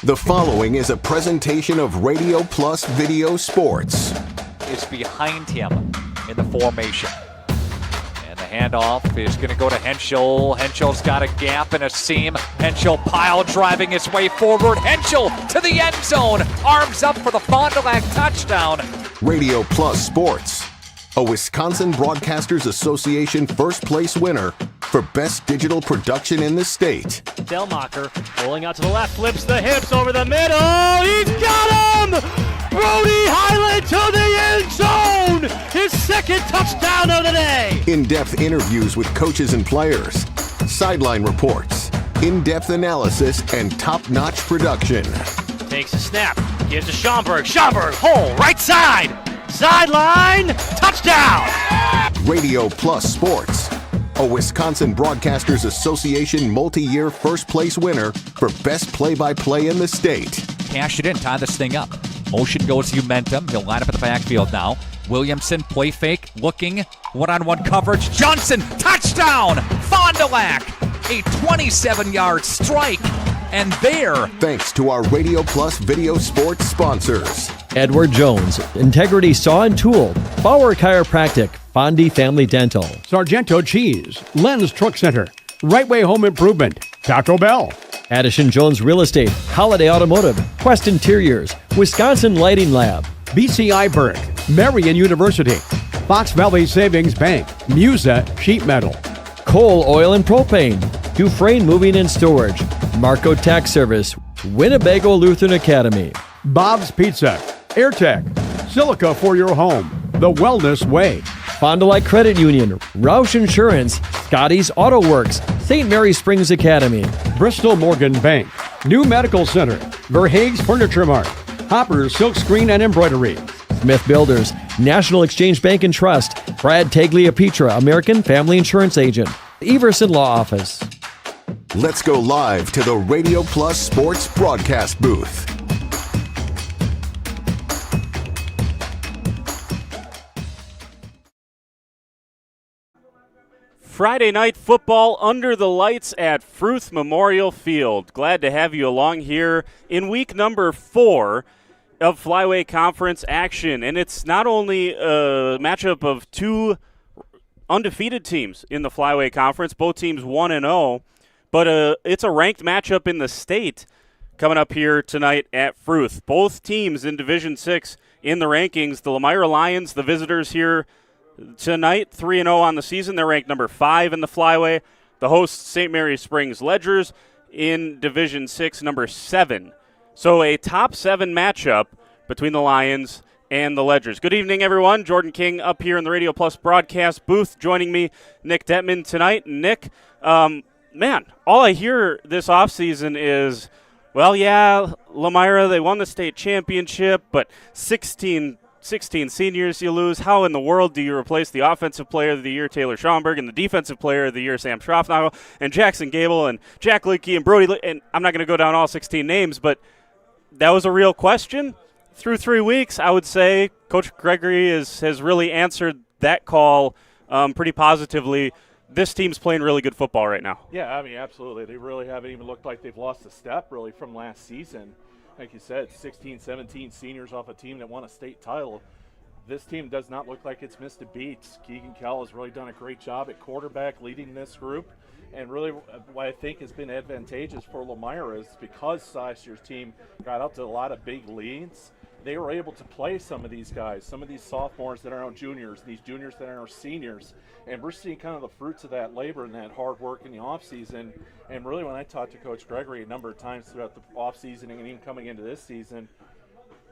The following is a presentation of Radio Plus Video Sports. Is behind him in the formation. And the handoff is going to go to Henschel. Henschel's got a gap and a seam. Henschel pile driving his way forward. Henschel to the end zone. Arms up for the Fond du Lac touchdown. Radio Plus Sports, a Wisconsin Broadcasters Association first place winner for Best Digital Production in the state. Delmacher rolling out to the left, flips the hips over the middle. He's got him! Brody Highland to the end zone! His second touchdown of the day! In-depth interviews with coaches and players, sideline reports, in-depth analysis, and top-notch production. Takes a snap, gives to Schomburg. Schomburg, hole, right side! Sideline, touchdown! Radio Plus Sports, a Wisconsin Broadcasters Association multi-year first place winner for Best Play-by-Play in the state. Cash it in, tie this thing up. Motion goes to Umentum. He'll line up at the backfield now. Williamson, play fake, looking, one-on-one coverage. Johnson, touchdown! Fond du Lac, a 27-yard strike. And there. Thanks to our Radio Plus Video Sports sponsors. Edward Jones, Integrity Saw and Tool, Bauer Chiropractic, Fondi Family Dental, Sargento Cheese, Len's Truck Center, Right Way Home Improvement, Taco Bell, Addison Jones Real Estate, Holiday Automotive, Quest Interiors, Wisconsin Lighting Lab, BCI Burke, Marion University, Fox Valley Savings Bank, Musa Sheet Metal, Coal, Oil and Propane, Dufresne Moving and Storage, Marco Tax Service, Winnebago Lutheran Academy, Bob's Pizza, AirTech, Silica for your home, The Wellness Way, Fond du Lac Credit Union, Roush Insurance, Scotty's Auto Works, St. Mary Springs Academy, Bristol Morgan Bank, New Medical Center, Verhaeg's Furniture Mart, Hopper's Silk Screen and Embroidery, Smith Builders, National Exchange Bank and Trust, Brad Tagliapietra, American Family Insurance Agent, Everson Law Office. Let's go live to the Radio Plus Sports broadcast booth. Friday night football under the lights at Fruth Memorial Field. Glad to have you along here in week number 4 of Flyway Conference action. And it's not only a matchup of two undefeated teams in the Flyway Conference, both teams 1-0, but it's a ranked matchup in the state coming up here tonight at Fruth. Both teams in Division 6 in the rankings. The Lomira Lions, the visitors here tonight, 3-0 on the season. They're ranked number 5 in the Flyway. The hosts, St. Mary Springs Ledgers, in Division 6, number 7. So a top 7 matchup between the Lions and the Ledgers. Good evening, everyone. Jordan King up here in the Radio Plus broadcast booth. Joining me, Nick Detman tonight. Nick, man, all I hear this offseason is, well, yeah, Lomira, they won the state championship, but 16 seniors you lose. How in the world do you replace the offensive player of the year, Taylor Schomburg, and the defensive player of the year, Sam Schroffnagel, and Jackson Gable, and Jack Leakey, and Brody, and I'm not going to go down all 16 names, but that was a real question. Through 3 weeks, I would say Coach Gregory has really answered that call pretty positively. This team's playing really good football right now. Yeah, I mean, absolutely. They really haven't even looked like they've lost a step, really, from last season. Like you said, 16, 17 seniors off a team that won a state title. This team does not look like it's missed a beat. Keegan Kell has really done a great job at quarterback leading this group. And really what I think has been advantageous for Lomira is because last year's team got up to a lot of big leads, they were able to play some of these guys, some of these sophomores that are now juniors, these juniors that are now seniors. And we're seeing kind of the fruits of that labor and that hard work in the offseason. And really when I talked to Coach Gregory a number of times throughout the offseason and even coming into this season,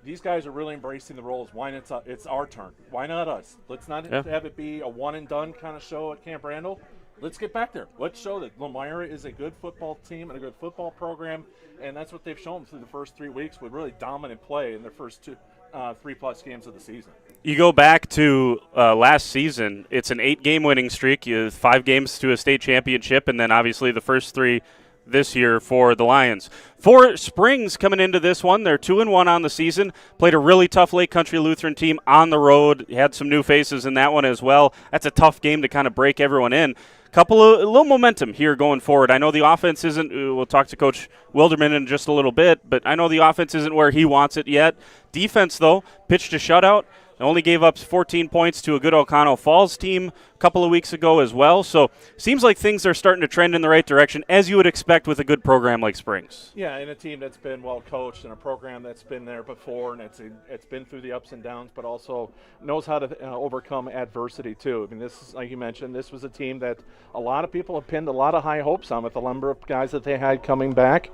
these guys are really embracing the roles. Why not? It's our turn. Why not us? Let's not have it be a one-and-done kind of show at Camp Randall. Let's get back there. Let's show that Lomira is a good football team and a good football program, and that's what they've shown through the first 3 weeks with really dominant play in their first 3+ games of the season. You go back to last season, it's an 8-game winning streak, 5 games to a state championship, and then obviously the first 3 this year for the Lions. For Springs coming into this one, they're 2-1 on the season, played a really tough Lake Country Lutheran team on the road, had some new faces in that one as well. That's a tough game to kind of break everyone in. a little momentum here going forward. I know the offense isn't, we'll talk to Coach Wilderman in just a little bit, but I know the offense isn't where he wants it yet. Defense, though, pitched a shutout. They only gave up 14 points to a good O'Connell Falls team a couple of weeks ago as well. So seems like things are starting to trend in the right direction, as you would expect with a good program like Springs. Yeah, and a team that's been well coached and a program that's been there before, and it's been through the ups and downs, but also knows how to overcome adversity too. I mean, this is, like you mentioned, this was a team that a lot of people have pinned a lot of high hopes on with the number of guys that they had coming back.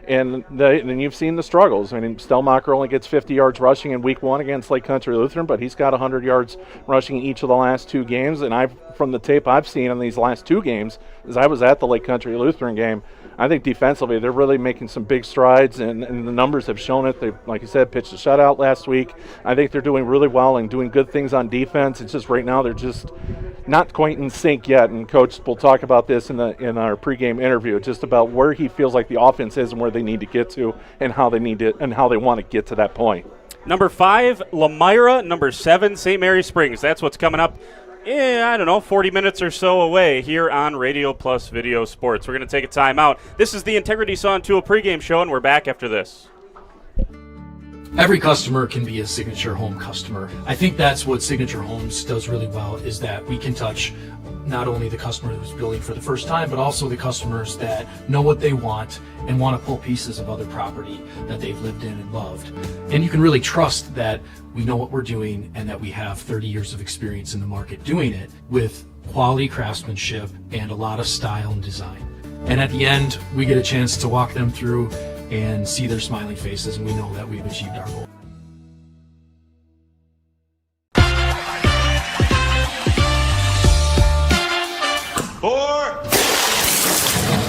And you've seen the struggles. I mean, Stelmacher only gets 50 yards rushing in week 1 against Lake Country Lutheran, but he's got 100 yards rushing each of the last 2 games. And from the tape I've seen in these last 2 games, as I was at the Lake Country Lutheran game, I think defensively they're really making some big strides, and the numbers have shown it. They, like you said, pitched a shutout last week. I think they're doing really well and doing good things on defense. It's just right now they're just not quite in sync yet. And Coach will talk about this in our pregame interview, just about where he feels like the offense is and where they need to get to, and how they want to get to that point. Number 5, Lomira. Number 7, St. Mary Springs. That's what's coming up. 40 minutes or so away here on Radio Plus Video Sports. We're going to take a time out. This is the Integrity Saw and Tool pregame show, and we're back after this. Every customer can be a Signature Home customer. I think that's what Signature Homes does really well, is that we can touch not only the customer who's building for the first time, but also the customers that know what they want and want to pull pieces of other property that they've lived in and loved. And you can really trust that we know what we're doing and that we have 30 years of experience in the market doing it with quality craftsmanship and a lot of style and design. And at the end, we get a chance to walk them through and see their smiling faces, and we know that we've achieved our goal.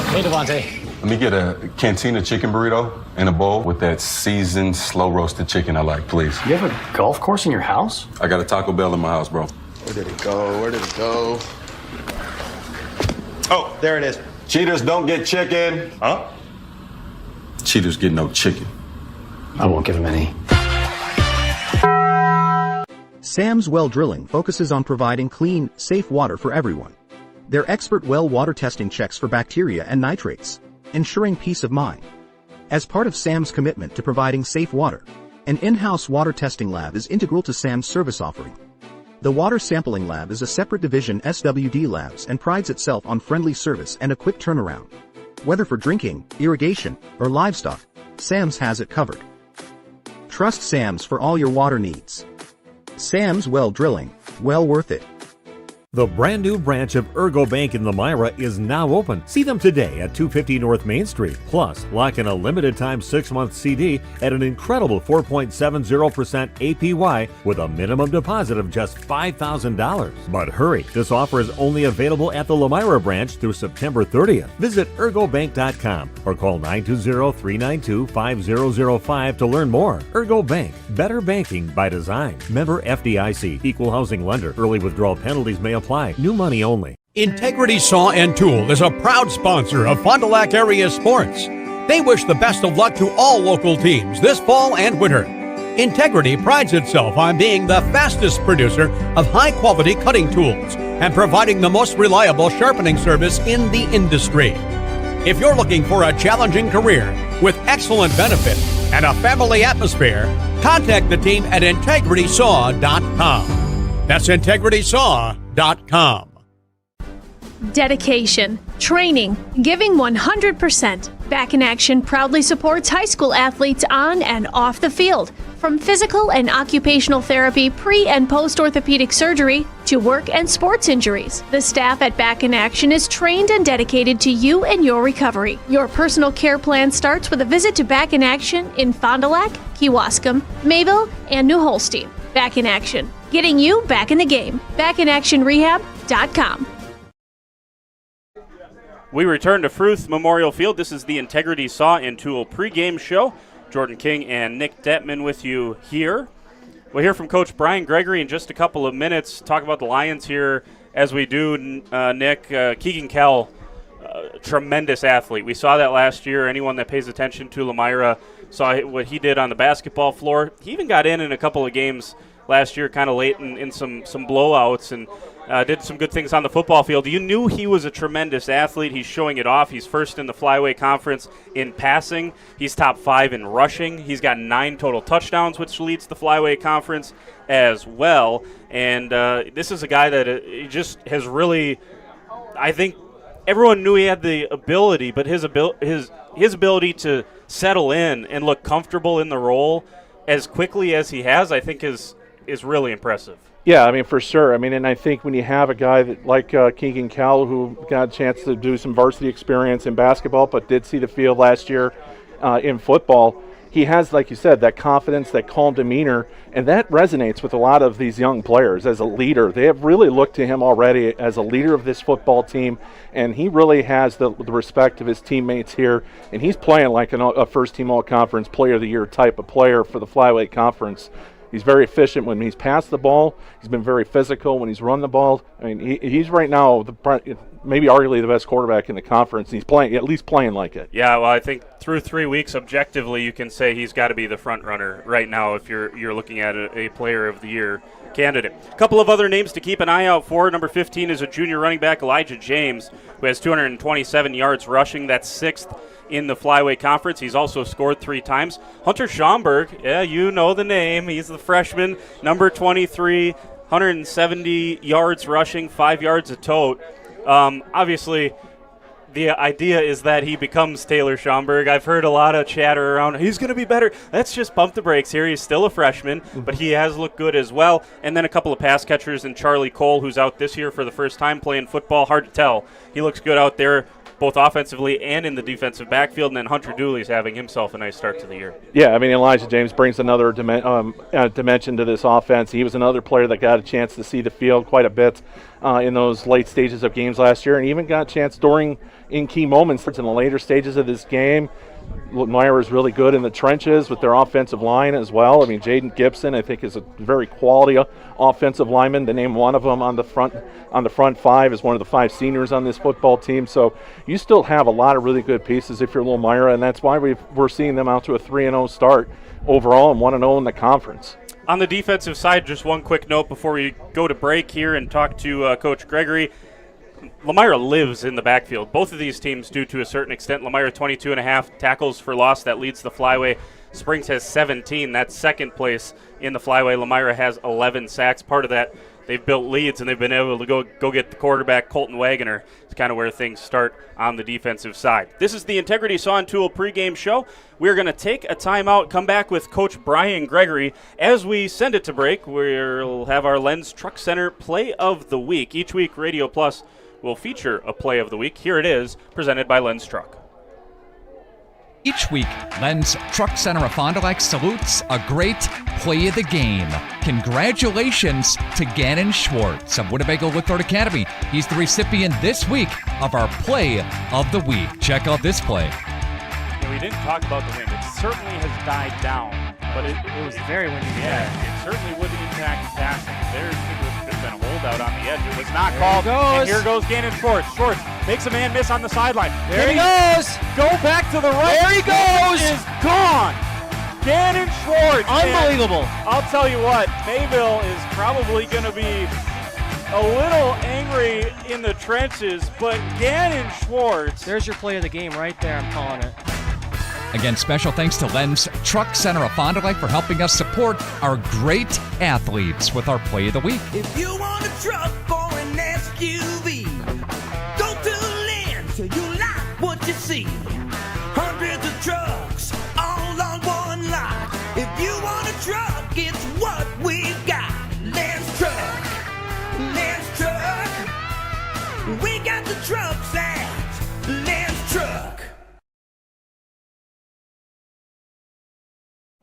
Hey, Devontae. Let me get a Cantina chicken burrito and a bowl with that seasoned, slow-roasted chicken I like, please. You have a golf course in your house? I got a Taco Bell in my house, bro. Where did it go? Oh, there it is. Cheaters don't get chicken. Huh? Cheaters get no chicken. I won't give him any. Sam's Well Drilling focuses on providing clean, safe water for everyone. Their expert well water testing checks for bacteria and nitrates, ensuring peace of mind. As part of Sam's commitment to providing safe water, an in-house water testing lab is integral to Sam's service offering. The Water Sampling Lab is a separate division SWD Labs and prides itself on friendly service and a quick turnaround. Whether for drinking, irrigation, or livestock, Sam's has it covered. Trust Sam's for all your water needs. Sam's Well Drilling, well worth it. The brand new branch of Ergo Bank in Lomira is now open. See them today at 250 North Main Street. Plus, lock in a limited time 6-month CD at an incredible 4.70% APY with a minimum deposit of just $5,000. But hurry, this offer is only available at the Lomira branch through September 30th. Visit ergobank.com or call 920-392-5005 to learn more. Ergo Bank, better banking by design. Member FDIC, equal housing lender. Early withdrawal penalties may apply. New money only. Integrity Saw and Tool is a proud sponsor of Fond du Lac area sports. They wish the best of luck to all local teams this fall and winter. Integrity prides itself on being the fastest producer of high-quality cutting tools and providing the most reliable sharpening service in the industry. If you're looking for a challenging career with excellent benefits and a family atmosphere, contact the team at integritysaw.com. That's integritysaw.com. Dedication, training, giving 100%. Back in Action proudly supports high school athletes on and off the field. From physical and occupational therapy, pre- and post-orthopedic surgery, to work and sports injuries. The staff at Back in Action is trained and dedicated to you and your recovery. Your personal care plan starts with a visit to Back in Action in Fond du Lac, Kewaskum, Mayville, and New Holstein. Back in Action, getting you back in the game. BackinActionRehab.com. We return to Fruth Memorial Field. This is the Integrity Saw and Tool pregame show. Jordan King and Nick Detman with you here. We'll hear from Coach Brian Gregory in just a couple of minutes. Talk about the Lions here as we do, Nick. Keegan Kell, tremendous athlete. We saw that last year. Anyone that pays attention to Lomira saw what he did on the basketball floor. He even got in a couple of games last year, kind of late in some blowouts, and did some good things on the football field. You knew he was a tremendous athlete. He's showing it off. He's first in the Flyweight Conference in passing. He's top 5 in rushing. He's got 9 total touchdowns, which leads the Flyweight Conference as well. And this is a guy that just has really, I think, everyone knew he had the ability, but his ability to settle in and look comfortable in the role as quickly as he has, I think is really impressive. Yeah, I mean, for sure. I mean, and I think when you have a guy that like Keegan Kell, who got a chance to do some varsity experience in basketball, but did see the field last year in football, he has, like you said, that confidence, that calm demeanor, and that resonates with a lot of these young players as a leader. They have really looked to him already as a leader of this football team, and he really has the respect of his teammates here, and he's playing like a first-team all-conference player of the year type of player for the Flyweight Conference. He's very efficient when he's passed the ball. He's been very physical when he's run the ball. I mean, he's right now maybe arguably the best quarterback in the conference. He's at least playing like it. Yeah, well, I think through 3 weeks, objectively, you can say he's got to be the front runner right now if you're looking at a player of the year candidate. A couple of other names to keep an eye out for. Number 15 is a junior running back, Elijah James, who has 227 yards rushing. That's 6th in the Flyweight Conference. He's also scored 3 times. Hunter Schomburg, yeah, you know the name. He's the freshman, number 23, 170 yards rushing, 5 yards a tote. Obviously, the idea is that he becomes Taylor Schomburg. I've heard a lot of chatter around, he's going to be better. Let's just pump the brakes here. He's still a freshman, but he has looked good as well. And then a couple of pass catchers in Charlie Cole, who's out this year for the first time playing football. Hard to tell. He looks good out there, both offensively and in the defensive backfield, and then Hunter Dooley's having himself a nice start to the year. Yeah, I mean, Elijah James brings another dimension to this offense. He was another player that got a chance to see the field quite a bit in those late stages of games last year, and even got a chance in key moments in the later stages of this game. Lomira is really good in the trenches with their offensive line as well. I mean, Jaden Gibson, I think, is a very quality offensive lineman. To name one of them on the front 5 is one of the 5 seniors on this football team. So you still have a lot of really good pieces if you're Lomira, and that's why we're seeing them out to a 3-0 start overall and 1-0 in the conference. On the defensive side, just one quick note before we go to break here and talk to Coach Gregory. Lomira lives in the backfield. Both of these teams do to a certain extent. Lomira 22.5 tackles for loss. That leads the Flyway. Springs has 17. That's second place in the Flyway. Lomira has 11 sacks. Part of that, they've built leads, and they've been able to go get the quarterback, Colton Wagoner. It's kind of where things start on the defensive side. This is the Integrity Saw and Tool pregame show. We're going to take a timeout, come back with Coach Brian Gregory. As we send it to break, we'll have our Lens Truck Center Play of the Week. Each week, Radio Plus will feature a Play of the Week. Here it is, presented by Lens Truck. Each week, Lens Truck Center of Fond du Lac salutes a great play of the game. Congratulations to Gannon Schwartz of Winnebago Woodford Academy. He's the recipient this week of our Play of the Week. Check out this play. We didn't talk about the wind. It certainly has died down, but it was very windy. Yeah, it certainly wouldn't impact passing. There could have been a holdout on the edge. It was not called. And here goes Gannon Schwartz. Schwartz makes a man miss on the sideline. There he goes. Go back to the right. There he goes. Is gone. Gannon Schwartz. Unbelievable. And I'll tell you what, Mayville is probably going to be a little angry in the trenches, but Gannon Schwartz. There's your play of the game right there. I'm calling it. Again, special thanks to Lens Truck Center of Fond du Lac for helping us support our great athletes with our Play of the Week. If you want a truck or an SUV, go to Lens till you like what you see. Hundreds of trucks all on one lot. If you want a truck, it's what we've got. Lens Truck. Lens Truck. We got the trucks at Lens Truck.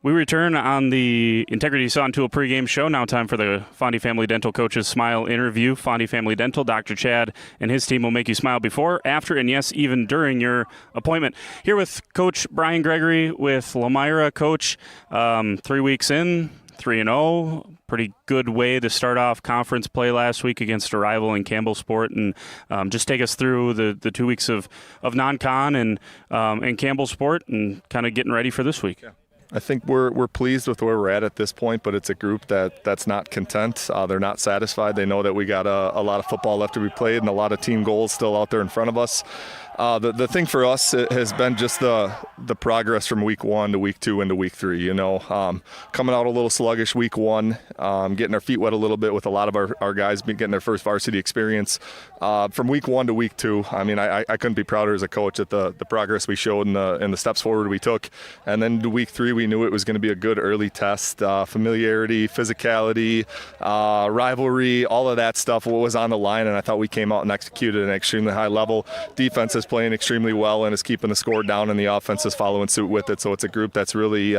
We return on the Integrity Saw and Tool pregame show. Now time for the Fondy Family Dental Coach's Smile interview. Fondy Family Dental, Dr. Chad and his team will make you smile before, after, and yes, even during your appointment. Here with Coach Brian Gregory with Lomira. Coach, 3 weeks in, 3-0. Pretty good way to start off conference play last week against a rival in Campbell Sport. And just take us through the 2 weeks of non-con and Campbell Sport and kind of getting ready for this week. I think we're pleased with where we're at this point, but it's a group that's not content. They're not satisfied. They know that we got a lot of football left to be played and a lot of team goals still out there in front of us. The thing for us has been just the progress from week 1 to week 2 into week 3. You know, coming out a little sluggish week 1, getting our feet wet a little bit with a lot of our guys getting their first varsity experience. From week 1 to week 2, I mean, I couldn't be prouder as a coach at the progress we showed and the steps forward we took. And then to week 3, we knew it was going to be a good early test. Familiarity, physicality, rivalry, all of that stuff was on the line, and I thought we came out and executed at an extremely high level. Defense is playing extremely well and is keeping the score down, and the offense is following suit with it. So it's a group that's really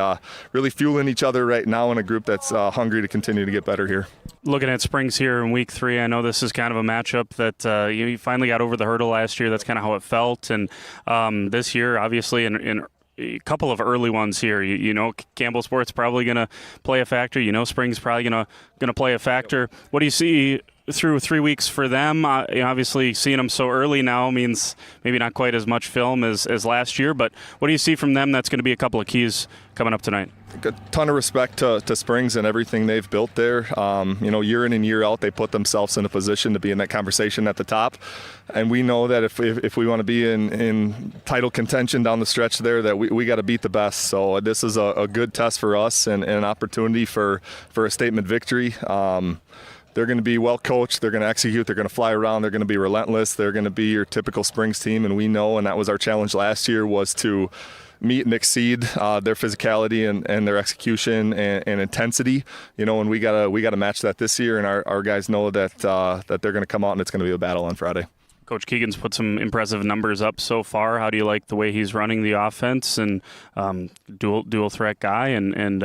fueling each other right now, and a group that's hungry to continue to get better here. Looking at Springs here in week 3, I know this is kind of a matchup that you finally got over the hurdle last year. That's kind of how it felt. And this year, obviously, in a couple of early ones here, you know, Campbell Sports probably going to play a factor. You know, Springs probably going to play a factor. What do you see through 3 weeks for them? Obviously, seeing them so early now means maybe not quite as much film as last year, but what do you see from them that's going to be a couple of keys coming up tonight? A ton of respect to Springs and everything they've built there. You know, year in and year out, they put themselves in a position to be in that conversation at the top. And we know that if we want to be in title contention down the stretch there, that we got to beat the best. So this is a good test for us and an opportunity for a statement victory. They're going to be well coached. They're going to execute. They're going to fly around. They're going to be relentless. They're going to be your typical Springs team. And we know, and that was our challenge last year, was to meet and exceed their physicality and their execution and intensity. You know, and we gotta match that this year. And our guys know that they're going to come out and it's going to be a battle on Friday. Coach Keegan's put some impressive numbers up so far. How do you like the way he's running the offense and dual threat guy and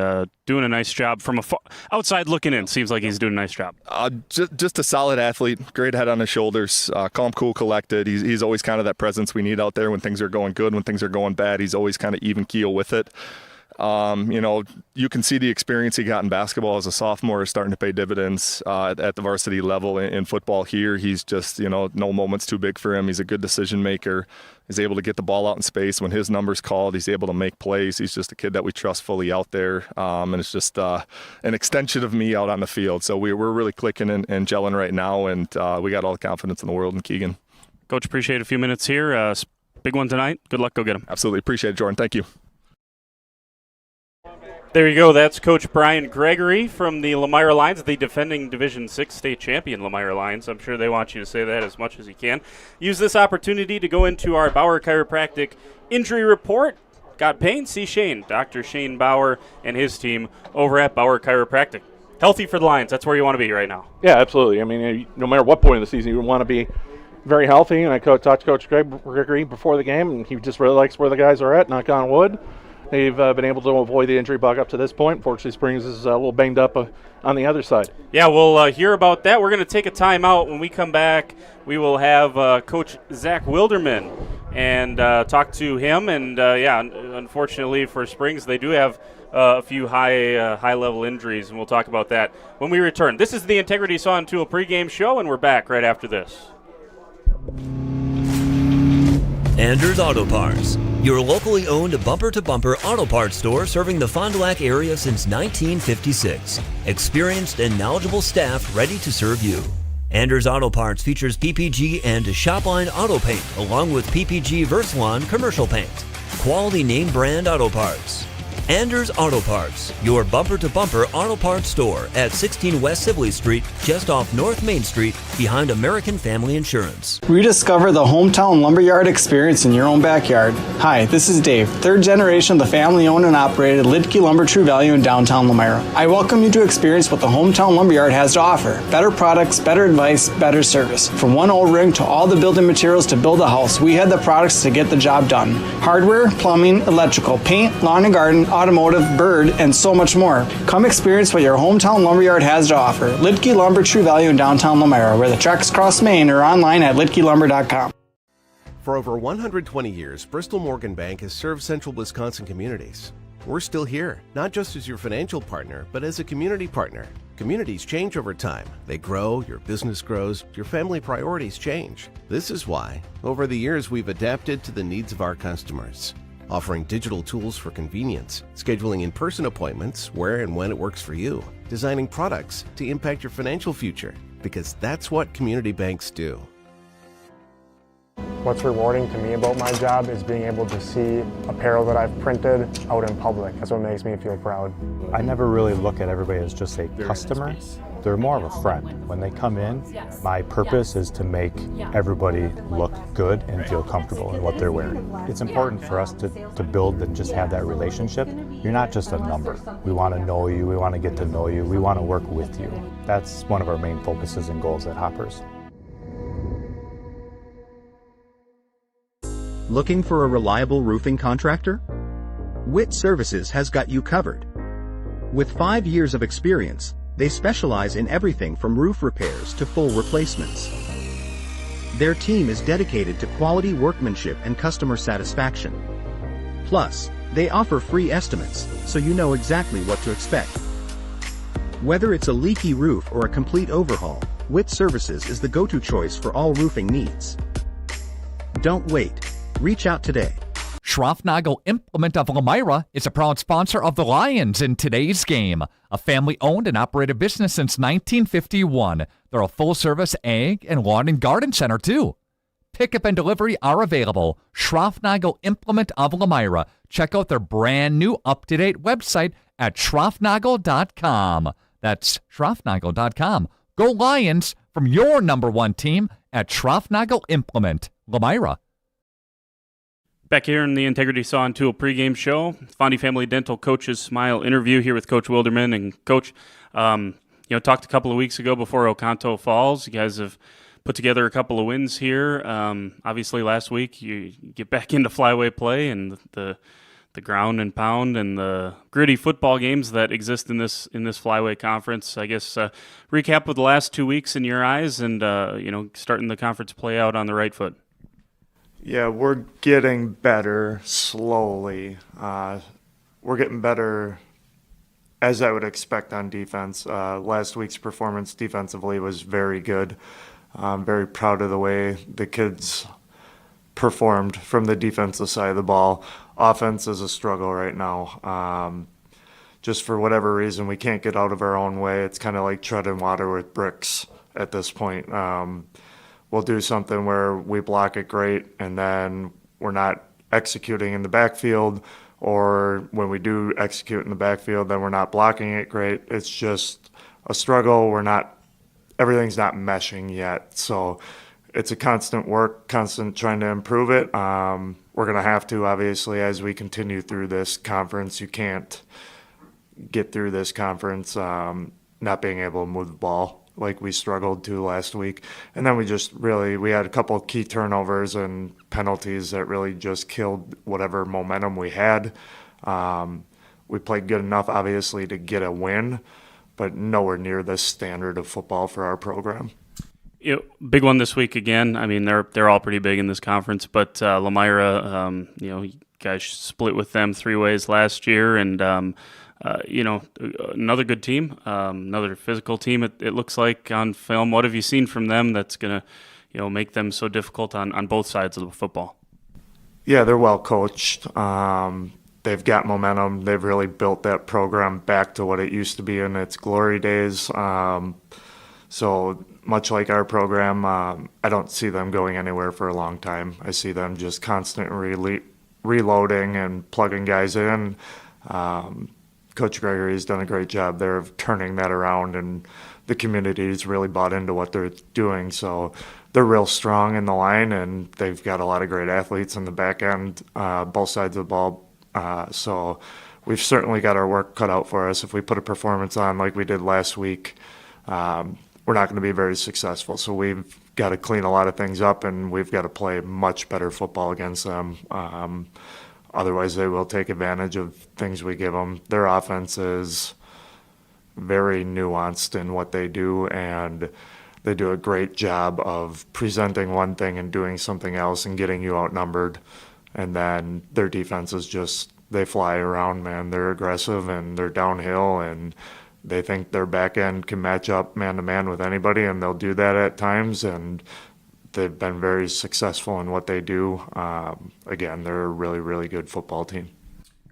doing a nice job from outside looking in? Seems like he's doing a nice job. Just a solid athlete, great head on his shoulders, calm, cool, collected. He's always kind of that presence we need out there when things are going good, when things are going bad. He's always kind of even keel with it. You know, you can see the experience he got in basketball as a sophomore is starting to pay dividends at the varsity level. In football here, he's just, you know, no moment's too big for him. He's a good decision maker. He's able to get the ball out in space when his number's called. He's able to make plays. He's just a kid that we trust fully out there. And it's just an extension of me out on the field. So we're really clicking and gelling right now, and we got all the confidence in the world in Keegan. Coach, appreciate a few minutes here. Big one tonight. Good luck. Go get him. Absolutely. Appreciate it, Jordan. Thank you. There you go. That's Coach Brian Gregory from the Lomira Lions, the defending Division VI state champion Lomira Lions. I'm sure they want you to say that as much as you can. Use this opportunity to go into our Bauer Chiropractic injury report. Got pain? See Shane, Dr. Shane Bauer and his team over at Bauer Chiropractic. Healthy for the Lions. That's where you want to be right now. Yeah, absolutely. I mean, no matter what point of the season, you want to be very healthy. And I talked to Coach Gregory before the game, and he just really likes where the guys are at, knock on wood. They've been able to avoid the injury bug up to this point. Unfortunately, Springs is a little banged up on the other side. Yeah, we'll hear about that. We're going to take a timeout. When we come back, we will have Coach Zach Wilderman and talk to him. And, unfortunately for Springs, they do have a few high-level injuries, and we'll talk about that when we return. This is the Integrity Saw and Tool pregame show, and we're back right after this. Anders Auto Parts, your locally owned bumper-to-bumper auto parts store serving the Fond du Lac area since 1956. Experienced and knowledgeable staff ready to serve you. Anders Auto Parts features PPG and Shopline auto paint along with PPG Versalon commercial paint. Quality name brand auto parts. Anders Auto Parts, your bumper-to-bumper auto parts store at 16 West Sibley Street, just off North Main Street, behind American Family Insurance. Rediscover the hometown lumberyard experience in your own backyard. Hi, this is Dave, third generation of the family-owned and operated Lidke Lumber True Value in downtown Lomira. I welcome you to experience what the hometown lumberyard has to offer. Better products, better advice, better service. From one old ring to all the building materials to build a house, we had the products to get the job done. Hardware, plumbing, electrical, paint, lawn and garden, automotive, bird, and so much more. Come experience what your hometown lumberyard has to offer. Lidke Lumber True Value in downtown Lomira, where the tracks cross Main, or online at lidkelumber.com. For over 120 years, Bristol Morgan Bank has served central Wisconsin communities. We're still here, not just as your financial partner, but as a community partner. Communities change over time. They grow, your business grows, your family priorities change. This is why, over the years, we've adapted to the needs of our customers. offering digital tools for convenience, scheduling in-person appointments where and when it works for you, designing products to impact your financial future, because that's what community banks do. What's rewarding to me about my job is being able to see apparel that I've printed out in public. That's what makes me feel proud. I never really look at everybody as just a customer. They're more of a friend. When they come in, my purpose is to make everybody look good and feel comfortable in what they're wearing. It's important for us to build and just have that relationship. You're not just a number. We want to know you, we want to get to know you, we want to work with you. That's one of our main focuses and goals at Hoppers. Looking for a reliable roofing contractor? Witt Services has got you covered. With 5 years of experience, they specialize in everything from roof repairs to full replacements. Their team is dedicated to quality workmanship and customer satisfaction. Plus, they offer free estimates, so you know exactly what to expect. Whether it's a leaky roof or a complete overhaul, Witt Services is the go-to choice for all roofing needs. Don't wait. Reach out today. Schroffnagel Implement of Lomira is a proud sponsor of the Lions in today's game. A family-owned and operated business since 1951. They're a full-service ag and lawn and garden center, too. Pickup and delivery are available. Schroffnagel Implement of Lomira. Check out their brand-new up-to-date website at schroffnagel.com. That's schroffnagel.com. Go Lions from your number one team at Schroffnagel Implement, Lomira. Back here in the Integrity Saw and Tool pregame show, Fondy Family Dental Coach's Smile interview here with Coach Wilderman. And Coach, talked a couple of weeks ago before Oconto Falls. You guys have put together a couple of wins here. Obviously, last week you get back into flyway play and the ground and pound and the gritty football games that exist in this flyway conference. I guess recap of the last 2 weeks in your eyes, and starting the conference play out on the right foot. Yeah, we're getting better slowly. We're getting better as I would expect on defense. Last week's performance defensively was very good. I'm very proud of the way the kids performed from the defensive side of the ball. Offense is a struggle right now. Just for whatever reason, we can't get out of our own way. It's kind of like treading water with bricks at this point. We'll do something where we block it great, and then we're not executing in the backfield, or when we do execute in the backfield, then we're not blocking it great. It's just a struggle. Everything's not meshing yet. So it's a constant work, constant trying to improve it. We're going to have to, obviously, as we continue through this conference. You can't get through this conference not being able to move the ball like we struggled to last week. And then we had a couple of key turnovers and penalties that really just killed whatever momentum we had. We played good enough, obviously, to get a win, but nowhere near the standard of football for our program. Big one this week again. I mean, they're all pretty big in this conference, but Lomira, you guys split with them 3 ways last year, and another good team, another physical team. It looks like on film. What have you seen from them that's gonna, make them so difficult on both sides of the football? Yeah, they're well coached. They've got momentum. They've really built that program back to what it used to be in its glory days. So much like our program, I don't see them going anywhere for a long time. I see them just constantly reloading and plugging guys in. Coach Gregory has done a great job there of turning that around, and the community's really bought into what they're doing. So they're real strong in the line, and they've got a lot of great athletes in the back end, both sides of the ball. So we've certainly got our work cut out for us. If we put a performance on like we did last week, we're not going to be very successful. So we've got to clean a lot of things up, and we've got to play much better football against them. Otherwise, they will take advantage of things we give them. Their offense is very nuanced in what they do, and they do a great job of presenting one thing and doing something else and getting you outnumbered. And then their defense is just, they fly around, man. They're aggressive, and they're downhill, and they think their back end can match up man-to-man with anybody, and they'll do that at times. And they've been very successful in what they do. Again, they're a really, really good football team.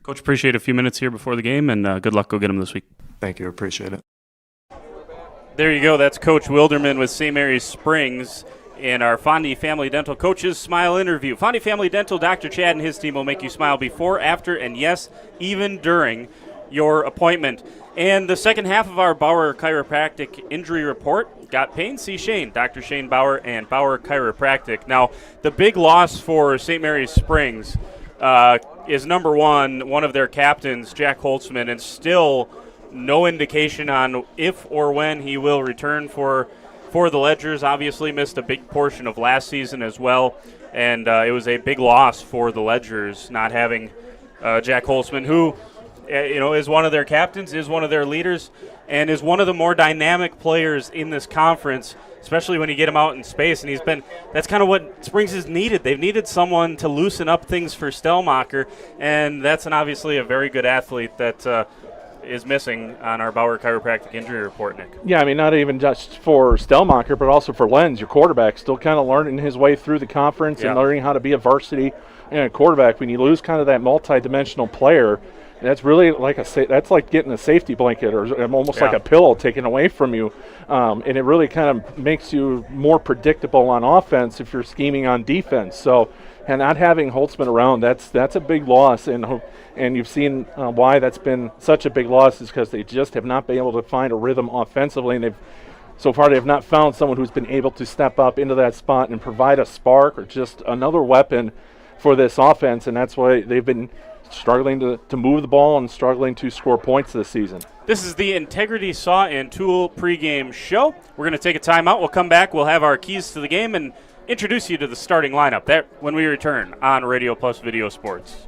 Coach, appreciate a few minutes here before the game, and good luck. Go get them this week. Thank you. Appreciate it. There you go. That's Coach Wilderman with St. Mary's Springs in our Fondy Family Dental Coaches Smile interview. Fondy Family Dental, Dr. Chad and his team will make you smile before, after, and yes, even during your appointment. And the second half of our Bauer Chiropractic injury report got Payne C. Shane, Dr. Shane Bauer, and Bauer Chiropractic. Now, the big loss for St. Mary's Springs is number one of their captains, Jack Holtzman, and still no indication on if or when he will return for the Ledgers. Obviously missed a big portion of last season as well, and it was a big loss for the Ledgers not having Jack Holtzman, who is one of their captains, is one of their leaders, and is one of the more dynamic players in this conference, especially when you get him out in space. And that's kind of what Springs has needed. They've needed someone to loosen up things for Stellmacher, and that's obviously a very good athlete that is missing on our Bauer Chiropractic injury report, Nick. Yeah, I mean, not even just for Stellmacher, but also for Lenz, your quarterback, still kind of learning his way through the conference and learning how to be a varsity quarterback. When you lose kind of that multi-dimensional player, that's really that's like getting a safety blanket or almost like a pillow taken away from you, and it really kind of makes you more predictable on offense if you're scheming on defense. So, and not having Holtzman around, that's a big loss, and you've seen why that's been such a big loss is because they just have not been able to find a rhythm offensively, and so far they have not found someone who's been able to step up into that spot and provide a spark or just another weapon for this offense, and that's why they've been struggling to move the ball and struggling to score points this season. This is the Integrity Saw and Tool pregame show. We're going to take a timeout. We'll come back. We'll have our keys to the game and introduce you to the starting lineup when we return on Radio Plus Video Sports.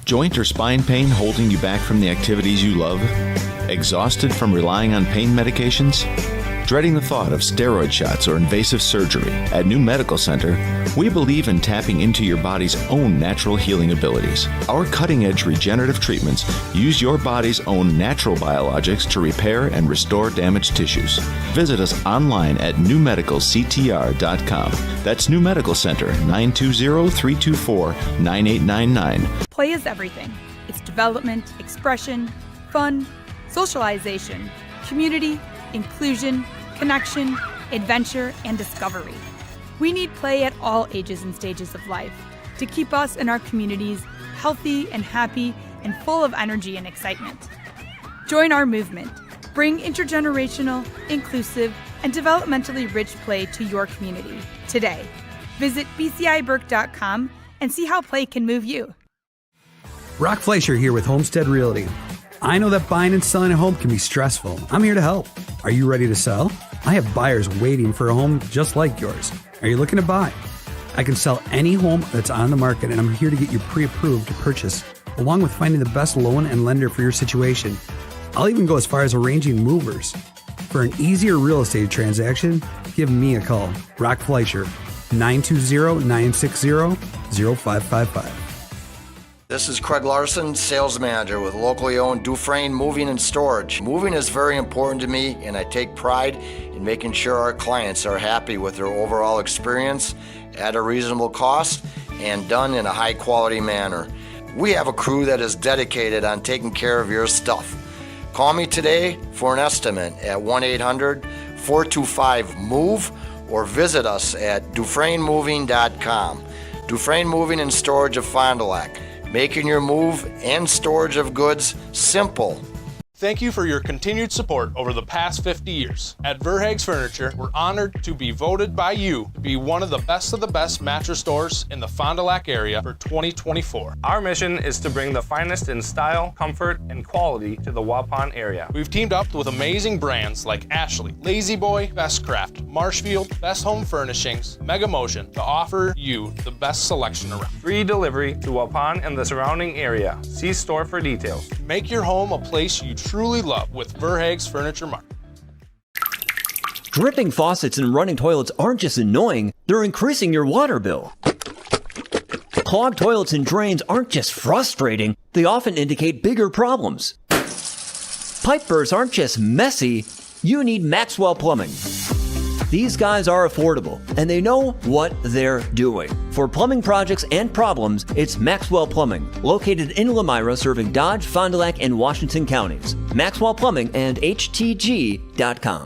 Joint or spine pain holding you back from the activities you love? Exhausted from relying on pain medications? Dreading the thought of steroid shots or invasive surgery? At New Medical Center, we believe in tapping into your body's own natural healing abilities. Our cutting-edge regenerative treatments use your body's own natural biologics to repair and restore damaged tissues. Visit us online at newmedicalctr.com. That's New Medical Center, 920-324-9899. Play is everything. It's development, expression, fun, socialization, community, inclusion, connection, adventure, and discovery. We need play at all ages and stages of life to keep us and our communities healthy and happy and full of energy and excitement. Join our movement. Bring intergenerational, inclusive, and developmentally rich play to your community today. Visit bciburke.com and see how play can move you. Brock Fleischer here with Homestead Realty. I know that buying and selling a home can be stressful. I'm here to help. Are you ready to sell? I have buyers waiting for a home just like yours. Are you looking to buy? I can sell any home that's on the market, and I'm here to get you pre-approved to purchase, along with finding the best loan and lender for your situation. I'll even go as far as arranging movers. For an easier real estate transaction, give me a call. Brock Fleischer, 920-960-0555. This is Craig Larson, sales manager with locally owned Dufresne Moving and Storage. Moving is very important to me, and I take pride in making sure our clients are happy with their overall experience at a reasonable cost and done in a high quality manner. We have a crew that is dedicated on taking care of your stuff. Call me today for an estimate at 1-800-425-MOVE or visit us at DufresneMoving.com. Dufresne Moving and Storage of Fond du Lac. Making your move and storage of goods simple. Thank you for your continued support over the past 50 years. At Verhaeg's Furniture, we're honored to be voted by you to be one of the best mattress stores in the Fond du Lac area for 2024. Our mission is to bring the finest in style, comfort, and quality to the Waupun area. We've teamed up with amazing brands like Ashley, Lazy Boy, Bestcraft, Marshfield, Best Home Furnishings, Mega Motion to offer you the best selection around. Free delivery to Waupun and the surrounding area. See store for details. Make your home a place you truly love with Verhaeg's Furniture Mart. Dripping faucets and running toilets aren't just annoying, they're increasing your water bill. Clogged toilets and drains aren't just frustrating, they often indicate bigger problems. Pipe bursts aren't just messy, you need Maxwell Plumbing. These guys are affordable, and they know what they're doing. For plumbing projects and problems, it's Maxwell Plumbing, located in Lomira, serving Dodge, Fond du Lac, and Washington counties. Maxwell Plumbing and HTG.com.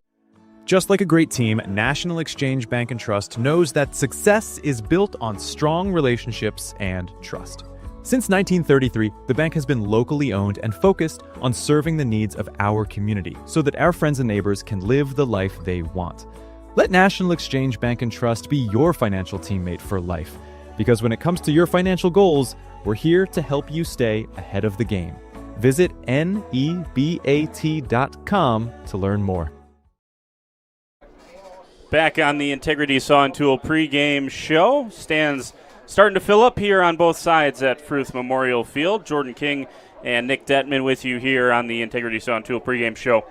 Just like a great team, National Exchange Bank and Trust knows that success is built on strong relationships and trust. Since 1933, the bank has been locally owned and focused on serving the needs of our community so that our friends and neighbors can live the life they want. Let National Exchange Bank and Trust be your financial teammate for life, because when it comes to your financial goals, we're here to help you stay ahead of the game. Visit nebat.com to learn more. Back on the Integrity Saw and Tool pregame show. Stands starting to fill up here on both sides at Fruth Memorial Field. Jordan King and Nick Detman with you here on the Integrity Saw and Tool pregame show.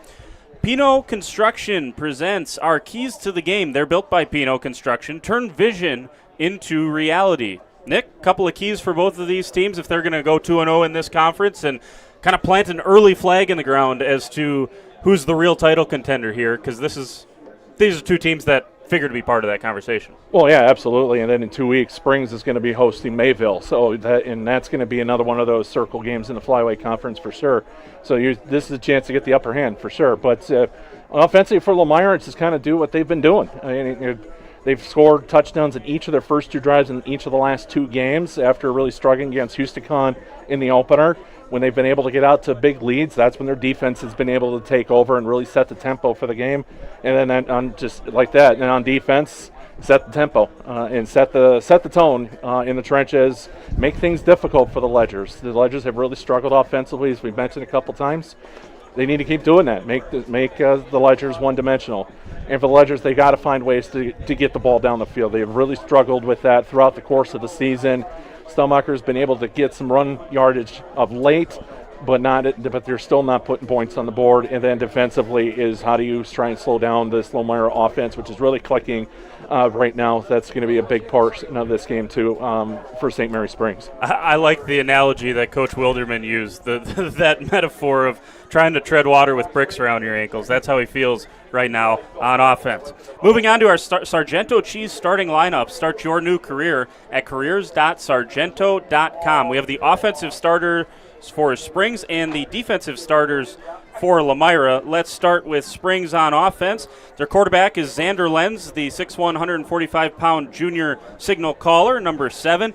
Pino Construction presents our keys to the game. They're built by Pino Construction. Turn vision into reality. Nick, a couple of keys for both of these teams if they're going to go 2-0 in this conference and kind of plant an early flag in the ground as to who's the real title contender here, because these are two teams that figure to be part of that conversation. Well, yeah, absolutely. And then in 2 weeks, Springs is going to be hosting Mayville. So that's going to be another one of those circle games in the Flyweight Conference for sure. So this is a chance to get the upper hand for sure. But offensively for Lomira, it's just kind of do what they've been doing. I mean, they've scored touchdowns in each of their first 2 drives in each of the last 2 games after really struggling against Houston in the opener. When they've been able to get out to big leads, that's when their defense has been able to take over and really set the tempo for the game. And then on just like that, and on defense, set the tempo and set the tone in the trenches, make things difficult for the Ledgers. The Ledgers have really struggled offensively, as we've mentioned a couple times. They need to keep doing that, make the Ledgers one-dimensional. And for the Ledgers, they got to find ways to get the ball down the field. They've really struggled with that throughout the course of the season. Stelmacher's been able to get some run yardage of late, but they're still not putting points on the board. And then defensively is how do you try and slow down this Lomira offense, which is really clicking right now. That's going to be a big part of this game too for St. Mary Springs. I like the analogy that Coach Wilderman used, that metaphor of trying to tread water with bricks around your ankles. That's how he feels right now on offense. Moving on to our Sargento Cheese starting lineup. Start your new career at careers.sargento.com. We have the offensive starters for Springs and the defensive starters for Lomira. Let's start with Springs on offense. Their quarterback is Xander Lenz, the 6'1", 145-pound junior signal caller, number 7,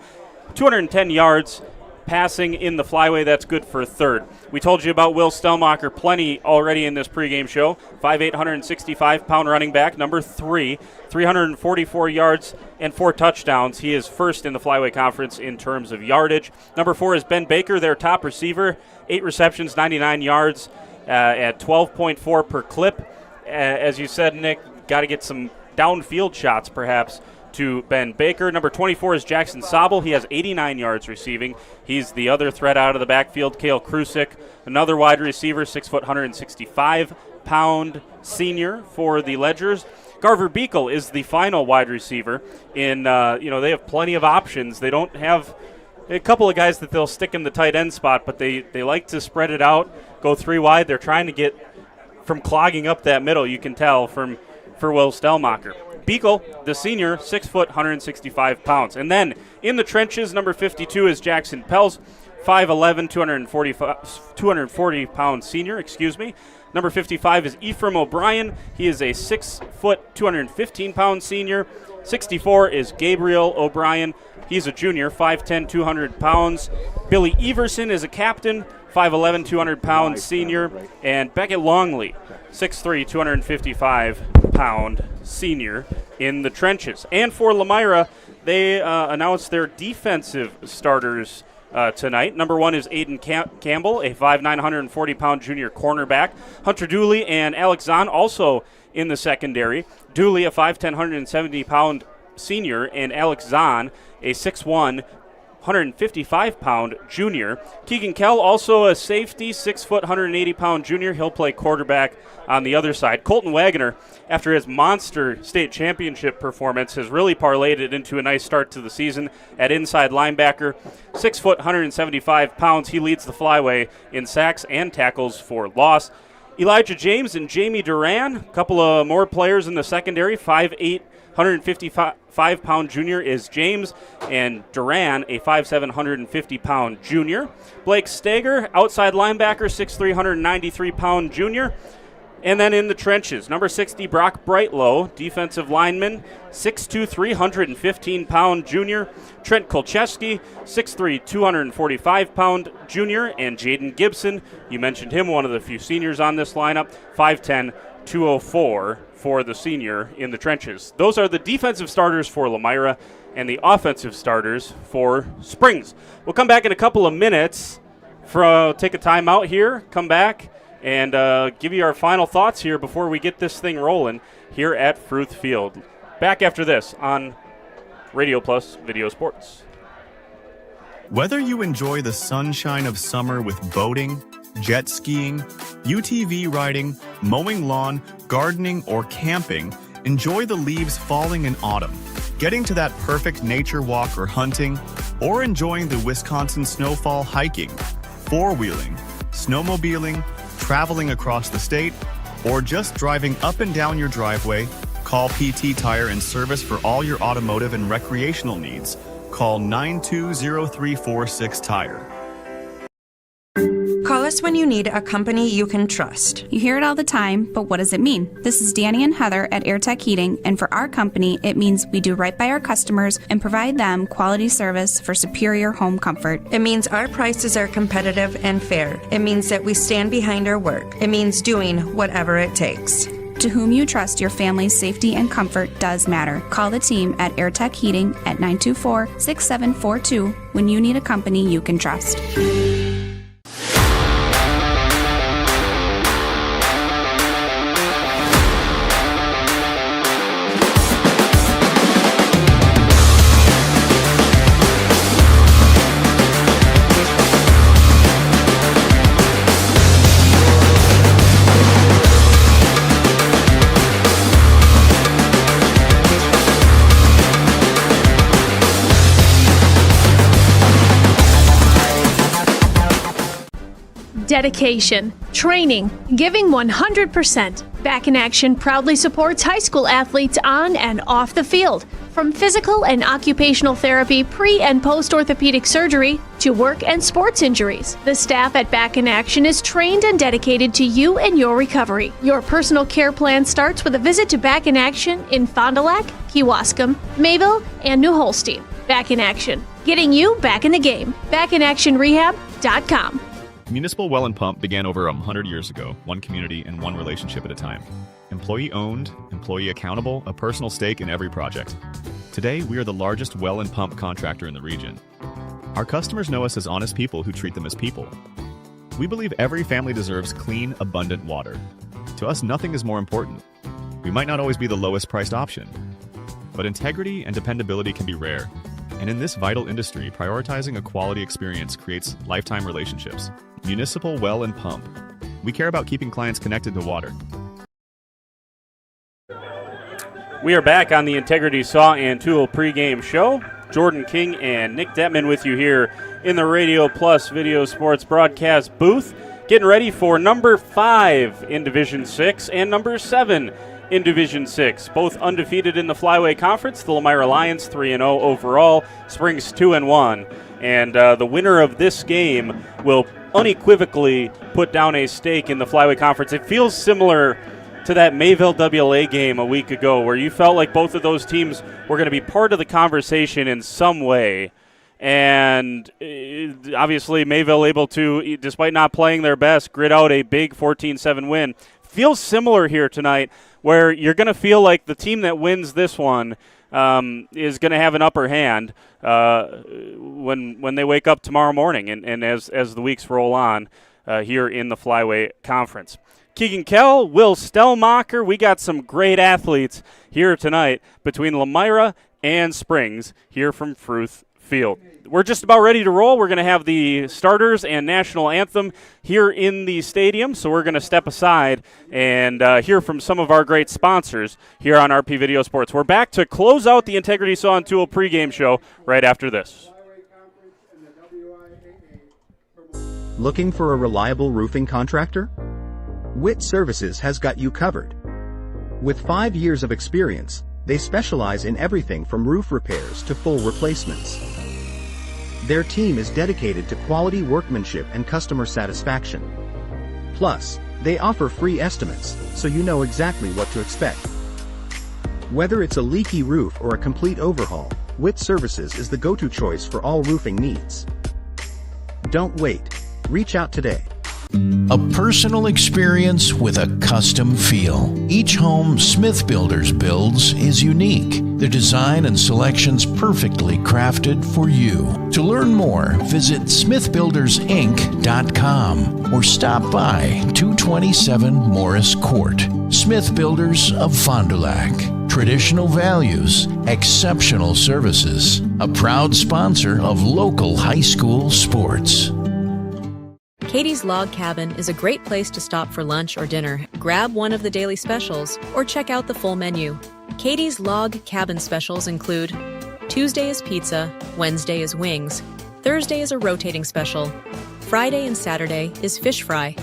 210 yards. Passing in the flyway, that's good for third. We told you about Will Stelmacher plenty already in this pregame show. 5'8", 165-pound running back, number 3, 344 yards and 4 touchdowns. He is first in the flyway conference in terms of yardage. Number 4 is Ben Baker, their top receiver, 8 receptions, 99 yards at 12.4 per clip. As you said, Nick, got to get some downfield shots perhaps to Ben Baker. Number 24 is Jackson Sobel. He has 89 yards receiving. He's the other threat out of the backfield. Kale Krusik, another wide receiver, 6', 165-pound senior for the Ledgers. Garver Beekle is the final wide receiver. They have plenty of options. They don't have a couple of guys that they'll stick in the tight end spot, but they like to spread it out, go 3 wide. They're trying to get from clogging up that middle, you can tell, for Will Stelmacher. Beekle, the senior, 6', 165 pounds. And then in the trenches, number 52 is Jackson Pels, 5'11", 240-pound senior, Number 55 is Ephraim O'Brien. He is a 6', 215-pound senior. 64 is Gabriel O'Brien. He's a junior, 5'10", 200 pounds. Billy Everson is a captain, 5'11", 200-pound senior. And Beckett Longley, 6'3", 255-pound senior in the trenches. And for Lomira, they announced their defensive starters tonight. Number 1 is Aiden Campbell, a 5'9", 140-pound junior cornerback. Hunter Dooley and Alex Zahn also in the secondary. Dooley, a 5'10", 170-pound senior, and Alex Zahn, a 6'1", 155-pound junior. Keegan Kell, also a safety, 6', 180-pound junior. He'll play quarterback on the other side. Colton Wagner, after his monster state championship performance, has really parlayed it into a nice start to the season at inside linebacker. 6', 175 pounds. He leads the flyway in sacks and tackles for loss. Elijah James and Jamie Duran, a couple of more players in the secondary. 5'8", 155-pound junior is James, and Duran, a 5'7", 150-pound junior. Blake Stager, outside linebacker, 6'3", 193-pound junior. And then in the trenches, number 60, Brock Brightlow, defensive lineman, 6'2", 315-pound junior. Trent Kolcheski, 6'3", 245-pound junior. And Jaden Gibson, you mentioned him, one of the few seniors on this lineup, 5'10", 204 for the senior in the trenches. Those are the defensive starters for Lomira and the offensive starters for Springs. We'll come back in a couple of minutes, take a timeout here, come back, and give you our final thoughts here before we get this thing rolling here at Fruth Field. Back after this on Radio Plus Video Sports. Whether you enjoy the sunshine of summer with boating, jet skiing, UTV riding, mowing lawn, gardening, or camping, enjoy the leaves falling in autumn, getting to that perfect nature walk or hunting, or enjoying the Wisconsin snowfall hiking, four-wheeling, snowmobiling, traveling across the state, or just driving up and down your driveway, call PT Tire and Service for all your automotive and recreational needs. Call 920-346-TIRE. Call us when you need a company you can trust. You hear it all the time, but what does it mean? This is Danny and Heather at AirTech Heating, and for our company, it means we do right by our customers and provide them quality service for superior home comfort. It means our prices are competitive and fair. It means that we stand behind our work. It means doing whatever it takes. To whom you trust, your family's safety and comfort does matter. Call the team at AirTech Heating at 924-6742 when you need a company you can trust. Dedication, training, giving 100%. Back in Action proudly supports high school athletes on and off the field. From physical and occupational therapy, pre- and post-orthopedic surgery, to work and sports injuries. The staff at Back in Action is trained and dedicated to you and your recovery. Your personal care plan starts with a visit to Back in Action in Fond du Lac, Kewaskum, Mayville, and New Holstein. Back in Action, getting you back in the game. BackinActionRehab.com. Municipal Well and Pump began over 100 years ago, one community and one relationship at a time. Employee-owned, employee accountable, a personal stake in every project. Today, we are the largest well and pump contractor in the region. Our customers know us as honest people who treat them as people. We believe every family deserves clean, abundant water. To us, nothing is more important. We might not always be the lowest priced option, but integrity and dependability can be rare. And in this vital industry, prioritizing a quality experience creates lifetime relationships. Municipal Well and Pump. We care about keeping clients connected to water. We are back on the Integrity Saw and Tool pregame show. Jordan King and Nick Detman with you here in the Radio Plus Video Sports broadcast booth, getting ready for number 5 in Division 6 and number 7 in Division 6. Both undefeated in the Flyway Conference. The Lomira Lions 3-0 overall. Springs 2-1. And the winner of this game will unequivocally put down a stake in the Flyway Conference. It feels similar to that Mayville WLA game a week ago where you felt like both of those teams were going to be part of the conversation in some way. And obviously Mayville able to, despite not playing their best, grit out a big 14-7 win. Feels similar here tonight where you're going to feel like the team that wins this one is going to have an upper hand when they wake up tomorrow morning and as the weeks roll on here in the Flyway Conference. Keegan Kell, Will Stellmacher, we got some great athletes here tonight between Lomira and Springs here from Fruth Field. We're just about ready to roll. We're going to have the starters and national anthem here in the stadium, so we're going to step aside and hear from some of our great sponsors here on RP Video Sports. We're back to close out the Integrity Saw and Tool pregame show right after this. Looking for a reliable roofing contractor? Witt Services has got you covered. With 5 years of experience, they specialize in everything from roof repairs to full replacements. Their team is dedicated to quality workmanship and customer satisfaction. Plus, they offer free estimates, so you know exactly what to expect. Whether it's a leaky roof or a complete overhaul, Witt Services is the go-to choice for all roofing needs. Don't wait. Reach out today. A personal experience with a custom feel. Each home Smith Builders builds is unique. The design and selections perfectly crafted for you. To learn more, visit smithbuildersinc.com or stop by 227 Morris Court. Smith Builders of Fond du Lac. Traditional values, exceptional services. A proud sponsor of local high school sports. Katie's Log Cabin is a great place to stop for lunch or dinner. Grab one of the daily specials or check out the full menu. Katie's Log Cabin specials include Tuesday is pizza, Wednesday is wings, Thursday is a rotating special, Friday and Saturday is fish fry,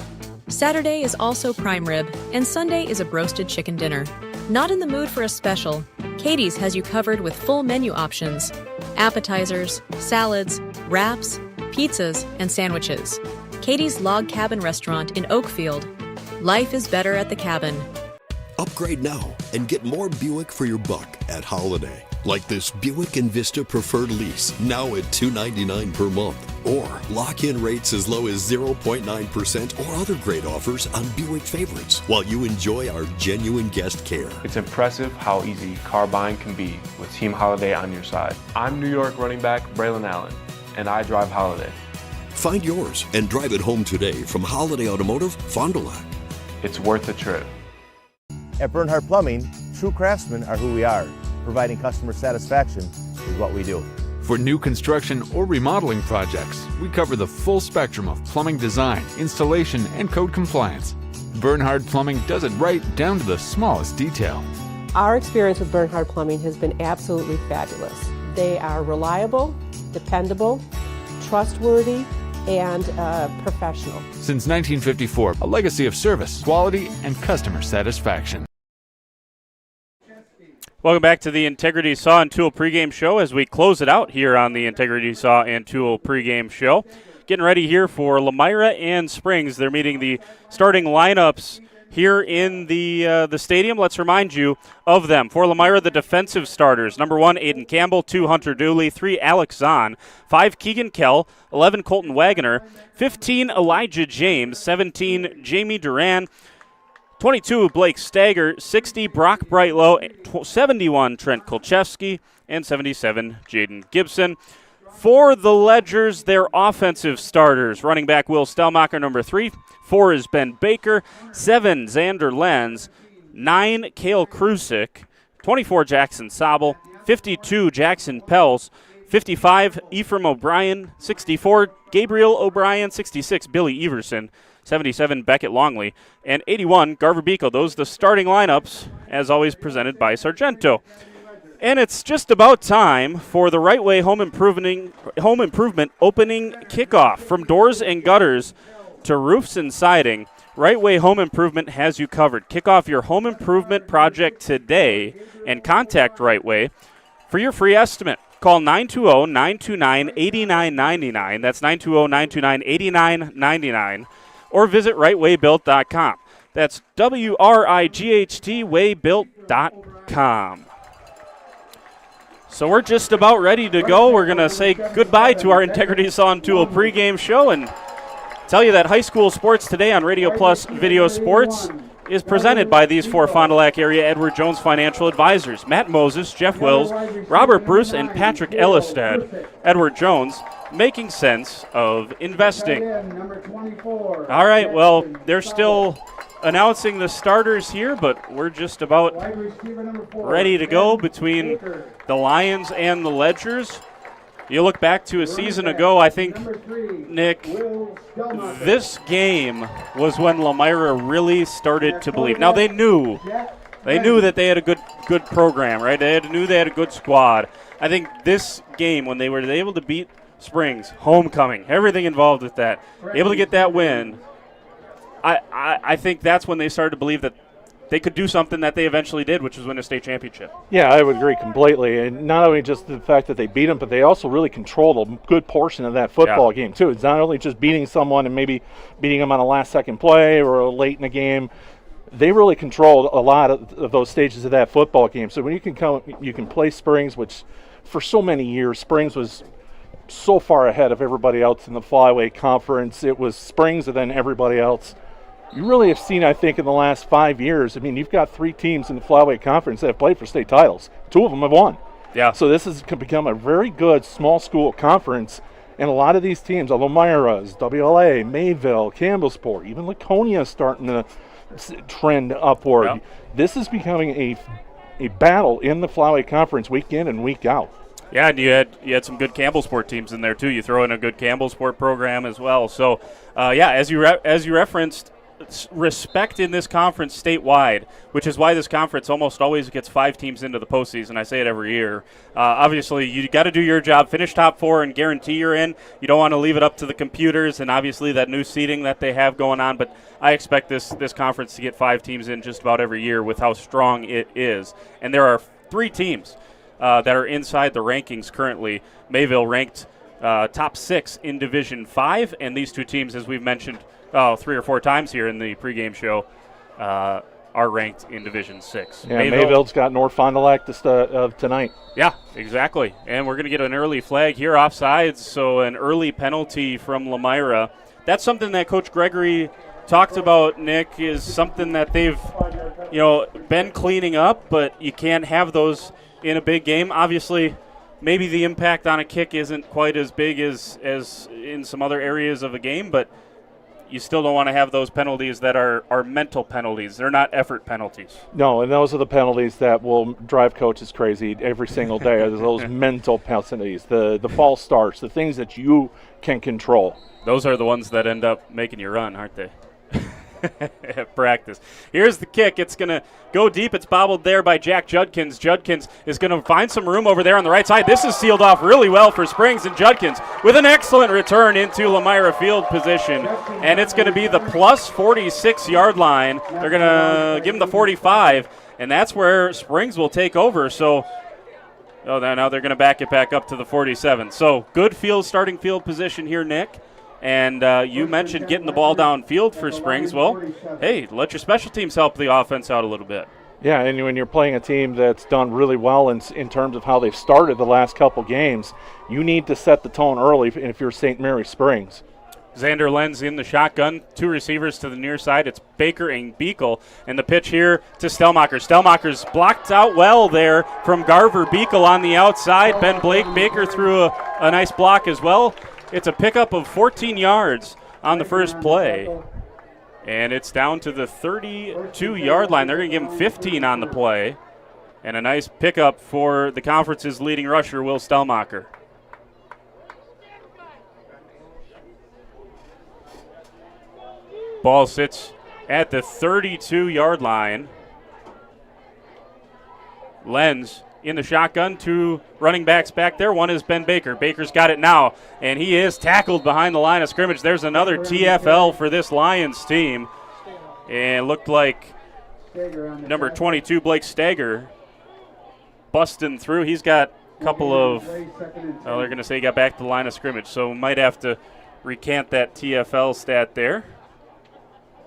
Saturday is also prime rib, and Sunday is a broasted chicken dinner. Not in the mood for a special? Katie's has you covered with full menu options, appetizers, salads, wraps, pizzas, and sandwiches. Katie's Log Cabin Restaurant in Oakfield. Life is better at the cabin. Upgrade now and get more Buick for your buck at Holiday. Like this Buick Envista Preferred Lease, now at $299 per month. Or lock in rates as low as 0.9% or other great offers on Buick favorites while you enjoy our genuine guest care. It's impressive how easy car buying can be with Team Holiday on your side. I'm New York running back Braylon Allen, and I drive Holiday. Find yours and drive it home today from Holiday Automotive, Fond du Lac. It's worth the trip. At Bernhardt Plumbing, true craftsmen are who we are. Providing customer satisfaction is what we do. For new construction or remodeling projects, we cover the full spectrum of plumbing design, installation, and code compliance. Bernhardt Plumbing does it right down to the smallest detail. Our experience with Bernhardt Plumbing has been absolutely fabulous. They are reliable, dependable, trustworthy, and professional. Since 1954, a legacy of service, quality, and customer satisfaction. Welcome back to the Integrity Saw and Tool pregame show as we close it out here on the Integrity Saw and Tool pregame show. Getting ready here for Lomira and Springs. They're meeting the starting lineups here in the stadium. Let's remind you of them. For Lomira, the defensive starters. Number 1, Aiden Campbell. 2, Hunter Dooley. 3, Alex Zahn. 5, Keegan Kell. 11, Colton Wagoner. 15, Elijah James. 17, Jamie Duran. 22, Blake Stagger. 60, Brock Brightlow. 71, Trent Kolchewski. And 77, Jaden Gibson. For the Ledgers, their offensive starters. Running back Will Stelmacher, number 3. 4 is Ben Baker. 7, Xander Lenz. 9, Cale Krusik. 24, Jackson Sobel. 52, Jackson Pels. 55, Ephraim O'Brien. 64, Gabriel O'Brien. 66, Billy Everson. 77, Beckett Longley. And 81, Garver Biko. Those are the starting lineups, as always presented by Sargento. And it's just about time for the Right Way Home Improvement opening kickoff. From doors and gutters to roofs and siding, Right Way Home Improvement has you covered. Kick off your home improvement project today and contact Right Way for your free estimate. Call 920-929-8999. That's 920-929-8999. Or visit rightwaybuilt.com. That's WRIGHT waybuilt.com. So we're just about ready to go. We're going to say goodbye to our Integrity Saw and Tool pregame show and tell you that high school sports today on Radio Plus Video Sports is presented by these 4 Fond du Lac area Edward Jones financial advisors, Matt Moses, Jeff Wills, Robert Bruce, and Patrick Ellisted. Edward Jones, making sense of investing. All right, well, they're still announcing the starters here, but we're just about ready to go between the Lions and the Ledgers. You look back to a season ago, I think, Nick, this game was when Lomira really started to believe. Now, they knew that they had a good program, right? They knew they had a good squad. I think this game, when they were able to beat Springs, homecoming, everything involved with that, able to get that win, I think that's when they started to believe that they could do something that they eventually did, which was win a state championship. Yeah, I would agree completely. And not only just the fact that they beat them, but they also really controlled a good portion of that football game, too. It's not only just beating someone and maybe beating them on a last-second play or late in the game. They really controlled a lot of those stages of that football game. So when you can play Springs, which for so many years, Springs was so far ahead of everybody else in the Flyweight Conference. It was Springs and then everybody else. You really have seen, I think, in the last 5 years, I mean, you've got 3 teams in the Flyweight Conference that have played for state titles. 2 of them have won. Yeah. So this has become a very good small school conference, and a lot of these teams, Lomira, WLA, Mayville, Campbellsport, even Laconia is starting to trend upward. Yeah. This is becoming a battle in the Flyweight Conference week in and week out. Yeah, and you had some good Campbellsport teams in there too. You throw in a good Campbellsport program as well. So, as you referenced, respect in this conference statewide, which is why this conference almost always gets 5 teams into the postseason. I say it every year. Obviously, you got to do your job, finish top 4, and guarantee you're in. You don't want to leave it up to the computers and obviously that new seeding that they have going on. But I expect this conference to get 5 teams in just about every year with how strong it is. And there are 3 teams that are inside the rankings currently. Mayville ranked top 6 in Division 5, and these 2 teams, as we've mentioned 3 or 4 times here in the pregame show, are ranked in Division 6. Yeah, Mayville's got North Fond du Lac tonight. Yeah, exactly. And we're going to get an early flag here offsides, so an early penalty from Lomira. That's something that Coach Gregory talked about, Nick, is something that they've been cleaning up, but you can't have those in a big game. Obviously, maybe the impact on a kick isn't quite as big as in some other areas of a game, but you still don't want to have those penalties that are mental penalties. They're not effort penalties. No, and those are the penalties that will drive coaches crazy every single day. Those mental penalties, the false starts, the things that you can control. Those are the ones that end up making you run, aren't they? At practice. Here's the kick. It's going to go deep. It's bobbled there by Jack Judkins. Judkins is going to find some room over there on the right side. This is sealed off really well for Springs, and Judkins with an excellent return into Lomira field position, and it's going to be the plus 46-yard line. They're going to give him the 45, and that's where Springs will take over. So now they're going to back it back up to the 47. So good starting field position here, Nick. And you mentioned getting the ball downfield for Springs. Well, hey, let your special teams help the offense out a little bit. Yeah, and when you're playing a team that's done really well in terms of how they've started the last couple games, you need to set the tone early if you're St. Mary Springs. Xander Lenz in the shotgun, 2 receivers to the near side. It's Baker and Beekle, and the pitch here to Stelmacher. Stelmacher's blocked out well there from Garver. Beekle on the outside. Ben Baker threw a nice block as well. It's a pickup of 14 yards on the first play, and it's down to the 32-yard line. They're going to give him 15 on the play, and a nice pickup for the conference's leading rusher, Will Stelmacher. Ball sits at the 32-yard line. Lenz in the shotgun, 2 running backs back there. One is Ben Baker. Baker's got it now, and he is tackled behind the line of scrimmage. There's another TFL for this Lions team. And it looked like number 22, Blake Stager, busting through. He's got a couple of, they're going to say he got back to the line of scrimmage, so might have to recant that TFL stat there.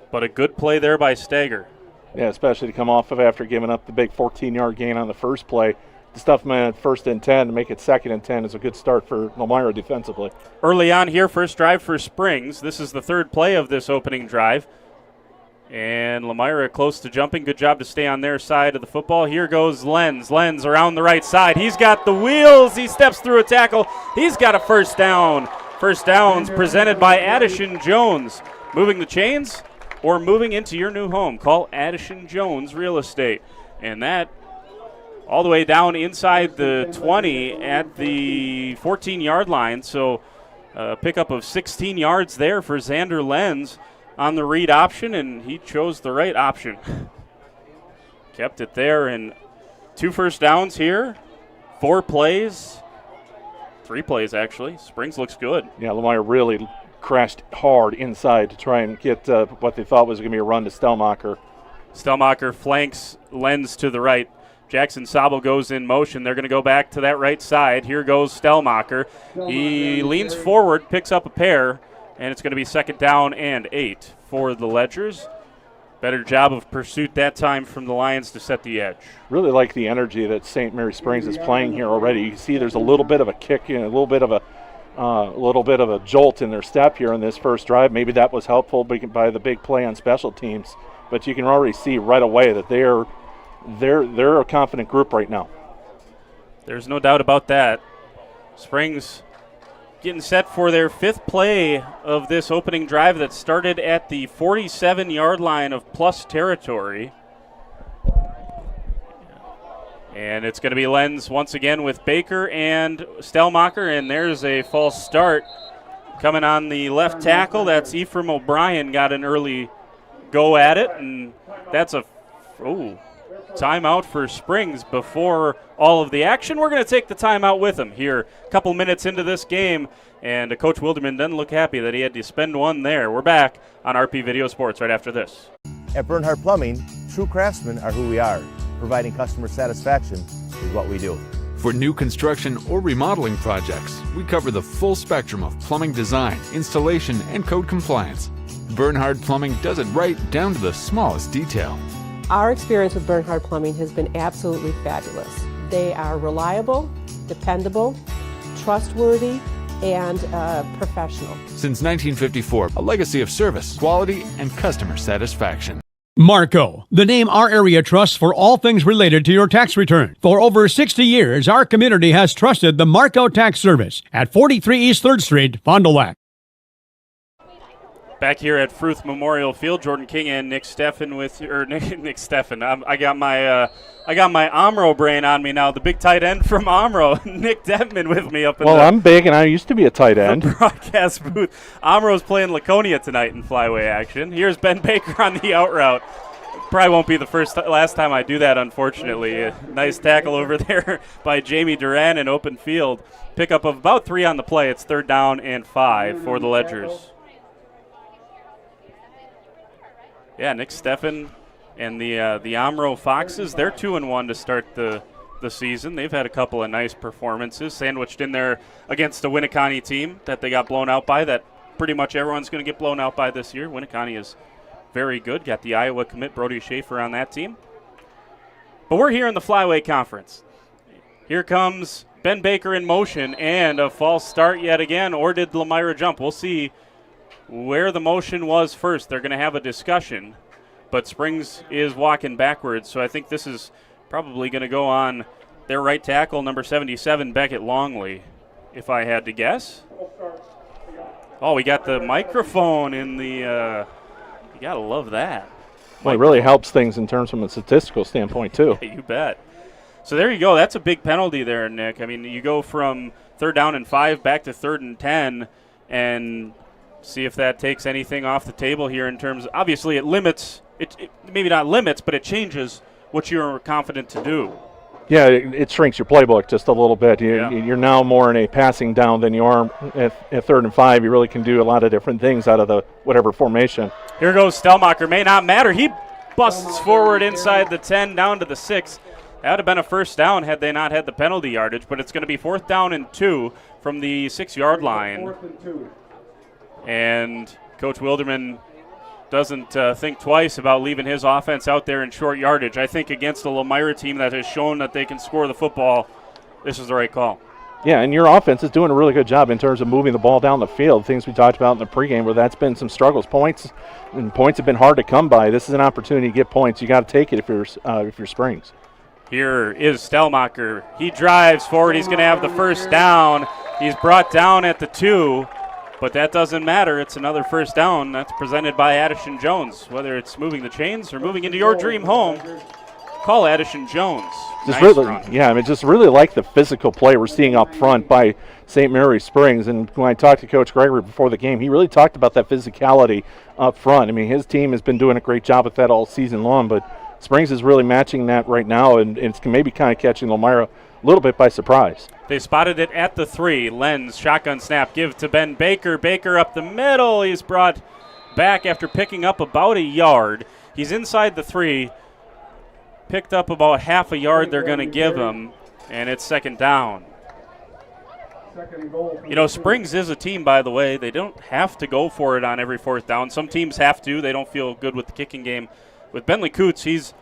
But a good play there by Stager. Yeah, especially to come off of after giving up the big 14-yard gain on the first play. The stuff, man, 1st and 10 to make it 2nd and 10 is a good start for Lomira defensively. Early on here, first drive for Springs. This is the 3rd play of this opening drive. And Lomira close to jumping. Good job to stay on their side of the football. Here goes Lenz. Lenz around the right side. He's got the wheels. He steps through a tackle. He's got a first down. First downs presented by Addison Jones. Moving the chains or moving into your new home. Call Addison Jones Real Estate. And that all the way down inside the 20 at the 14-yard line. So a pickup of 16 yards there for Xander Lenz on the read option, and he chose the right option. Kept it there, and 2 first downs here, 4 plays, 3 plays actually. Springs looks good. Yeah, Lomira really crashed hard inside to try and get what they thought was going to be a run to Stellmacher. Stellmacher flanks Lenz to the right. Jackson Sobel goes in motion. They're going to go back to that right side. Here goes Stellmacher. He leans forward, picks up a pair, and it's going to be 2nd down and 8 for the Ledgers. Better job of pursuit that time from the Lions to set the edge. Really like the energy that St. Mary Springs is playing here already. You see there's a little bit of a kick, a little bit of a jolt in their step here in this first drive. Maybe that was helpful by the big play on special teams. But you can already see right away that they're a confident group right now. There's no doubt about that. Springs getting set for their 5th play of this opening drive that started at the 47-yard line of plus territory. And it's going to be Lenz once again with Baker and Stellmacher, and there's a false start coming on the left tackle. That's Ephraim O'Brien, got an early go at it, and that's a timeout for Springs before all of the action. We're going to take the timeout with him here a couple minutes into this game, and Coach Wilderman doesn't look happy that he had to spend one there. We're back on RP Video Sports right after this. At Bernhardt Plumbing, true craftsmen are who we are. Providing customer satisfaction is what we do. For new construction or remodeling projects, we cover the full spectrum of plumbing design, installation, and code compliance. Bernhardt Plumbing does it right down to the smallest detail. Our experience with Bernhardt Plumbing has been absolutely fabulous. They are reliable, dependable, trustworthy, and professional. Since 1954, a legacy of service, quality, and customer satisfaction. Marco, the name our area trusts for all things related to your tax return. For over 60 years, our community has trusted the Marco Tax Service at 43 East 3rd Street, Fond du Lac. Back here at Fruth Memorial Field, Jordan King and Nick Steffen Nick Steffen. I got my Omro brain on me now. The big tight end from Omro, Nick Detman, with me up in I'm big and I used to be a tight end. The broadcast booth. Omro's playing Laconia tonight in flyway action. Here's Ben Baker on the out route. Probably won't be the last time I do that, unfortunately. A nice tackle over there by Jamie Duran in open field. Pickup of about 3 on the play. It's 3rd down and 5 for the Ledgers. Yeah, Nick Steffen and the Omro Foxes, they're 2-1 to start the season. They've had a couple of nice performances sandwiched in there against a Winneconne team that they got blown out by, that pretty much everyone's going to get blown out by this year. Winneconne is very good. Got the Iowa commit Brody Schaefer on that team. But we're here in the Flyway Conference. Here comes Ben Baker in motion, and a false start yet again, or did Lomira jump? We'll see where the motion was first. They're going to have a discussion, but Springs is walking backwards, so I think this is probably going to go on their right tackle, number 77, Beckett Longley, if I had to guess. Oh, we got the microphone in the you got to love that. Well, it really helps things in terms from a statistical standpoint, too. You bet. So there you go. That's a big penalty there, Nick. I mean, you go from 3rd down and 5 back to 3rd and 10, and see if that takes anything off the table here in terms of, obviously it limits, it maybe not limits, but it changes what you're confident to do. Yeah, it shrinks your playbook just a little bit. You're now more in a passing down than you are at 3rd and 5. You really can do a lot of different things out of the whatever formation. Here goes Stellmacher. May not matter. He busts forward inside the 10 down to the 6. That would have been a 1st down had they not had the penalty yardage, but it's going to be 4th down and 2 from the 6-yard line. And Coach Wilderman doesn't think twice about leaving his offense out there in short yardage. I think against a Lomira team that has shown that they can score the football, this is the right call. Yeah, and your offense is doing a really good job in terms of moving the ball down the field, things we talked about in the pregame where that's been some struggles. Points have been hard to come by. This is an opportunity to get points. You got to take it if you're Springs. Here is Stellmacher. He drives forward. He's going to have the 1st down. He's brought down at the 2. But that doesn't matter. It's another 1st down. That's presented by Addison Jones. Whether it's moving the chains or moving into your dream home, call Addison Jones. Just really like the physical play we're seeing up front by St. Mary Springs. And when I talked to Coach Gregory before the game, he really talked about that physicality up front. I mean, his team has been doing a great job with that all season long, but Springs is really matching that right now, and it's maybe kind of catching Lomira a little bit by surprise. They spotted it at the 3. Lenz, shotgun snap, give to Ben Baker. Baker up the middle. He's brought back after picking up about a yard. He's inside the 3. Picked up about half a yard they're going to give him, and it's second down. You know, Springs is a team, by the way. They don't have to go for it on every fourth down. Some teams have to. They don't feel good with the kicking game. With Bentley Coots, he's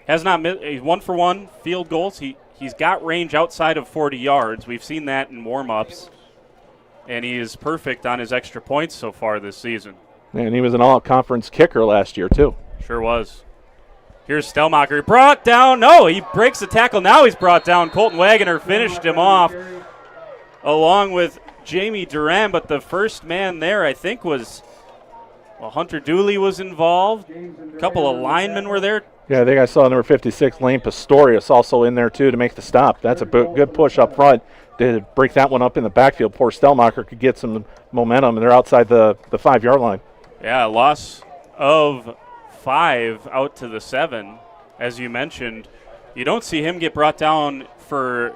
1-for-1 field goals. He's got range outside of 40 yards. We've seen that in warm-ups. And he is perfect on his extra points so far this season. And he was an all-conference kicker last year, too. Sure was. Here's Stellmacher. Brought down. No, he breaks the tackle. Now he's brought down. Colton Wagoner finished him off along with Jamie Duran. But the first man there, I think, was Hunter Dooley was involved. A couple of linemen were there. Yeah, I think I saw number 56, Lane Pistorius, also in there, too, to make the stop. That's a good push up front to break that one up in the backfield. Poor Stellmacher could get some momentum, and they're outside the 5-yard line. Yeah, loss of 5 out to the 7. As you mentioned, you don't see him get brought down for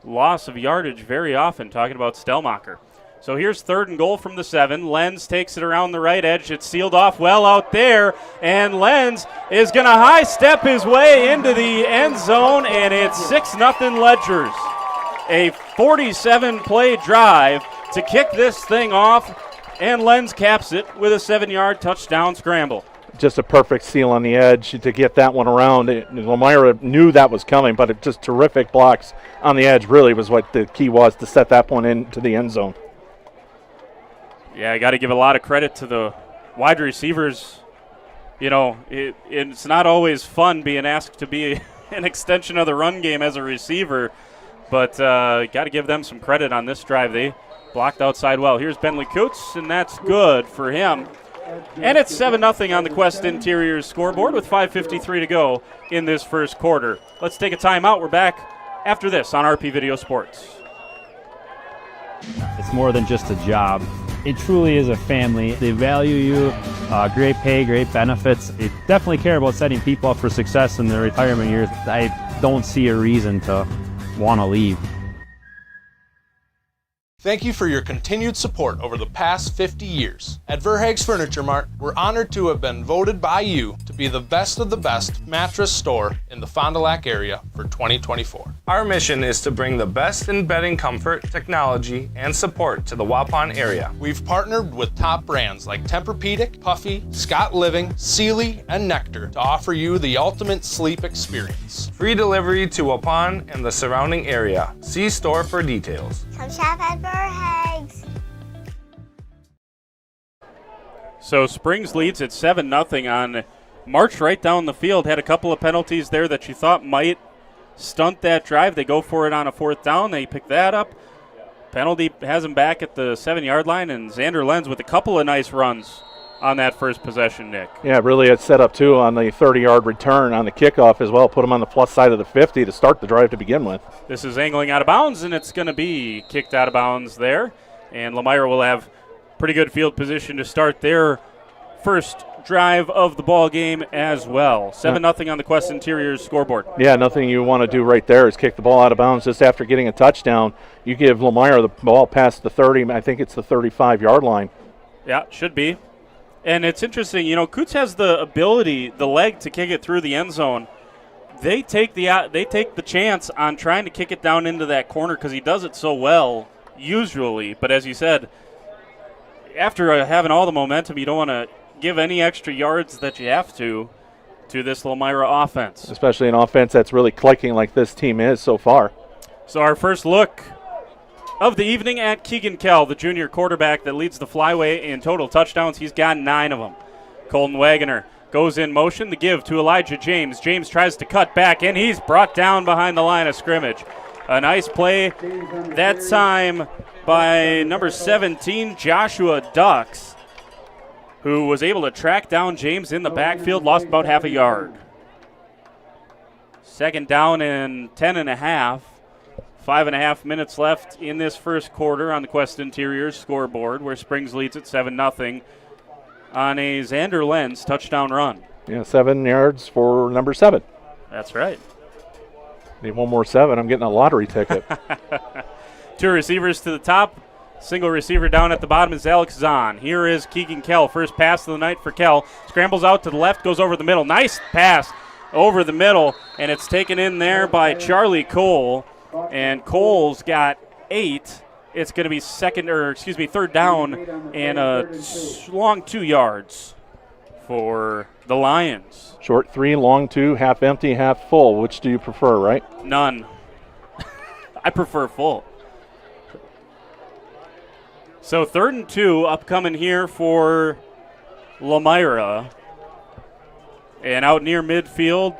loss of yardage very often, talking about Stellmacher. So here's 3rd and goal from the 7. Lenz takes it around the right edge. It's sealed off well out there, and Lenz is going to high step his way into the end zone, and it's 6-0 Ledgers. A 47-play drive to kick this thing off, and Lenz caps it with a 7-yard touchdown scramble. Just a perfect seal on the edge to get that one around. Lomira knew that was coming, but it just terrific blocks on the edge really was what the key was to set that one into the end zone. Yeah, I got to give a lot of credit to the wide receivers. You know, it's not always fun being asked to be an extension of the run game as a receiver, but got to give them some credit on this drive. They blocked outside well. Here's Bentley Coots, and that's good for him. And it's 7-0 on the Quest Interiors scoreboard with 5:53 to go in this first quarter. Let's take a timeout. We're back after this on RP Video Sports. It's more than just a job. It truly is a family. They value you, great pay, great benefits. They definitely care about setting people up for success in their retirement years. I don't see a reason to want to leave. Thank you for your continued support over the past 50 years. At Verhaeg's Furniture Mart, we're honored to have been voted by you to be the best of the best mattress store in the Fond du Lac area for 2024. Our mission is to bring the best in bedding comfort, technology, and support to the Waupun area. We've partnered with top brands like Tempur-Pedic, Puffy, Scott Living, Sealy, and Nectar to offer you the ultimate sleep experience. Free delivery to Waupun and the surrounding area. See store for details. Come shop at Verhaeg's. So Springs leads at 7-0 on march right down the field. Had a couple of penalties there that you thought might stunt that drive. They go for it on a 4th down. They pick that up. Penalty has him back at the 7-yard line, and Xander Lenz with a couple of nice runs on that first possession, Nick. Yeah, really it's set up, too, on the 30-yard return on the kickoff as well. Put him on the plus side of the 50 to start the drive to begin with. This is angling out of bounds, and it's going to be kicked out of bounds there. And Lomira will have pretty good field position to start their first drive of the ball game as well. 7-0 on the Quest Interiors scoreboard. Yeah, nothing you want to do right there is kick the ball out of bounds just after getting a touchdown. You give Lomira the ball past the 30, I think it's the 35-yard line. Yeah, should be. And it's interesting, you know, Coots has the ability, the leg to kick it through the end zone. They take the chance on trying to kick it down into that corner because he does it so well usually. But as you said, after having all the momentum, you don't want to give any extra yards that you have to this Lomira offense. Especially an offense that's really clicking like this team is so far. So our first look of the evening at Keegan Kell, the junior quarterback that leads the flyway in total touchdowns. He's got 9 of them. Colton Wagoner goes in motion, the give to Elijah James. James tries to cut back, and he's brought down behind the line of scrimmage. A nice play that time by number 17, Joshua Ducks, who was able to track down James in the backfield, lost about half a yard. 2nd down and 10.5. 5.5 minutes left in this first quarter on the Quest Interiors scoreboard, where Springs leads at 7-0 on a Xander Lenz touchdown run. Yeah, 7 yards for number 7. That's right. Need one more 7. I'm getting a lottery ticket. 2 receivers to the top. Single receiver down at the bottom is Alex Zahn. Here is Keegan Kell. First pass of the night for Kell. Scrambles out to the left, goes over the middle. Nice pass over the middle, and it's taken in there by Charlie Cole. And Cole's got 8. It's going to be third down and a long 2 yards for the Lions. Short 3, long 2, half empty, half full. Which do you prefer, right? None. I prefer full. So 3rd and 2 upcoming here for Lomira. And out near midfield,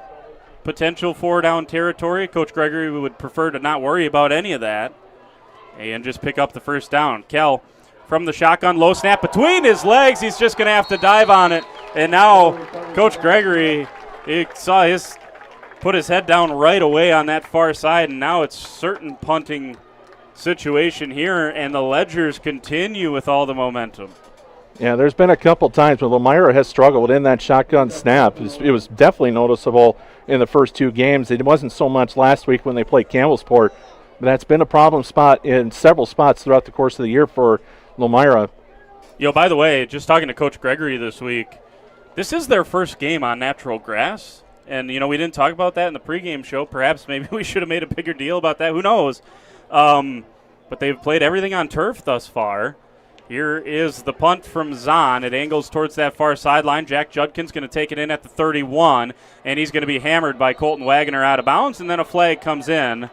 potential 4-down territory. Coach Gregory would prefer to not worry about any of that and just pick up the first down. Kell from the shotgun, low snap between his legs. He's just going to have to dive on it. And now Coach Gregory, he saw put his head down right away on that far side, and now it's certain punting situation here, and the Ledgers continue with all the momentum. Yeah, there's been a couple times when Lomira has struggled in that shotgun snap. It was definitely noticeable in the first 2 games. It wasn't so much last week when they played Campbellsport, but that's been a problem spot in several spots throughout the course of the year for Lomira. By the way, just talking to Coach Gregory this week, this is their first game on natural grass. And, we didn't talk about that in the pregame show. Perhaps maybe we should have made a bigger deal about that. Who knows? But they've played everything on turf thus far. Here is the punt from Zahn. It angles towards that far sideline. Jack Judkin's going to take it in at the 31, and he's going to be hammered by Colton Wagoner out of bounds, and then a flag comes in. I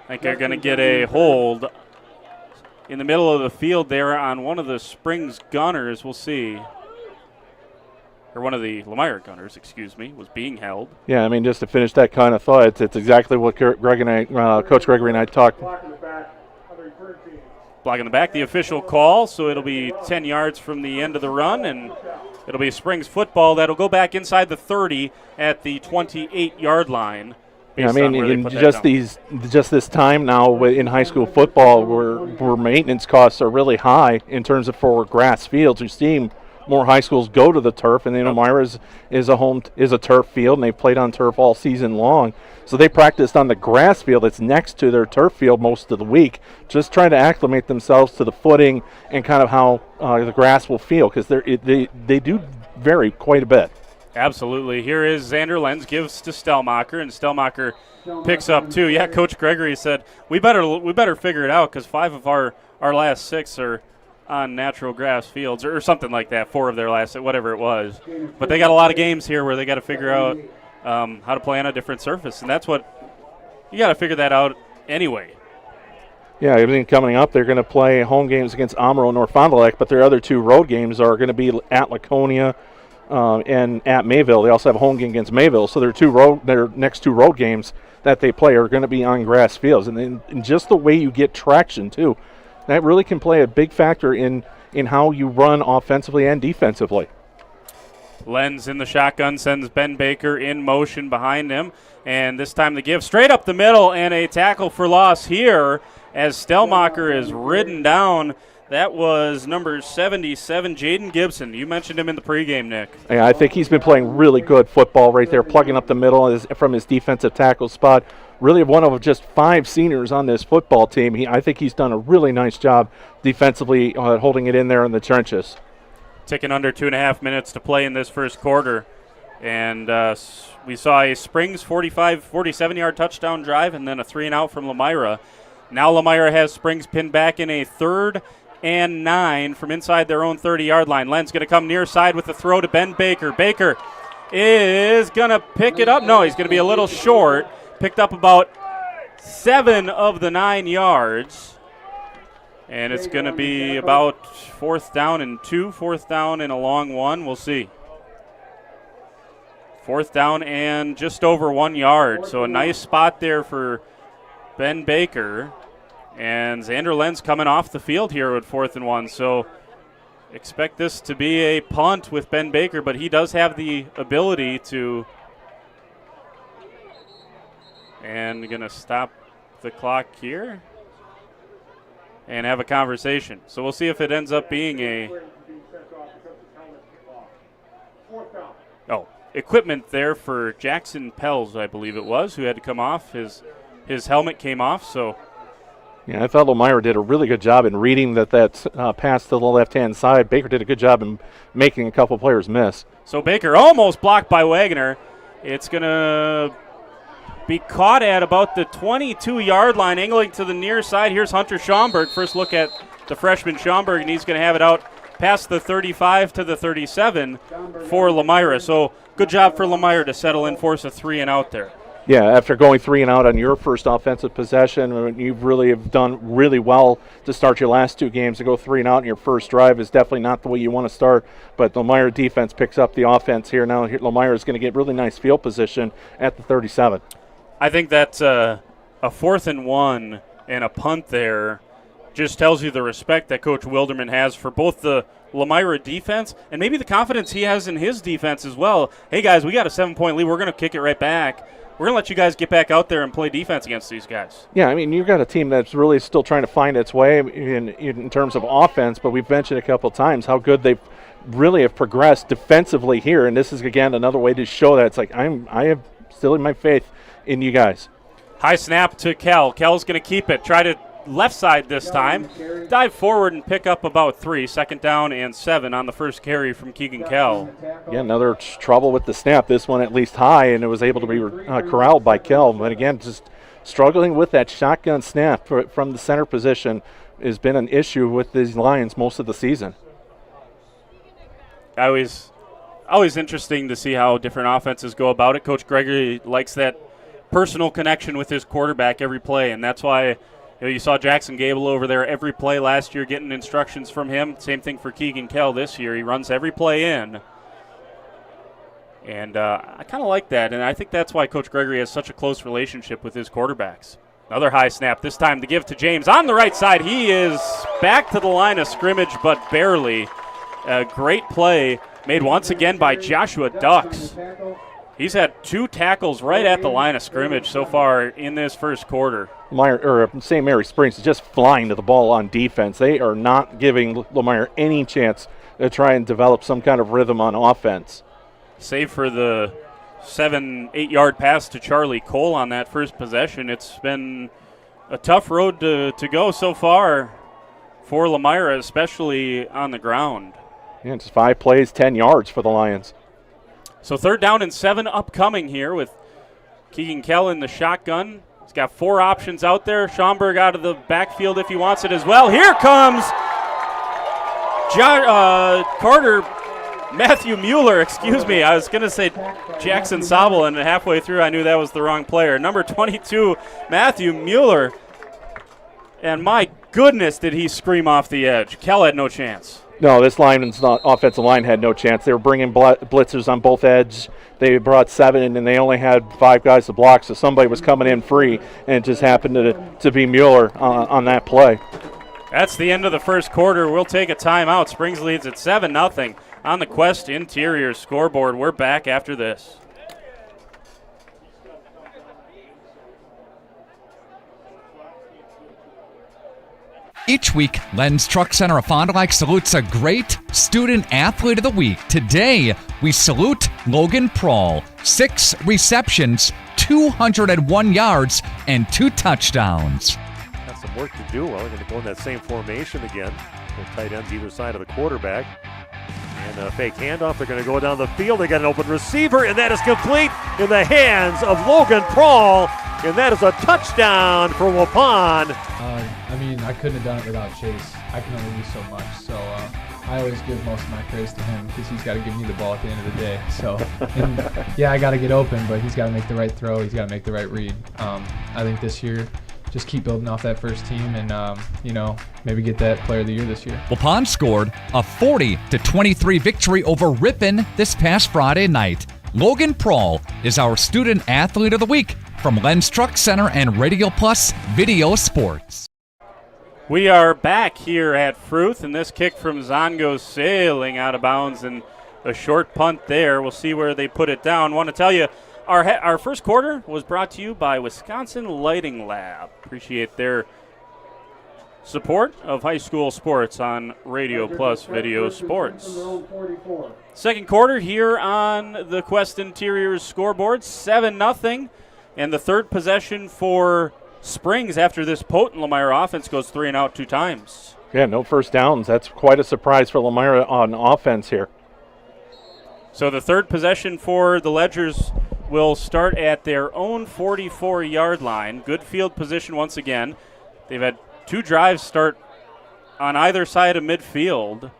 think they're going to get a hold in the middle of the field there on one of the Springs gunners. We'll see. Or one of the Lomira gunners, was being held. Yeah, just to finish that kind of thought, it's exactly what Coach Gregory and I talked. Block in the back, the official call, so it'll be 10 yards from the end of the run, and it'll be Springs football that'll go back inside the 30 at the 28-yard line. Yeah, just this time now in high school football where maintenance costs are really high in terms of for grass fields. We've seen more high schools go to the turf, and Lomira is a turf field, and they've played on turf all season long. So they practiced on the grass field that's next to their turf field most of the week, just trying to acclimate themselves to the footing and kind of how the grass will feel, because they do vary quite a bit. Absolutely. Here is Xander Lenz, gives to Stellmacher, and Stellmacher picks up 2. Yeah, Coach Gregory said we better figure it out, because 5 of our last 6 are on natural grass fields or something like that. 4 of their last, whatever it was. But they got a lot of games here where they got to figure out how to play on a different surface, and that's what you got to figure that out anyway. Yeah, everything coming up, they're going to play home games against Amaro and North Fond du Lac, but their other 2 road games are going to be at Laconia and at Mayville. They also have a home game against Mayville, so their next 2 road games that they play are going to be on grass fields. And just the way you get traction, too, that really can play a big factor in how you run offensively and defensively. Lenz in the shotgun sends Ben Baker in motion behind him, and this time the give straight up the middle, and a tackle for loss here as Stellmacher is ridden down. That was number 77, Jaden Gibson. You mentioned him in the pregame, Nick. Yeah, I think he's been playing really good football right there, plugging up the middle from his defensive tackle spot. Really one of just 5 seniors on this football team. I think he's done a really nice job defensively holding it in there in the trenches. Ticking under 2.5 minutes to play in this first quarter. And we saw a Springs 47-yard touchdown drive and then a 3-and-out from Lomira. Now Lomira has Springs pinned back in a 3rd and 9 from inside their own 30-yard line. Len's going to come near side with the throw to Ben Baker. Baker is going to pick it up. No, he's going to be a little short. Picked up about 7 of the 9 yards. And it's going to be about 4th down and 2, 4th down and a long 1. We'll see. 4th down and just over 1 yard. So a nice spot there for Ben Baker. And Xander Lenz coming off the field here with 4th and 1. So expect this to be a punt with Ben Baker, but he does have the ability to. And going to stop the clock here and have a conversation. So we'll see if it ends up being equipment there for Jackson Pells, I believe it was, who had to come off his his helmet came off. So, yeah, I thought Lomira did a really good job in reading that pass to the left-hand side. Baker did a good job in making a couple players miss. So Baker almost blocked by Wagner. It's going to be caught at about the 22-yard line, angling to the near side. Here's Hunter Schaumburg. First look at the freshman Schaumburg, and he's going to have it out past the 35 to the 37 for Lomira. So good job for Lomira to settle in, force a 3 and out there. Yeah, after going 3 and out on your first offensive possession, you really have done really well to start your last 2 games. To go 3 and out in your first drive is definitely not the way you want to start, but Lomira defense picks up the offense here. Now Lomira is going to get really nice field position at the 37. I think that's a 4th and 1 and a punt there just tells you the respect that Coach Wilderman has for both the Lomira defense and maybe the confidence he has in his defense as well. Hey, guys, we got a 7-point lead. We're going to kick it right back. We're going to let you guys get back out there and play defense against these guys. Yeah, I mean, you've got a team that's really still trying to find its way in terms of offense, but we've mentioned a couple of times how good they really have progressed defensively here, and this is, again, another way to show that. It's like I have still in my faith in you guys. High snap to Kell. Kell's going to keep it. Try to left side this time. Dive forward and pick up about 3. 2nd down and 7 on the first carry from Keegan Kell. Yeah, another trouble with the snap. This one at least high, and it was able to be corralled by Kell. But again, just struggling with that shotgun snap from the center position has been an issue with these Lions most of the season. Always interesting to see how different offenses go about it. Coach Gregory likes that personal connection with his quarterback every play, and that's why you saw Jackson Gable over there every play last year getting instructions from him. Same thing for Keegan Kell this year. He runs every play in. And I kind of like that, and I think that's why Coach Gregory has such a close relationship with his quarterbacks. Another high snap, this time to give to James. On the right side, he is back to the line of scrimmage, but barely. A great play made once again by Joshua Ducks. He's had 2 tackles right at the line of scrimmage so far in this first quarter. St. Mary Springs is just flying to the ball on defense. They are not giving Lomira any chance to try and develop some kind of rhythm on offense. Save for the 7-8 pass to Charlie Cole on that first possession. It's been a tough road to go so far for Lomira, especially on the ground. Yeah, just 5 plays, 10 yards for the Lions. So 3rd down and 7 upcoming here with Keegan Kell in the shotgun. He's got 4 options out there. Schaumburg out of the backfield if he wants it as well. Here comes Matthew Mueller, excuse me. I was going to say Jackson Sobel, and halfway through I knew that was the wrong player. Number 22, Matthew Mueller. And my goodness, did he scream off the edge. Kell had no chance. No, this offensive line had no chance. They were bringing blitzers on both edges. They brought 7, and they only had 5 guys to block, so somebody was coming in free, and it just happened to be Mueller on that play. That's the end of the first quarter. We'll take a timeout. Springs leads at 7-0 on the Quest Interior scoreboard. We're back after this. Each week, Len's Truck Center of Fond du Lac salutes a great student athlete of the week. Today, we salute Logan Prohl. 6 receptions, 201 yards, and 2 touchdowns. Got some work to do. Well, they're going to go in that same formation again. Both tight ends either side of the quarterback. And a fake handoff. They're going to go down the field. They got an open receiver, and that is complete in the hands of Logan Prohl. And that is a touchdown for Waupun. I mean, I couldn't have done it without Chase. I can only do so much. So I always give most of my praise to him because he's got to give me the ball at the end of the day. So, yeah, I got to get open, but he's got to make the right throw. He's got to make the right read. I think this year, just keep building off that first team and, maybe get that player of the year this year. Waupun scored a 40-23 victory over Ripon this past Friday night. Logan Prohl is our student athlete of the week from Len's Truck Center and Radio Plus Video Sports. We are back here at Fruth, and this kick from Zahn goes sailing out of bounds, and a short punt there. We'll see where they put it down. Want to tell you, our first quarter was brought to you by Wisconsin Lighting Lab. Appreciate their support of high school sports on Radio Plus Video Sports. Second quarter here on the Quest Interiors scoreboard, 7-0, and the third possession for Springs, after this potent Lomira offense, goes 3 and out 2 times. Yeah, no first downs. That's quite a surprise for Lomira on offense here. So the third possession for the Ledgers will start at their own 44-yard line. Good field position once again. They've had 2 drives start on either side of midfield,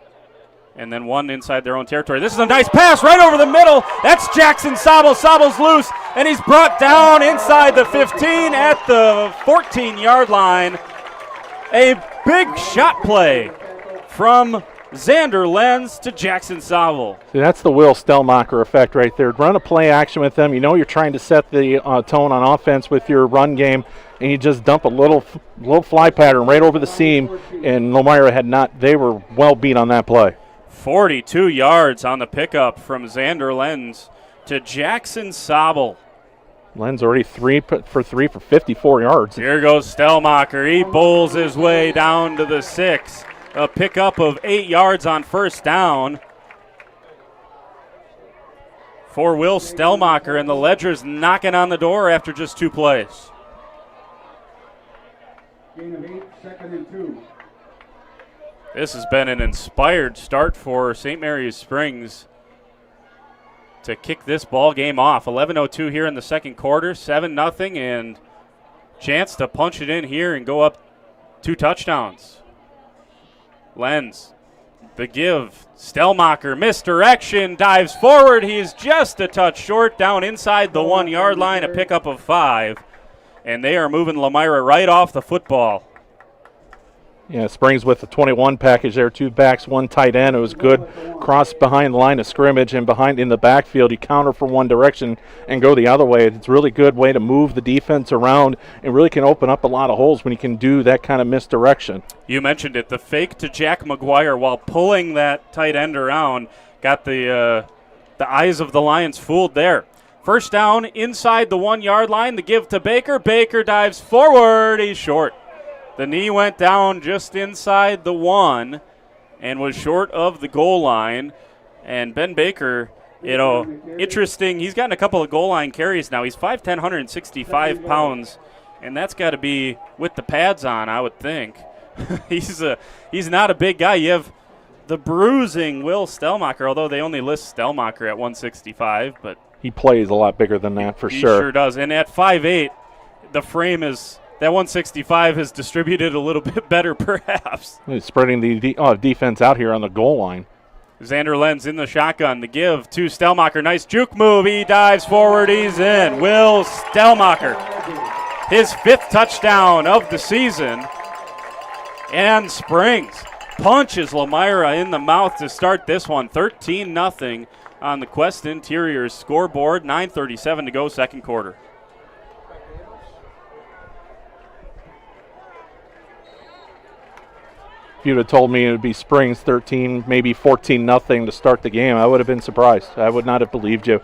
and then 1 inside their own territory. This is a nice pass right over the middle. That's Jackson Sobel. Sobel's loose, and he's brought down inside the 15 at the 14-yard line. A big shot play from Xander Lenz to Jackson Sobel. See, that's the Will Stellmacher effect right there. Run a play action with them. You know you're trying to set the tone on offense with your run game, and you just dump a little fly pattern right over the seam, and Lomira had not. They were well beat on that play. 42 yards on the pickup from Xander Lenz to Jackson Sobel. Lenz already 3 for 54 yards. Here goes Stellmacher. He bowls his way down to the 6. A pickup of 8 yards on first down for Will Stellmacher, and the Ledgers knocking on the door after just 2 plays. Gain of 8, 2nd and 2. This has been an inspired start for St. Mary's Springs to kick this ball game off. 11:02 here in the second quarter, 7-0, and chance to punch it in here and go up 2 touchdowns. Lenz, the give, Stellmacher, misdirection, dives forward. He's just a touch short, down inside the 1-yard line, a pickup of 5. And they are moving Lomira right off the football. Yeah, Springs with the 21 package there, 2 backs, 1 tight end. It was good cross behind the line of scrimmage and behind in the backfield. You counter from one direction and go the other way. It's a really good way to move the defense around and really can open up a lot of holes when you can do that kind of misdirection. You mentioned it, the fake to Jack McGuire while pulling that tight end around. Got the eyes of the Lions fooled there. First down inside the 1-yard line. The give to Baker. Baker dives forward. He's short. The knee went down just inside the 1 and was short of the goal line. And Ben Baker, interesting. He's gotten a couple of goal line carries now. He's 5'10", 165 pounds, and that's got to be with the pads on, I would think. He's not a big guy. You have the bruising Will Stellmacher, although they only list Stellmacher at 165, but he plays a lot bigger than that for he sure. He sure does. And at 5'8", the frame is – that 165 is distributed a little bit better, perhaps. He's spreading the defense out here on the goal line. Xander Lenz in the shotgun. The give to Stellmacher. Nice juke move. He dives forward. He's in. Will Stellmacher. His 5th touchdown of the season. And Springs punches Lomira in the mouth to start this one. 13-0 on the Quest Interiors scoreboard. 9:37 to go, second quarter. If you'd have told me it would be Springs 13, maybe 14-0 to start the game, I would have been surprised. I would not have believed you.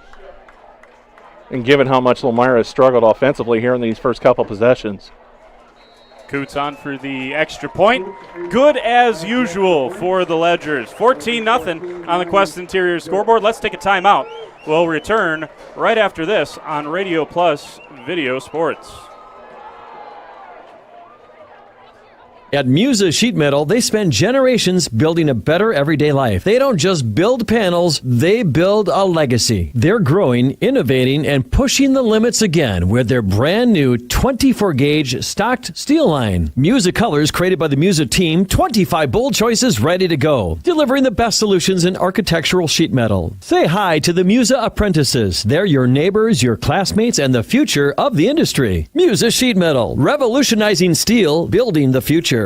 And given how much Lomira has struggled offensively here in these first couple possessions. Coots on for the extra point. Good as usual for the Ledgers. 14-0 on the Quest Interior scoreboard. Let's take a timeout. We'll return right after this on Radio Plus Video Sports. At Musa Sheet Metal, they spend generations building a better everyday life. They don't just build panels, they build a legacy. They're growing, innovating, and pushing the limits again with their brand new 24-gauge stocked steel line. Musa colors created by the Musa team, 25 bold choices ready to go. Delivering the best solutions in architectural sheet metal. Say hi to the Musa apprentices. They're your neighbors, your classmates, and the future of the industry. Musa Sheet Metal, revolutionizing steel, building the future.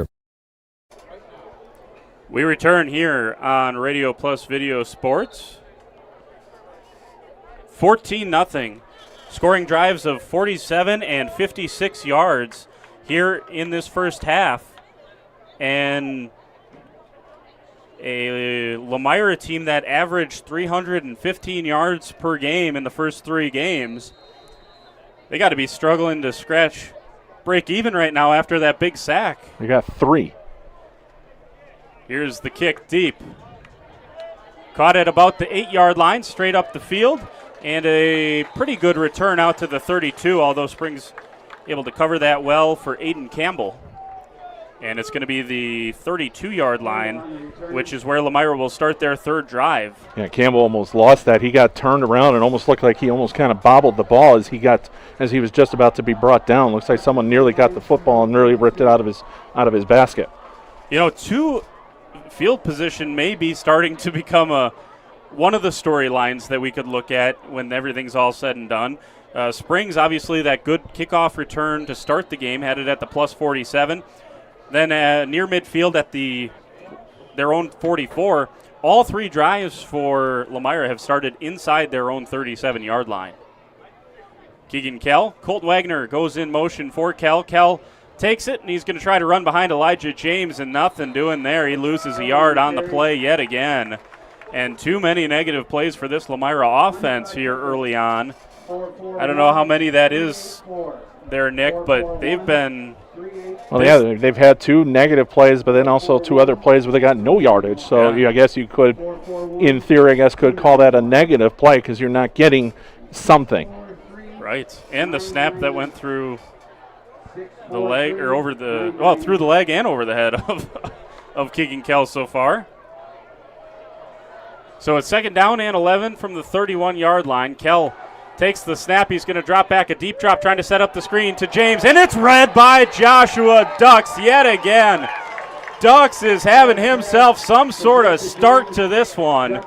We return here on Radio Plus Video Sports. 14-0. Scoring drives of 47 and 56 yards here in this first half. And a Lomira team that averaged 315 yards per game in the first 3 games. They got to be struggling to break even right now after that big sack. They got 3. Here's the kick deep. Caught at about the 8-yard line, straight up the field, and a pretty good return out to the 32, although Springs able to cover that well for Aiden Campbell. And it's going to be the 32-yard line, which is where Lomira will start their third drive. Yeah, Campbell almost lost that. He got turned around and almost looked like he almost kind of bobbled the ball as he was just about to be brought down. Looks like someone nearly got the football and nearly ripped it out of his basket. You know, field position may be starting to become one of the storylines that we could look at when everything's all said and done. Springs, obviously, that good kickoff return to start the game, had it at the plus 47. Then near midfield at their own 44. All three drives for Lomira have started inside their own 37-yard line. Keegan Kell, Colt Wagner goes in motion for Kell. Kell takes it, and he's going to try to run behind Elijah James, and nothing doing there. He loses a yard on the play yet again. And too many negative plays for this Lomira offense here early on. I don't know how many that is there, Nick, but they've been... Well, yeah, they've had 2 negative plays, but then also 2 other plays where they got no yardage. So I guess you could, in theory, could call that a negative play because you're not getting something. Right, and the snap that went through the leg, or through the leg and over the head of Keegan Kell so far. So it's 2nd down and 11 from the 31-yard line. Kell takes the snap. He's going to drop back a deep drop, trying to set up the screen to James, and it's read by Joshua Ducks yet again. Ducks is having himself some sort of start to this one.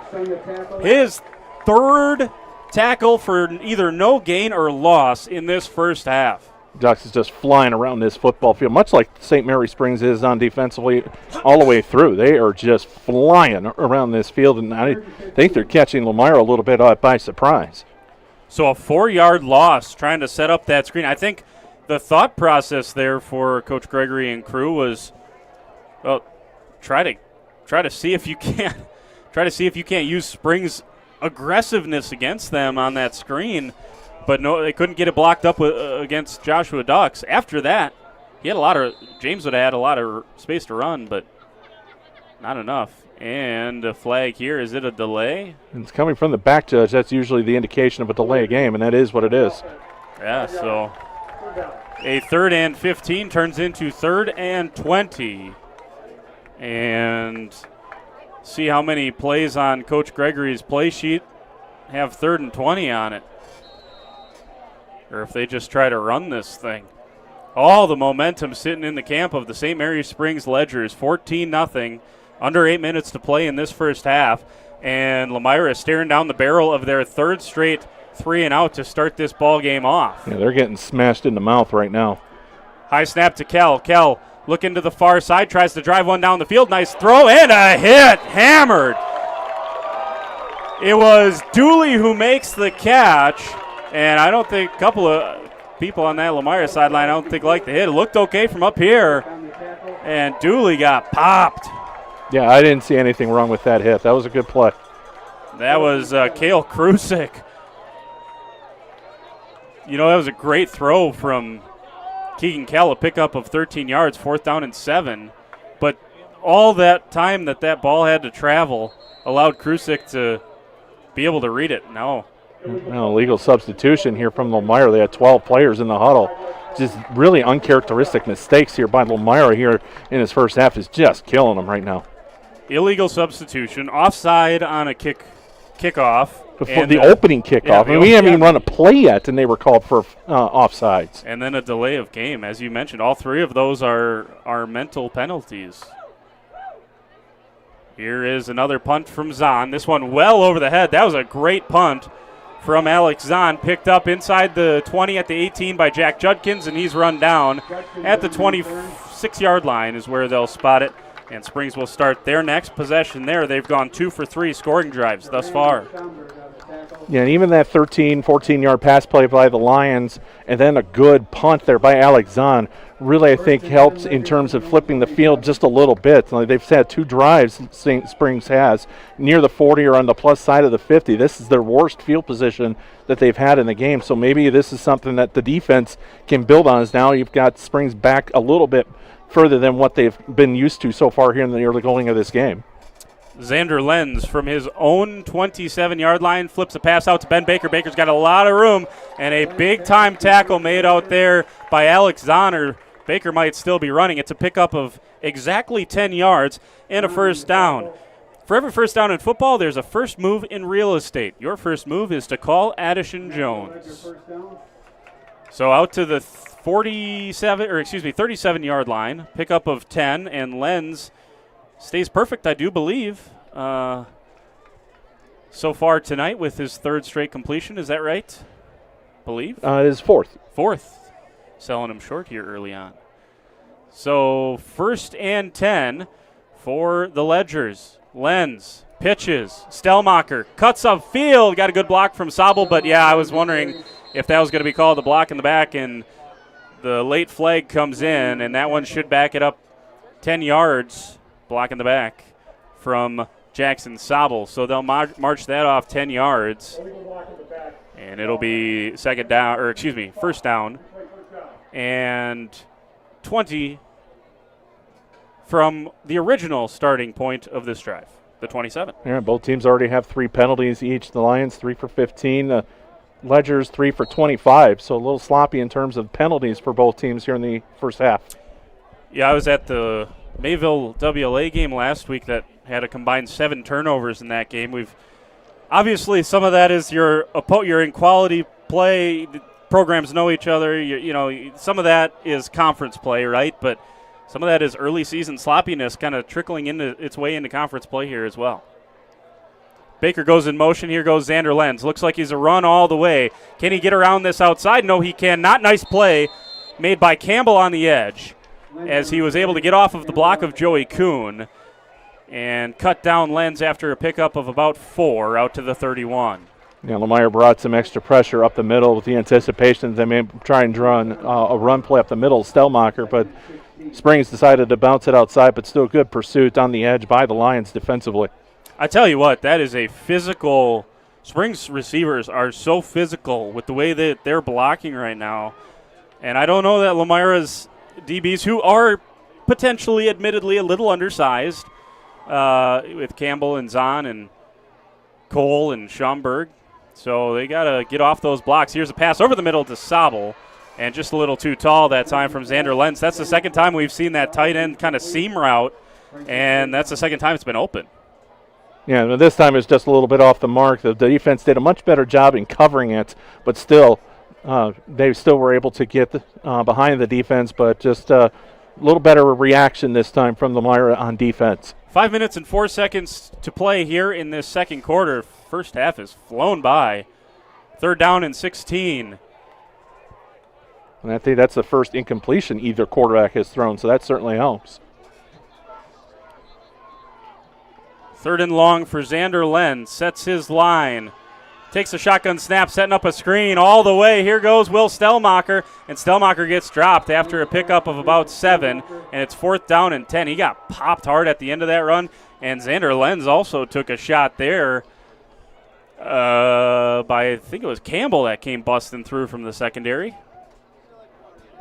His 3rd tackle for either no gain or loss in this first half. Ducks is just flying around this football field, much like St. Mary Springs is on defensively all the way through. They are just flying around this field, and I think they're catching Lomira a little bit by surprise. So a 4-yard loss trying to set up that screen. I think the thought process there for Coach Gregory and crew was, well, try to see if you can't use Springs' aggressiveness against them on that screen. But no, they couldn't get it blocked up against Joshua Ducks. After that, James would have had a lot of space to run, but not enough. And a flag here. Is it a delay? It's coming from the back judge. That's usually the indication of a delay game, and that is what it is. Yeah, so a 3rd and 15 turns into 3rd and 20. And see how many plays on Coach Gregory's play sheet have 3rd and 20 on it. Or if they just try to run this thing. All the momentum sitting in the camp of the St. Mary Springs Ledgers. 14-0. Under 8 minutes to play in this first half. And Lomira is staring down the barrel of their 3rd straight 3-and-out to start this ball game off. Yeah, they're getting smashed in the mouth right now. High snap to Kell. Kell looking to the far side, tries to drive one down the field. Nice throw and a hit. Hammered. It was Dooley who makes the catch. And I don't think a couple of people on that Lomira sideline, I don't think liked the hit. It looked okay from up here. And Dooley got popped. Yeah, I didn't see anything wrong with that hit. That was a good play. That was Kale Krusik. You know, that was a great throw from Keegan Kell, a pickup of 13 yards, 4th down and 7. But all that time that ball had to travel allowed Krusik to be able to read it. No. Illegal substitution here from Lomira. They had 12 players in the huddle. Just really uncharacteristic mistakes here by Lomira here in his first half is just killing them right now. Illegal substitution, offside on a kickoff. Before the opening kickoff. We haven't even run a play yet, and they were called for offsides. And then a delay of game. As you mentioned, all 3 of those are mental penalties. Here is another punt from Zahn. This one well over the head. That was a great punt from Alex Zahn. Picked up inside the 20 at the 18 by Jack Judkins, and he's run down at the 26-yard line is where they'll spot it. And Springs will start their next possession there. They've gone 2 for 3 scoring drives thus far. Yeah, and even that 13, 14-yard pass play by the Lions and then a good punt there by Alex Zahn really, I think, helps in terms of flipping the field just a little bit. They've had 2 drives St. Springs has near the 40 or on the plus side of the 50. This is their worst field position that they've had in the game. So maybe this is something that the defense can build on. Is now you've got Springs back a little bit further than what they've been used to so far here in the early going of this game. Xander Lenz from his own 27-yard line flips a pass out to Ben Baker. Baker's got a lot of room, and a big-time tackle made out there by Alex Zahner. Baker might still be running. It's a pickup of exactly 10 yards and a first down. For every first down in football, there's a first move in real estate. Your first move is to call Addison Jones. So out to the 37-yard line, pickup of 10, and Lenz stays perfect, I do believe, so far tonight with his third straight completion. Is that right? Believe? It is fourth. Fourth. Selling him short here early on. So 1st and 10 for the Ledgers. Lenz pitches. Stellmacher cuts upfield. Got a good block from Sobel, but yeah, I was wondering if that was going to be called a block in the back, and the late flag comes in, and that one should back it up 10 yards. Block in the back from Jackson Sobel. So they'll march that off 10 yards. And it'll be first down. And 20 from the original starting point of this drive, the 27. Yeah, both teams already have 3 penalties each. The Lions 3 for 15. The Ledgers 3 for 25. So a little sloppy in terms of penalties for both teams here in the first half. Yeah, I was at the Mayville WLA game last week that had a combined 7 turnovers in that game. Obviously some of that is you're in quality play. The programs know each other. You know, some of that is conference play, right? But some of that is early season sloppiness kind of trickling its way into conference play here as well. Baker goes in motion. Here goes Xander Lenz. Looks like he's a run all the way. Can he get around this outside? No, he can. Not nice play made by Campbell on the edge, as he was able to get off of the block of Joey Kuhn and cut down Lenz after a pickup of about 4 out to the 31. Yeah, Lomira brought some extra pressure up the middle with the anticipation that they may try and run a run play up the middle, Stellmacher, but Springs decided to bounce it outside, but still good pursuit on the edge by the Lions defensively. I tell you what, that is a physical – Springs receivers are so physical with the way that they're blocking right now. And I don't know that Lomira's DBs, who are potentially, admittedly, a little undersized with Campbell and Zahn and Cole and Schaumburg. So they got to get off those blocks. Here's a pass over the middle to Sobel, and just a little too tall that time from Xander Lenz. That's the second time we've seen that tight end kind of seam route, and that's the second time it's been open. Yeah, but this time it's just a little bit off the mark. The defense did a much better job in covering it, but still they still were able to get behind the defense, but just a little better reaction this time from Lomira on defense. 5 minutes and 4 seconds to play here in this second quarter. First half has flown by. 3rd down and 16. And I think that's the first incompletion either quarterback has thrown, so that certainly helps. 3rd and long for Xander Lenz. Sets his line. Takes a shotgun snap, setting up a screen all the way. Here goes Will Stellmacher, and Stellmacher gets dropped after a pickup of about 7, and it's 4th down and 10. He got popped hard at the end of that run, and Xander Lenz also took a shot there by, I think it was Campbell that came busting through from the secondary.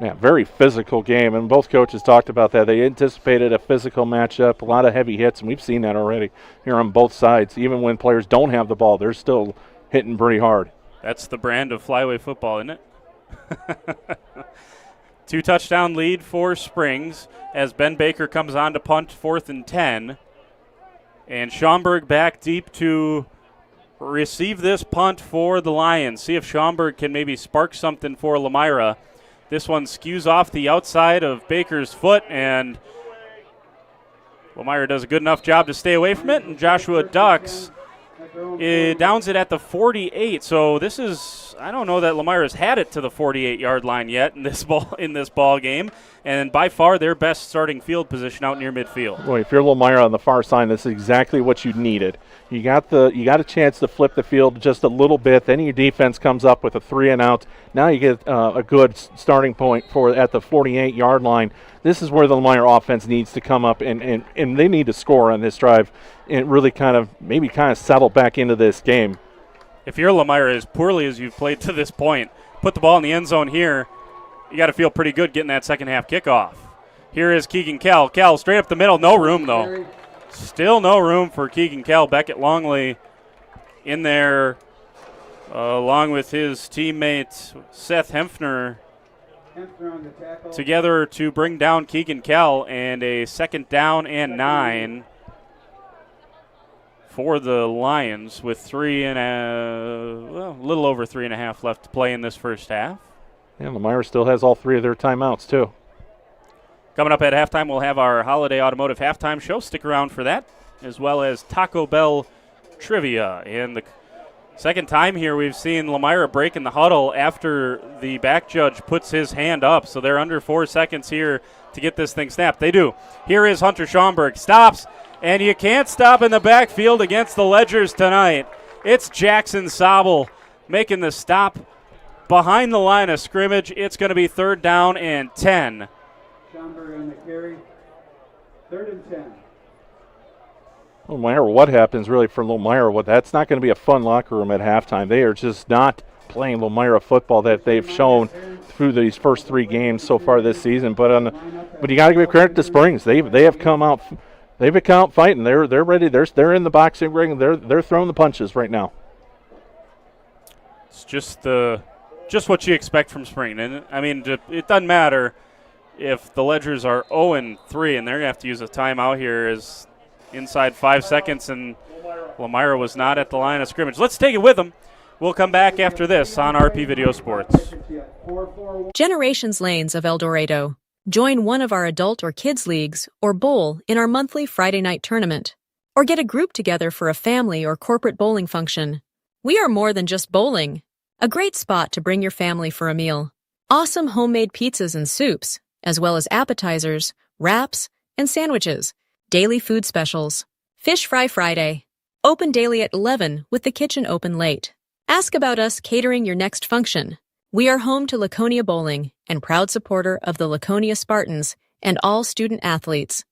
Yeah, very physical game, and both coaches talked about that. They anticipated a physical matchup, a lot of heavy hits, and we've seen that already here on both sides. Even when players don't have the ball, they're still hitting pretty hard. That's the brand of flyway football, isn't it? 2-touchdown lead for Springs as Ben Baker comes on to punt 4th and 10. And Schaumburg back deep to receive this punt for the Lions. See if Schaumburg can maybe spark something for Lomira. This one skews off the outside of Baker's foot, and Lomira does a good enough job to stay away from it, and Joshua Ducks downs it at the 48. So this is, I don't know that Lomira's had it to the 48-yard line yet in this ball game, and by far their best starting field position out near midfield. Boy, if you're Lomira on the far side, this is exactly what you needed. You got a chance to flip the field just a little bit. Then your defense comes up with a 3-and-out. Now you get a good starting point at the 48-yard line. This is where the Lomira offense needs to come up, and they need to score on this drive and really kind of settle back into this game. If you're Lomira, as poorly as you've played to this point, put the ball in the end zone here, you got to feel pretty good getting that second half kickoff. Here is Keegan Kell. Kell straight up the middle, no room though. Still no room for Keegan Kell. Beckett Longley in there along with his teammate Seth Hempfner together to bring down Keegan Kell, and a second down and 9 for the Lions with a little over 3.5 left to play in this first half. And Lomira still has all 3 of their timeouts, too. Coming up at halftime, we'll have our Holiday Automotive halftime show. Stick around for that, as well as Taco Bell trivia. And the second time here we've seen Lomira break in the huddle after the back judge puts his hand up. So they're under 4 seconds here to get this thing snapped. They do. Here is Hunter Schaumburg. Stops, and you can't stop in the backfield against the Ledgers tonight. It's Jackson Sobel making the stop behind the line of scrimmage. It's going to be 3rd down and 10. Schaumburg on the carry. 3rd and 10. No matter what happens, really, for Lomira, that's not going to be a fun locker room at halftime. They are just not playing Lomira football that they've shown through these first 3 games so far this season. But you got to give credit to Springs. They have come out. They've come out fighting. They're ready. They're in the boxing ring. They're throwing the punches right now. It's just what you expect from Spring. And I mean, it doesn't matter if the Ledgers are 0-3 and they're going to have to use a timeout here as inside 5 seconds, and Lomira was not at the line of scrimmage. Let's take it with them. We'll come back after this on RP Video Sports. Generations Lanes of El Dorado. Join one of our adult or kids leagues or bowl in our monthly Friday night tournament. Or get a group together for a family or corporate bowling function. We are more than just bowling. A great spot to bring your family for a meal. Awesome homemade pizzas and soups, as well as appetizers, wraps, and sandwiches. Daily food specials. Fish Fry Friday. Open daily at 11 with the kitchen open late. Ask about us catering your next function. We are home to Laconia Bowling and proud supporter of the Laconia Spartans and all student athletes.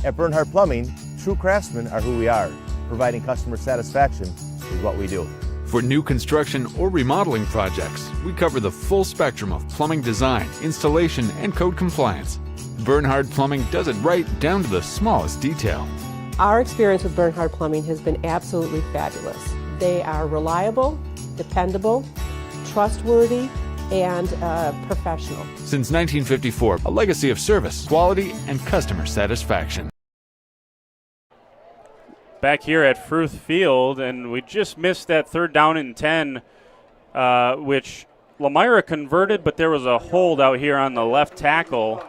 At Bernhardt Plumbing, true craftsmen are who we are. Providing customer satisfaction is what we do. For new construction or remodeling projects, we cover the full spectrum of plumbing design, installation, and code compliance. Bernhardt Plumbing does it right down to the smallest detail. Our experience with Bernhardt Plumbing has been absolutely fabulous. They are reliable, dependable, trustworthy, and professional. Since 1954, a legacy of service, quality, and customer satisfaction. Back here at Fruth Field, and we just missed that 3rd down and 10, which Lomira converted, but there was a hold out here on the left tackle,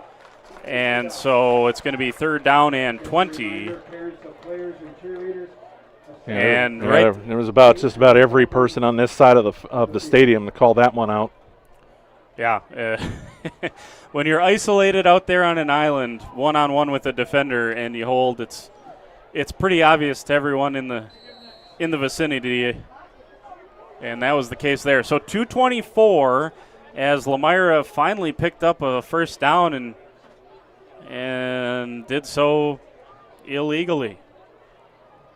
and so it's going to be 3rd down and 20. And there was just about every person on this side of the stadium to call that one out. Yeah, when you're isolated out there on an island, one-on-one with a defender, and you hold, it's pretty obvious to everyone in the vicinity, and that was the case there. So 2:24 as Lomira finally picked up a first down and did so illegally.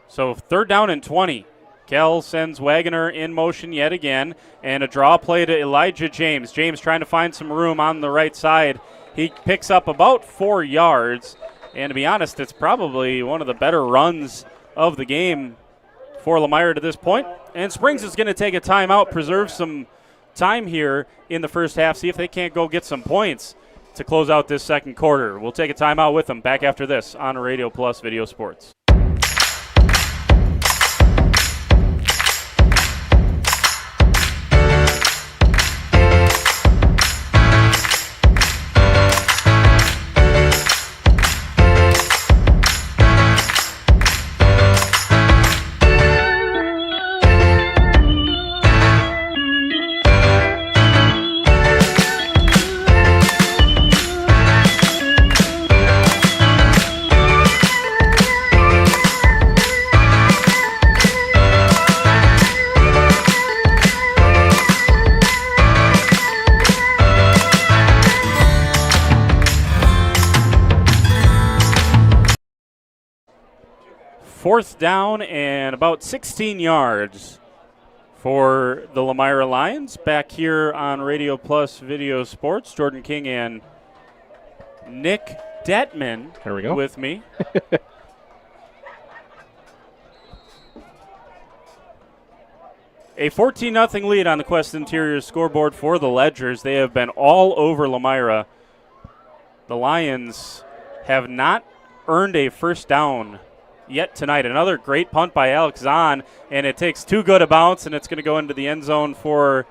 So 3rd down and 20. Kell sends Wagoner in motion yet again, and a draw play to Elijah James. James trying to find some room on the right side. He picks up about 4 yards, and to be honest, it's probably one of the better runs of the game for Lomira to this point. And Springs is going to take a timeout, preserve some time here in the first half, see if they can't go get some points to close out this second quarter. We'll take a timeout with them back after this on Radio Plus Video Sports. Fourth down and about 16 yards for the Lomira Lions. Back here on Radio Plus Video Sports, Jordan King and Nick Detman there we go. with me. A 14-0 lead on the Quest Interiors scoreboard for the Ledgers. They have been all over Lomira. The Lions have not earned a first down yet tonight. Another great punt by Alex Zahn, and it takes too good a bounce, and it's going to go into the end zone for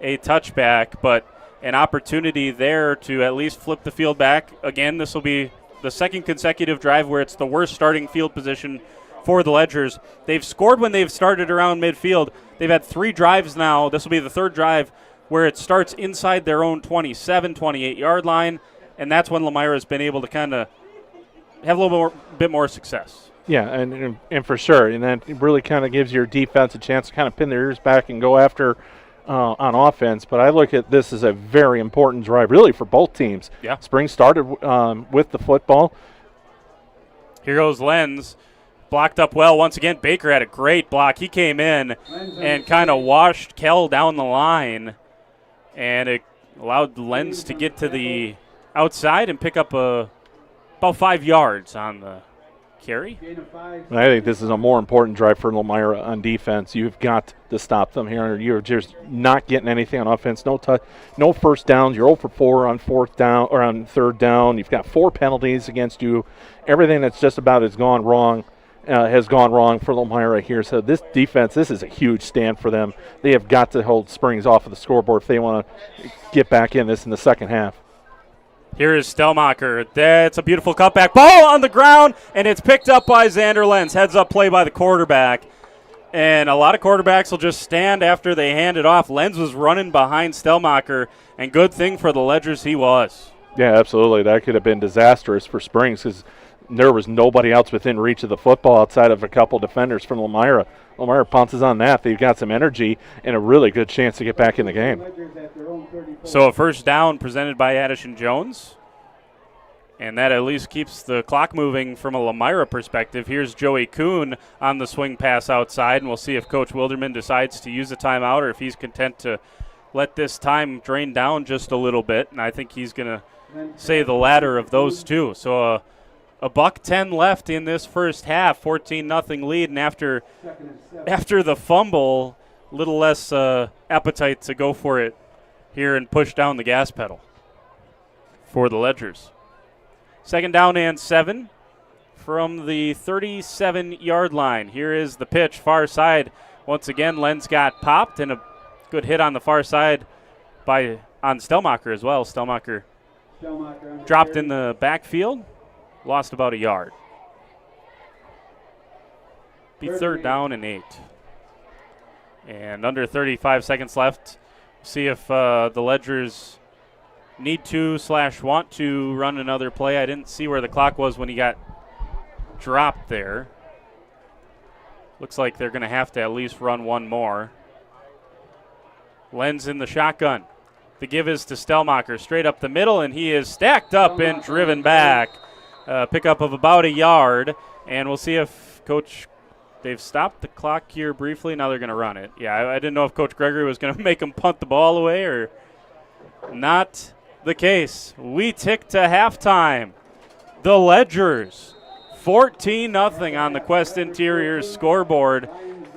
a touchback, but an opportunity there to at least flip the field back. Again, this will be the second consecutive drive where it's the worst starting field position for the Ledgers. They've scored when they've started around midfield. They've had 3 drives now. This will be the third drive where it starts inside their own 27, 28-yard line, and that's when Lomira has been able to kind of have a little bit more success. Yeah, and for sure. And that really kind of gives your defense a chance to kind of pin their ears back and go after on offense. But I look at this as a very important drive, really, for both teams. Yeah. Spring started with the football. Here goes Lenz. Blocked up well. Once again, Baker had a great block. He came in and kind of washed Kell down the line, and it allowed Lenz to get to the outside and pick up about 5 yards on the carry. I think this is a more important drive for Lomira on defense. You've got to stop them here. You're just not getting anything on offense. No first downs. You're 0 for 4 on fourth down or on third down. You've got 4 penalties against you. Everything that's just about has gone wrong for Lomira here. So this defense, this is a huge stand for them. They have got to hold Springs off of the scoreboard if they want to get back in this in the second half. Here is Stelmacher. That's a beautiful cutback. Ball on the ground, and it's picked up by Xander Lenz. Heads up play by the quarterback. And a lot of quarterbacks will just stand after they hand it off. Lenz was running behind Stelmacher, and good thing for the Ledgers he was. Yeah, absolutely. That could have been disastrous for Springs because there was nobody else within reach of the football outside of a couple defenders from Lomira. Lomira pounces on that. They've got some energy and a really good chance to get back in the game. So a first down presented by Addison Jones. And that at least keeps the clock moving from a Lomira perspective. Here's Joey Kuhn on the swing pass outside, and we'll see if Coach Wilderman decides to use a timeout or if he's content to let this time drain down just a little bit. And I think he's going to say the latter of those two. So a $1:10 left in this first half, 14-0 lead, and after the fumble, a little less appetite to go for it here and push down the gas pedal for the Ledgers. Second down and 7 from the 37-yard line. Here is the pitch, far side. Once again, Lenz got popped, and a good hit on the far side on Stelmacher as well. Stelmacher dropped in the backfield. Lost about a yard. Be third down and 8. And under 35 seconds left. See if the Ledgers need to / want to run another play. I didn't see where the clock was when he got dropped there. Looks like they're going to have to at least run one more. Lenz in the shotgun. The give is to Stelmacher. Straight up the middle, and he is stacked up and driven back. Pickup of about a yard, and we'll see if they've stopped the clock here briefly. Now they're going to run it. Yeah, I didn't know if Coach Gregory was going to make him punt the ball away or not the case. We tick to halftime. The Ledgers, 14-0 on the Quest Interiors scoreboard.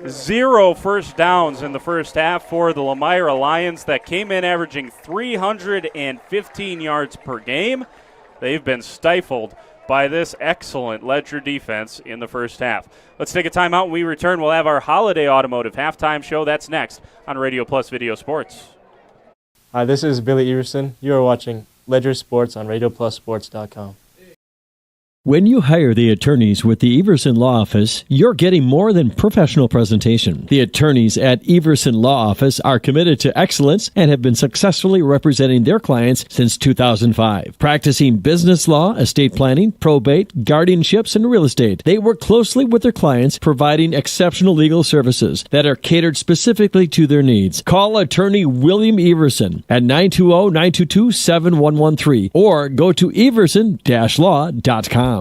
0 first downs in the first half for the Lomira Lions that came in averaging 315 yards per game. They've been stifled by this excellent Ledger defense in the first half. Let's take a timeout. When we return, we'll have our Holiday Automotive halftime show. That's next on Radio Plus Video Sports. Hi, this is Billy Everson. You are watching Ledger Sports on RadioPlusSports.com. When you hire the attorneys with the Everson Law Office, you're getting more than professional presentation. The attorneys at Everson Law Office are committed to excellence and have been successfully representing their clients since 2005. Practicing business law, estate planning, probate, guardianships, and real estate, they work closely with their clients, providing exceptional legal services that are catered specifically to their needs. Call attorney William Everson at 920-922-7113 or go to everson-law.com.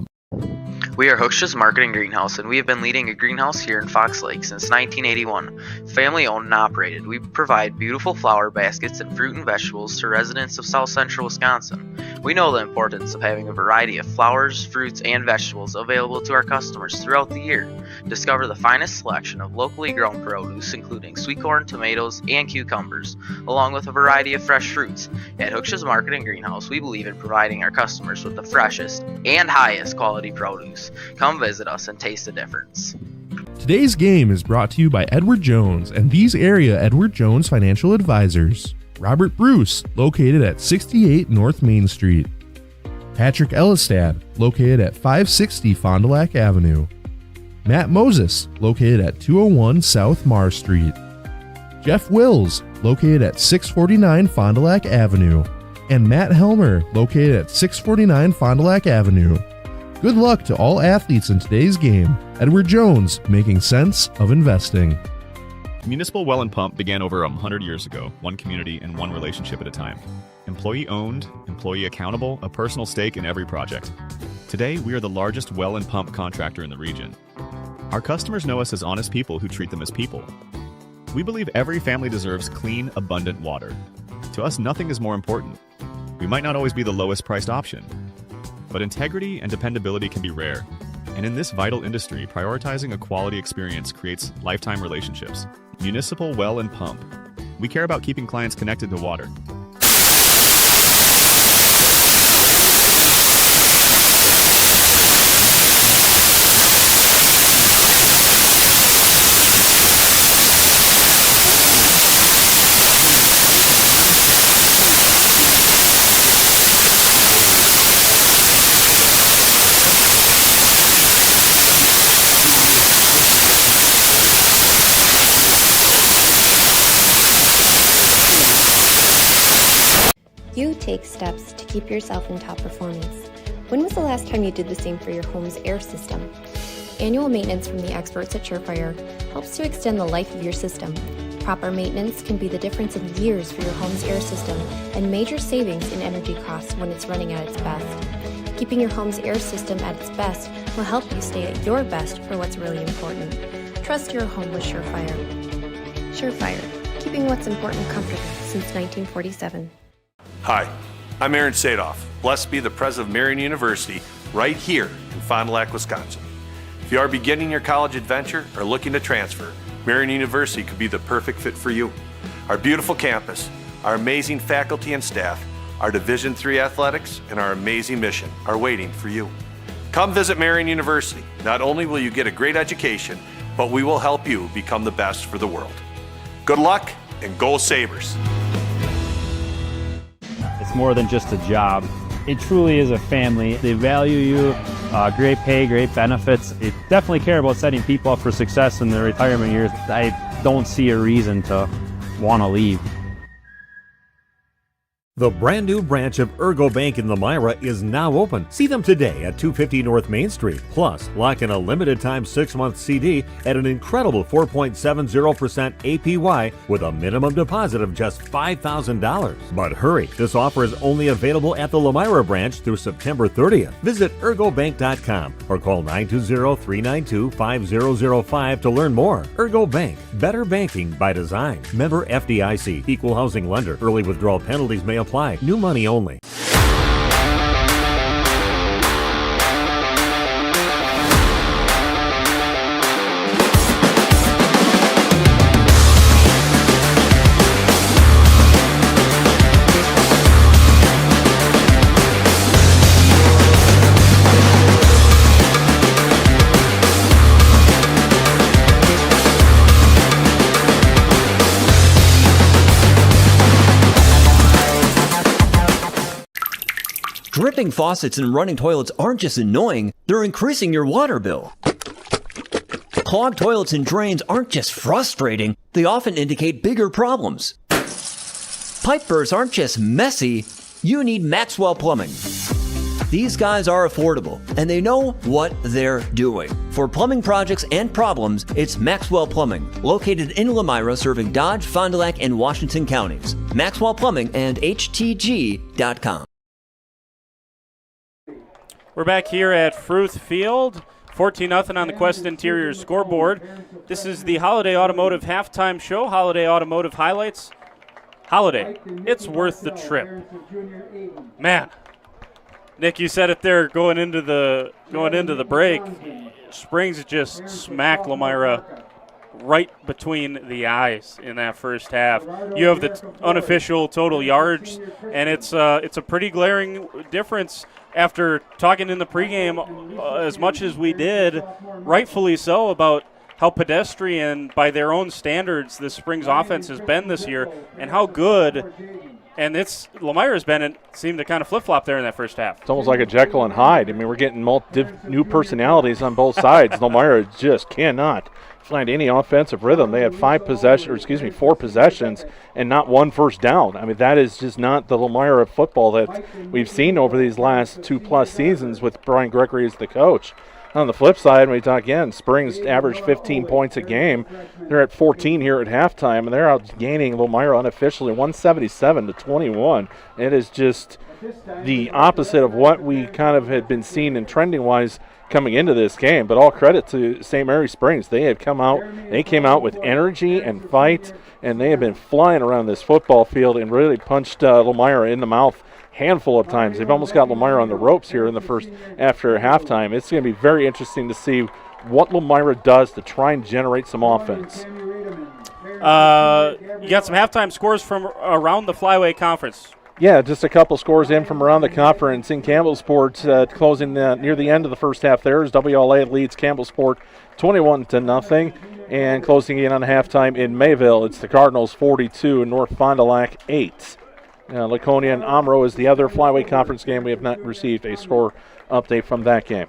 We are Hooksha's Marketing Greenhouse, and we have been leading a greenhouse here in Fox Lake since 1981. Family owned and operated, we provide beautiful flower baskets and fruit and vegetables to residents of South Central Wisconsin. We know the importance of having a variety of flowers, fruits, and vegetables available to our customers throughout the year. Discover the finest selection of locally grown produce, including sweet corn, tomatoes, and cucumbers, along with a variety of fresh fruits. At Hooksha's Marketing Greenhouse, we believe in providing our customers with the freshest and highest quality produce. Come visit us and taste the difference. Today's game is brought to you by Edward Jones and these area Edward Jones financial advisors. Robert Bruce, located at 68 North Main Street. Patrick Ellistad, located at 560 Fond du Lac Avenue. Matt Moses, located at 201 South Marr Street. Jeff Wills, located at 649 Fond du Lac Avenue. And Matt Helmer, located at 649 Fond du Lac Avenue. Good luck to all athletes in today's game. Edward Jones, making sense of investing. Municipal Well and Pump began over 100 years ago, one community and one relationship at a time. Employee owned, employee accountable, a personal stake in every project. Today, we are the largest well and pump contractor in the region. Our customers know us as honest people who treat them as people. We believe every family deserves clean, abundant water. To us, nothing is more important. We might not always be the lowest priced option, but integrity and dependability can be rare. And in this vital industry, prioritizing a quality experience creates lifetime relationships. Municipal Well and Pump. We care about keeping clients connected to water. You take steps to keep yourself in top performance. When was the last time you did the same for your home's air system? Annual maintenance from the experts at Surefire helps to extend the life of your system. Proper maintenance can be the difference in years for your home's air system and major savings in energy costs when it's running at its best. Keeping your home's air system at its best will help you stay at your best for what's really important. Trust your home with Surefire. Surefire, keeping what's important comfortable since 1947. Hi, I'm Aaron Sadoff, blessed to be the president of Marian University right here in Fond du Lac, Wisconsin. If you are beginning your college adventure or looking to transfer, Marian University could be the perfect fit for you. Our beautiful campus, our amazing faculty and staff, our Division III athletics, and our amazing mission are waiting for you. Come visit Marian University. Not only will you get a great education, but we will help you become the best for the world. Good luck and go Sabres! It's more than just a job. It truly is a family. They value you, great pay, great benefits. They definitely care about setting people up for success in their retirement years. I don't see a reason to want to leave. The brand new branch of Ergo Bank in Lomira is now open. See them today at 250 North Main Street. Plus, lock in a limited time 6-month CD at an incredible 4.70% APY with a minimum deposit of just $5,000. But hurry, this offer is only available at the Lomira branch through September 30th. Visit ergobank.com or call 920-392-5005 to learn more. Ergo Bank, better banking by design. Member FDIC, equal housing lender. Early withdrawal penalties may apply. New money only. Dripping faucets and running toilets aren't just annoying, they're increasing your water bill. Clogged toilets and drains aren't just frustrating, they often indicate bigger problems. Pipe bursts aren't just messy, you need Maxwell Plumbing. These guys are affordable, and they know what they're doing. For plumbing projects and problems, it's Maxwell Plumbing, located in Lomira, serving Dodge, Fond du Lac, and Washington counties. Maxwell Plumbing and HTG.com. We're back here at Fruth Field. 14-0 on the Quest Interior scoreboard. This is the Holiday Automotive halftime show. Holiday Automotive highlights. Holiday, it's worth the trip. Man, Nick, you said it there going into the break. Springs just smacked Lomira right between the eyes in that first half. You have the unofficial total yards, and it's a pretty glaring difference. After talking in the pregame as much as we did, rightfully so, about how pedestrian, by their own standards, the Springs offense has been this year, and how good. And Lomira's been and seemed to kind of flip-flop there in that first half. It's almost like a Jekyll and Hyde. I mean, we're getting new personalities on both sides. Lomira just cannot find any offensive rhythm. They had 4 possessions and not 1 first down. I mean, that is just not the Lomira football that we've seen over these last 2+ seasons with Brian Gregory as the coach. On the flip side, when we talk again, Springs average 15 points a game. They're at 14 here at halftime, and they're outgaining Lomira unofficially 177-21. It is just the opposite of what we kind of had been seeing in trending-wise coming into this game. But all credit to St. Mary Springs. They came out with energy and fight, and they have been flying around this football field and really punched Lomira in the mouth handful of times. They've almost got Lomira on the ropes here in the first after halftime. It's going to be very interesting to see what Lomira does to try and generate some offense. You got some halftime scores from around the Flyway Conference. Yeah, just a couple scores in from around the conference. In Campbellsport, closing near the end of the first half there, as WLA leads Campbellsport 21-0, and closing in on halftime in Mayville, it's the Cardinals 42 and North Fond du Lac 8. Laconia and Omro is the other Flyway Conference game. We have not received a score update from that game.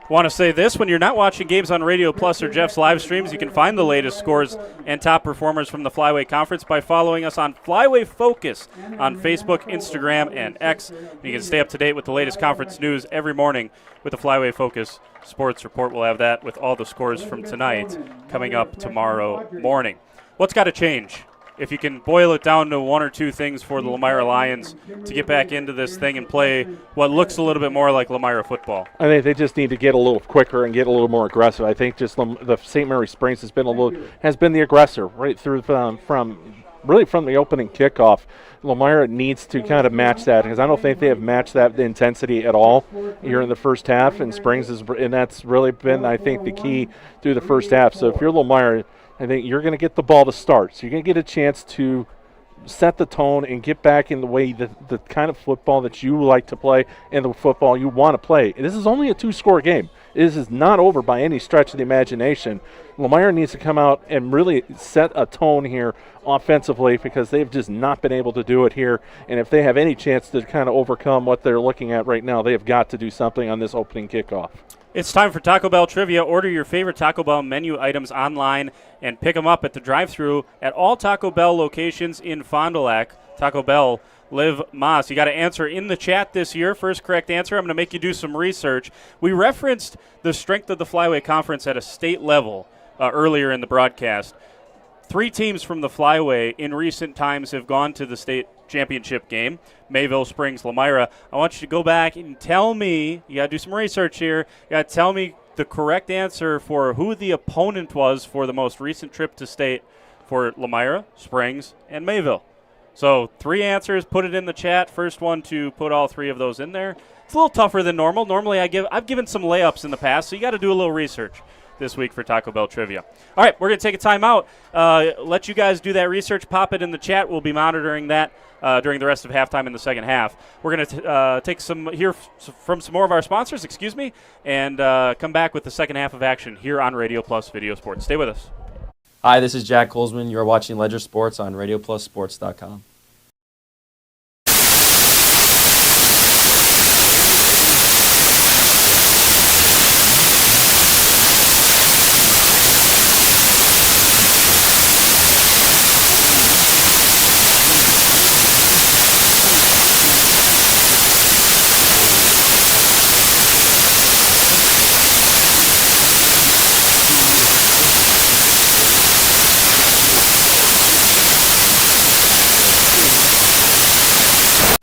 Want to say this, when you're not watching games on Radio Plus or Jeff's live streams, you can find the latest scores and top performers from the Flyway Conference by following us on Flyway Focus on Facebook, Instagram, and X. You can stay up to date with the latest conference news every morning with the Flyway Focus Sports Report. We'll have that with all the scores from tonight coming up tomorrow morning. What's got to change? If you can boil it down to 1 or 2 things for the Lomira Lions to get back into this thing and play what looks a little bit more like Lomira football. I think they just need to get a little quicker and get a little more aggressive. I think just the St. Mary Springs has been the aggressor right through from the opening kickoff. Lomira needs to kind of match that, because I don't think they have matched that intensity at all here in the first half, and that's really been, I think, the key through the first half. So if you're Lomira, I think you're going to get the ball to start. So you're going to get a chance to set the tone and get back in the way, the kind of football that you like to play and the football you want to play. This is only a 2-score game. This is not over by any stretch of the imagination. Lomira needs to come out and really set a tone here offensively, because they've just not been able to do it here. And if they have any chance to kind of overcome what they're looking at right now, they have got to do something on this opening kickoff. It's time for Taco Bell Trivia. Order your favorite Taco Bell menu items online and pick them up at the drive-thru at all Taco Bell locations in Fond du Lac. Taco Bell, live Mas. You got to answer in the chat this year. First correct answer, I'm going to make you do some research. We referenced the strength of the Flyway Conference at a state level earlier in the broadcast. 3 teams from the Flyway in recent times have gone to the state championship game. Mayville, Springs, Lomira. I want you to go back and tell me, you got to do some research here, you got to tell me the correct answer for who the opponent was for the most recent trip to state for Lomira, Springs, and Mayville. So 3 answers, put it in the chat. First one to put all 3 of those in there. It's a little tougher than normal. Normally I've given some layups in the past, so you got to do a little research this week for Taco Bell Trivia. All right, we're going to take a timeout. Let you guys do that research. Pop it in the chat. We'll be monitoring that during the rest of halftime in the second half. We're going to take from some more of our sponsors, and come back with the second half of action here on Radio Plus Video Sports. Stay with us. Hi, this is Jack Colesman. You're watching Ledger Sports on RadioPlusSports.com.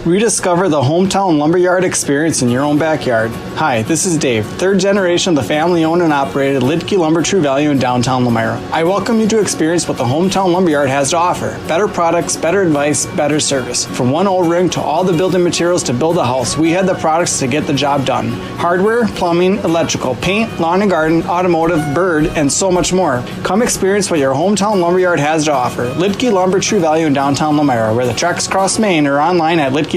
Rediscover the hometown lumberyard experience in your own backyard. Hi, this is Dave, third generation of the family-owned and operated Lidke Lumber True Value in downtown Lomira. I welcome you to experience what the hometown lumberyard has to offer. Better products, better advice, better service. From one O-ring to all the building materials to build a house, we had the products to get the job done. Hardware, plumbing, electrical, paint, lawn and garden, automotive, bird, and so much more. Come experience what your hometown lumberyard has to offer. Lidke Lumber True Value in downtown Lomira, where the tracks cross Main, or online at lidkelumber.com.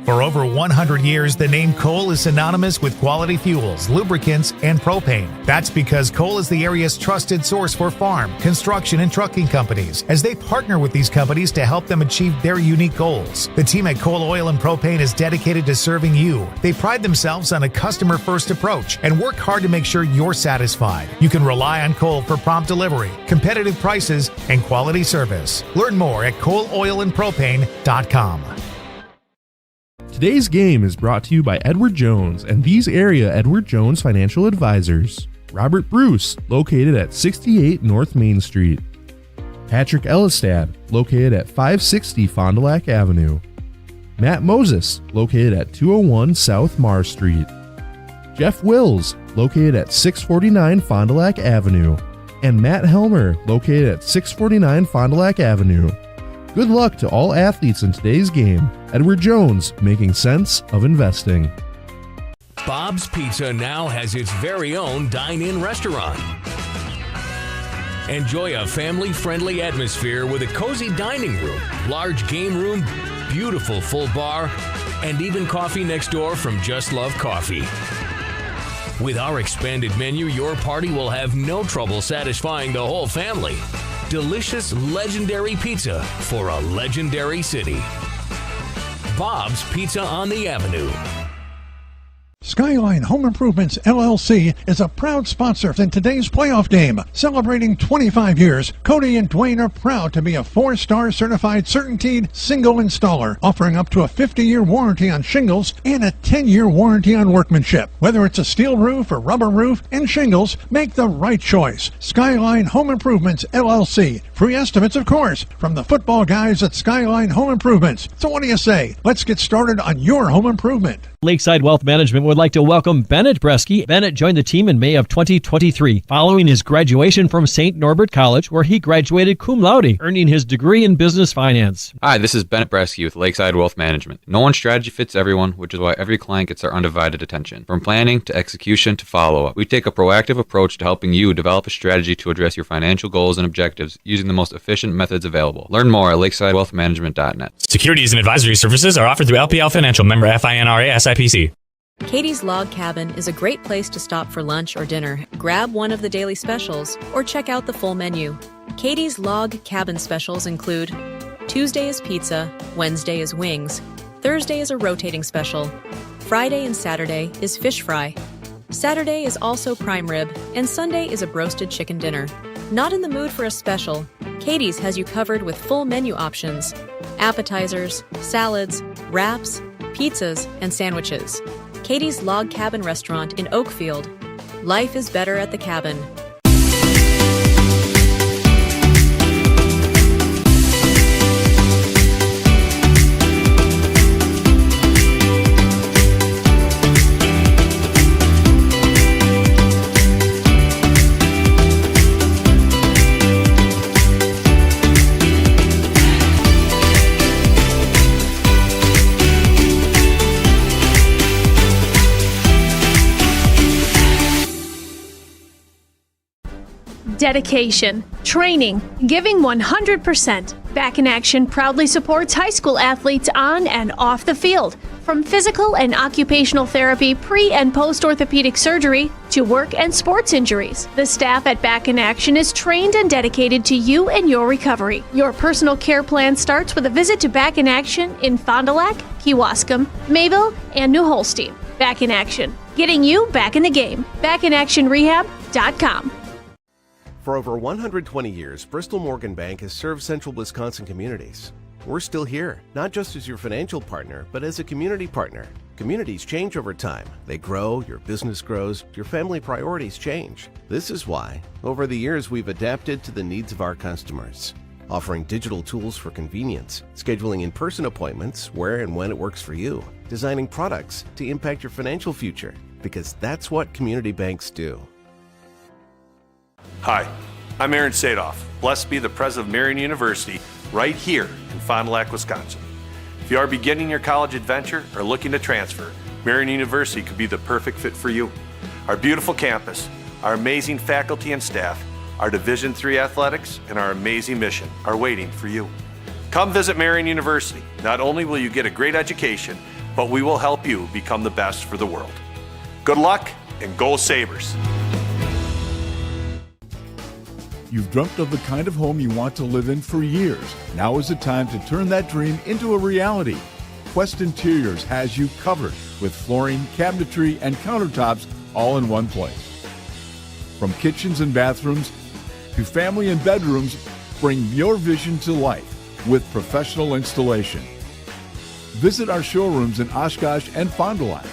For over 100 years, the name Cole is synonymous with quality fuels, lubricants, and propane. That's because Cole is the area's trusted source for farm, construction, and trucking companies, as they partner with these companies to help them achieve their unique goals. The team at Cole Oil and Propane is dedicated to serving you. They pride themselves on a customer-first approach and work hard to make sure you're satisfied. You can rely on Cole for prompt delivery, competitive prices, and quality service. Learn more at ColeOilAndPropane.com. Today's game is brought to you by Edward Jones and these area Edward Jones financial advisors. Robert Bruce, located at 68 North Main Street. Patrick Elistad, located at 560 Fond du Lac Avenue. Matt Moses, located at 201 South Marr Street. Jeff Wills, located at 649 Fond du Lac Avenue. And Matt Helmer, located at 649 Fond du Lac Avenue. Good luck to all athletes in today's game. Edward Jones, making sense of investing. Bob's Pizza now has its very own dine-in restaurant. Enjoy a family-friendly atmosphere with a cozy dining room, large game room, beautiful full bar, and even coffee next door from Just Love Coffee. With our expanded menu, your party will have no trouble satisfying the whole family. Delicious, legendary pizza for a legendary city. Bob's Pizza on the Avenue. Skyline Home Improvements, LLC is a proud sponsor in today's playoff game. Celebrating 25 years, Cody and Dwayne are proud to be a 4-star certified CertainTeed single installer, offering up to a 50-year warranty on shingles and a 10-year warranty on workmanship. Whether it's a steel roof or rubber roof and shingles, make the right choice. Skyline Home Improvements, LLC. Free estimates, of course, from the football guys at Skyline Home Improvements. So what do you say? Let's get started on your home improvement. Lakeside Wealth Management would like to welcome Bennett Bresky. Bennett joined the team in May of 2023, following his graduation from St. Norbert College, where he graduated cum laude, earning his degree in business finance. Hi, this is Bennett Bresky with Lakeside Wealth Management. No one strategy fits everyone, which is why every client gets our undivided attention. From planning to execution to follow-up, we take a proactive approach to helping you develop a strategy to address your financial goals and objectives using the most efficient methods available. Learn more at lakesidewealthmanagement.net. Securities and advisory services are offered through LPL Financial, member FINRA SIPC. Katie's Log Cabin is a great place to stop for lunch or dinner, grab one of the daily specials, or check out the full menu. Katie's Log Cabin specials include Tuesday is pizza, Wednesday is wings, Thursday is a rotating special, Friday and Saturday is fish fry, Saturday is also prime rib, and Sunday is a broasted chicken dinner. Not in the mood for a special? Katie's has you covered with full menu options, appetizers, salads, wraps, pizzas, and sandwiches. Katie's Log Cabin Restaurant in Oakfield. Life is better at the cabin. Dedication, training, giving 100%. Back in Action proudly supports high school athletes on and off the field. From physical and occupational therapy, pre- and post-orthopedic surgery, to work and sports injuries. The staff at Back in Action is trained and dedicated to you and your recovery. Your personal care plan starts with a visit to Back in Action in Fond du Lac, Kewaskum, Mayville, and New Holstein. Back in Action, getting you back in the game. BackinActionRehab.com. For over 120 years, Bristol Morgan Bank has served central Wisconsin communities. We're still here, not just as your financial partner, but as a community partner. Communities change over time. They grow, your business grows, your family priorities change. This is why, over the years, we've adapted to the needs of our customers. offering digital tools for convenience, scheduling in-person appointments where and when it works for you, designing products to impact your financial future, because that's what community banks do. Hi, I'm Aaron Sadoff. Blessed be the president of Marion University right here in Fond du Lac, Wisconsin. If you are beginning your college adventure or looking to transfer, Marion University could be the perfect fit for you. Our beautiful campus, our amazing faculty and staff, our Division III athletics, and our amazing mission are waiting for you. Come visit Marion University. Not only will you get a great education, but we will help you become the best for the world. Good luck and go Sabres! You've dreamt of the kind of home you want to live in for years. Now is the time to turn that dream into a reality. Quest Interiors has you covered with flooring, cabinetry, and countertops all in one place. From kitchens and bathrooms to family and bedrooms, bring your vision to life with professional installation. Visit our showrooms in Oshkosh and Fond du Lac.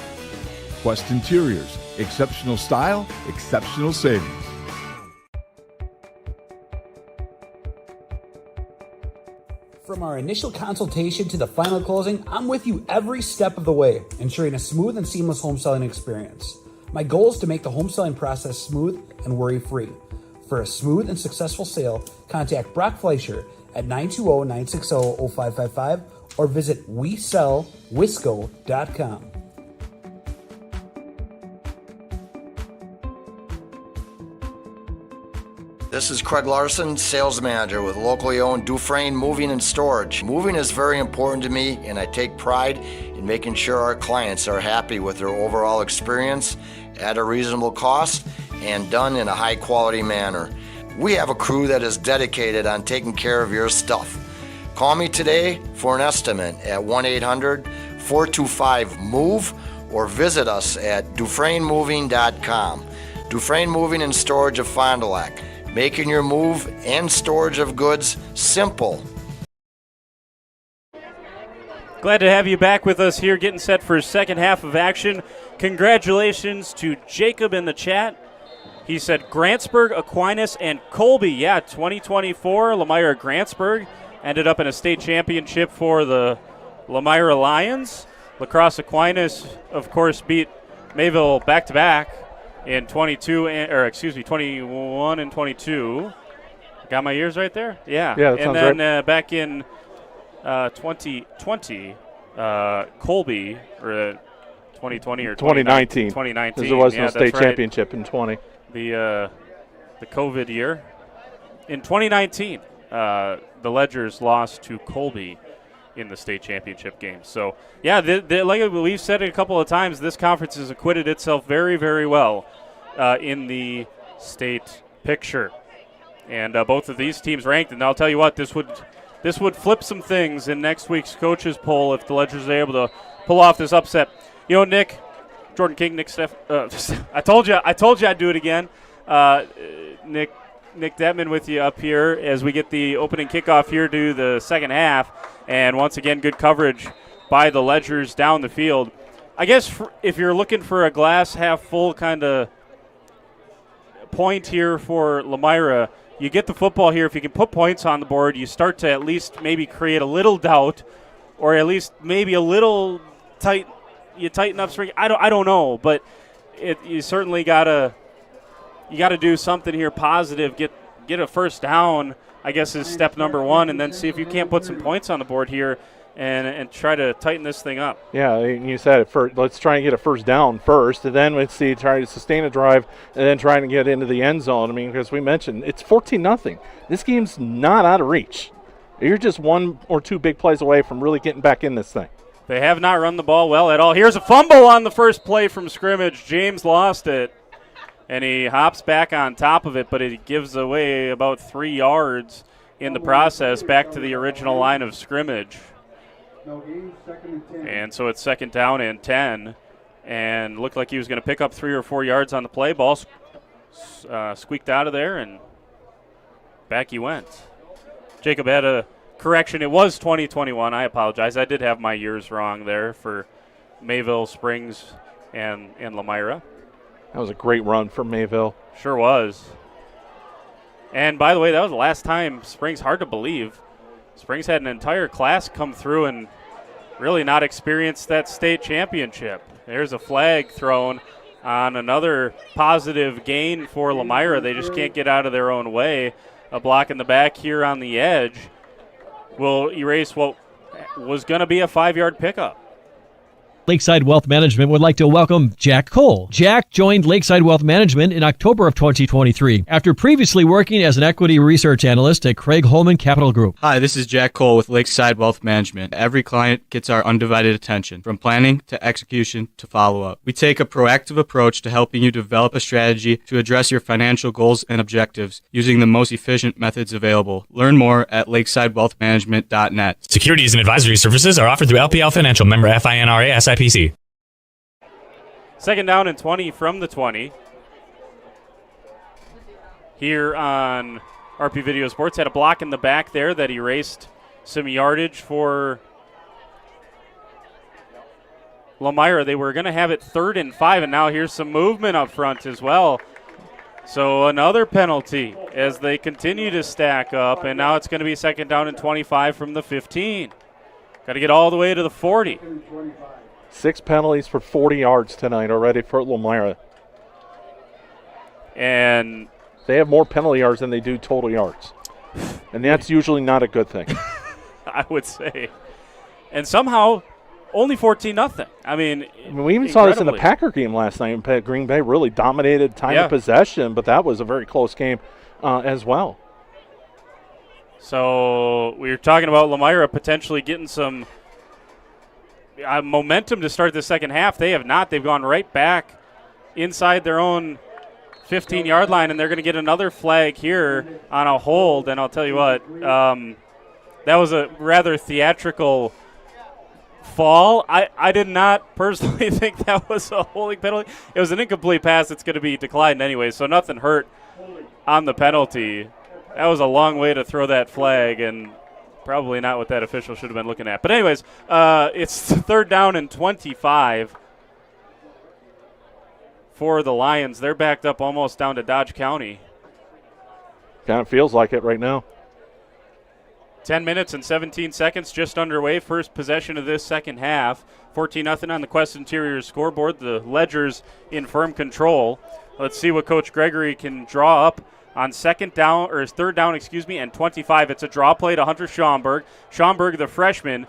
Quest Interiors, exceptional style, exceptional savings. From our initial consultation to the final closing, I'm with you every step of the way, ensuring a smooth and seamless home selling experience. My goal is to make the home selling process smooth and worry-free. For a smooth and successful sale, contact Brock Fleischer at 920-960-0555 or visit WeSellWisco.com. This is Craig Larson, sales manager with locally owned Dufresne Moving and Storage. Moving is very important to me, and I take pride in making sure our clients are happy with their overall experience at a reasonable cost and done in a high quality manner. We have a crew that is dedicated on taking care of your stuff. Call me today for an estimate at 1-800-425-MOVE or visit us at DufresneMoving.com. Dufresne Moving and Storage of Fond du Lac. Making your move and storage of goods simple. Glad to have you back with us here, getting set for his second half of action. Congratulations to Jacob in the chat. He said Grantsburg, Aquinas, and Colby. Yeah, 2024, Lomira Grantsburg ended up in a state championship for the Lomira Lions. Lacrosse Aquinas, of course, beat Mayville back-to-back in 21 and 22. Got my years right there? Yeah. Yeah, that and sounds then right. Back in 2020, Colby, or 2020 or 2019. 2019. Because there was no yeah, state that's right. championship in 20. The COVID year. In 2019, the Ledgers lost to Colby in the state championship game. So, yeah, like we've said it a couple of times, this conference has acquitted itself very, very well in the state picture. And both of these teams ranked, and I'll tell you what, this would flip some things in next week's coaches poll if the Ledgers are able to pull off this upset. You know, Nick, Jordan King, Nick Steff, I told you I'd do it again. Nick Detman with you up here as we get the opening kickoff here to the second half. And once again, good coverage by the Ledgers down the field. I guess if you're looking for a glass half full kind of point here for Lomira, you get the football here. If you can put points on the board, you start to at least maybe create a little doubt, or at least maybe a little tight. You tighten up spring. I don't know, but you certainly gotta do something here positive. Get a first down, I guess, is step number one, and then see if you can't put some points on the board here and try to tighten this thing up. Yeah, you said it first. Let's try and get a first down first, and then let's see, try to sustain a drive, and then trying to get into the end zone. I mean, because we mentioned it's 14-0. This game's not out of reach. You're just one or two big plays away from really getting back in this thing. They have not run the ball well at all. Here's a fumble on the first play from scrimmage. James lost it, and he hops back on top of it, but it gives away about 3 yards in the process back to the original line of scrimmage. And so it's second down and 10, and looked like he was going to pick up 3 or 4 yards on the play. Ball squeaked out of there, and back he went. Jacob had a correction. It was 2021. I apologize. I did have my years wrong there for Mayville, Springs, and Lomira. That was a great run for Mayville. Sure was. And by the way, that was the last time Springs, hard to believe, Springs had an entire class come through and really not experience that state championship. There's a flag thrown on another positive gain for Lomira. They just can't get out of their own way. A block in the back here on the edge will erase what was going to be a 5-yard pickup. Lakeside Wealth Management would like to welcome Jack Cole. Jack joined Lakeside Wealth Management in October of 2023 after previously working as an equity research analyst at Craig Holman Capital Group. Hi, this is Jack Cole with Lakeside Wealth Management. Every client gets our undivided attention, from planning to execution to follow-up. We take a proactive approach to helping you develop a strategy to address your financial goals and objectives using the most efficient methods available. Learn more at lakesidewealthmanagement.net. Securities and advisory services are offered through LPL Financial, member FINRA SIPC. Second down and 20 from the 20. Here on RP Video Sports, had a block in the back there that erased some yardage for Lomira. They were going to have it 3rd and 5, and now here's some movement up front as well. So another penalty as they continue to stack up, and now it's going to be second down and 25 from the 15. Got to get all the way to the 40. 6 penalties for 40 yards tonight already for Lomira. And they have more penalty yards than they do total yards. And that's usually not a good thing. I would say. And somehow only 14-0. I mean, we even saw this in the Packer game last night. Green Bay really dominated time of possession, but that was a very close game as well. So we were talking about Lomira potentially getting some momentum to start the second half. They have not. They've gone right back inside their own 15-yard line, and they're going to get another flag here on a hold. And I'll tell you what, that was a rather theatrical fall. I did not personally think that was a holding penalty. It was an incomplete pass. It's going to be declined anyway, so nothing hurt on the penalty. That was a long way to throw that flag, and probably not what that official should have been looking at. But anyways, it's 3rd down and 25 for the Lions. They're backed up almost down to Dodge County. Kind of feels like it right now. 10 minutes and 17 seconds just underway. First possession of this second half. 14-0 on the Quest Interior scoreboard. The Ledgers in firm control. Let's see what Coach Gregory can draw up on 3rd down, and 25. It's a draw play to Hunter Schaumburg. Schaumburg, the freshman,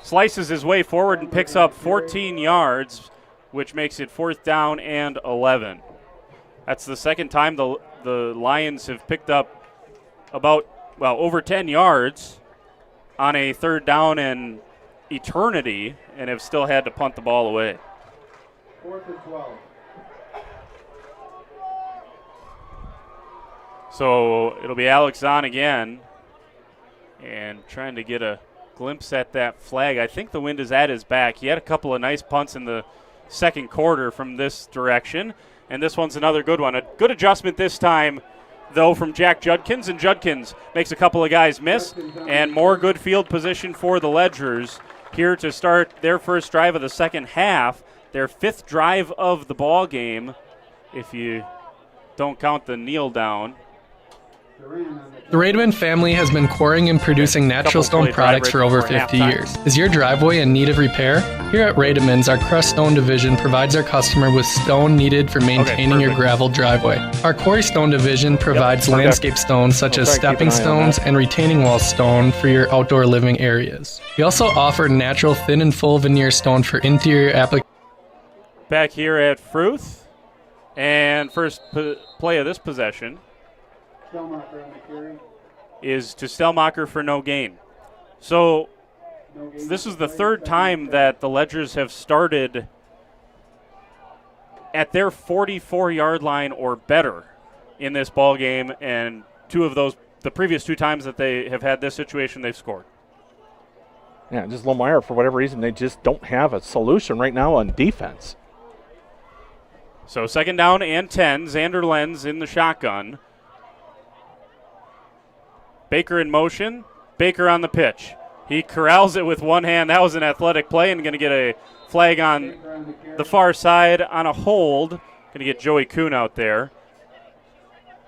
slices his way forward and picks up 14 yards, which makes it 4th down and 11. That's the second time the Lions have picked up over 10 yards on a 3rd down and eternity, and have still had to punt the ball away. 4th and 12. So it'll be Alex on again, and trying to get a glimpse at that flag. I think the wind is at his back. He had a couple of nice punts in the second quarter from this direction, and this one's another good one. A good adjustment this time, though, from Jack Judkins, and Judkins makes a couple of guys miss, and more good field position for the Ledgers here to start their first drive of the second half, their 5th drive of the ball game, if you don't count the kneel down. The Rademan family has been quarrying and producing natural stone products for over 50 years. Is your driveway in need of repair? Here at Rademan's, our crushed stone division provides our customer with stone needed for maintaining your gravel driveway. Our quarry stone division provides landscape stones such as stepping stones and retaining wall stone for your outdoor living areas. We also offer natural thin and full veneer stone for interior applications. Back here at Fruth, and first play of this possession is to Stelmacher for no gain. So this is the 3rd time that the Ledgers have started at their 44-yard line or better in this ball game, and the previous 2 times that they have had this situation, they've scored. Yeah, just Lomira, for whatever reason, they just don't have a solution right now on defense. So 2nd down and 10, Xander Lenz in the shotgun. Baker in motion, Baker on the pitch. He corrals it with one hand. That was an athletic play, and going to get a flag on the far side on a hold. Going to get Joey Kuhn out there.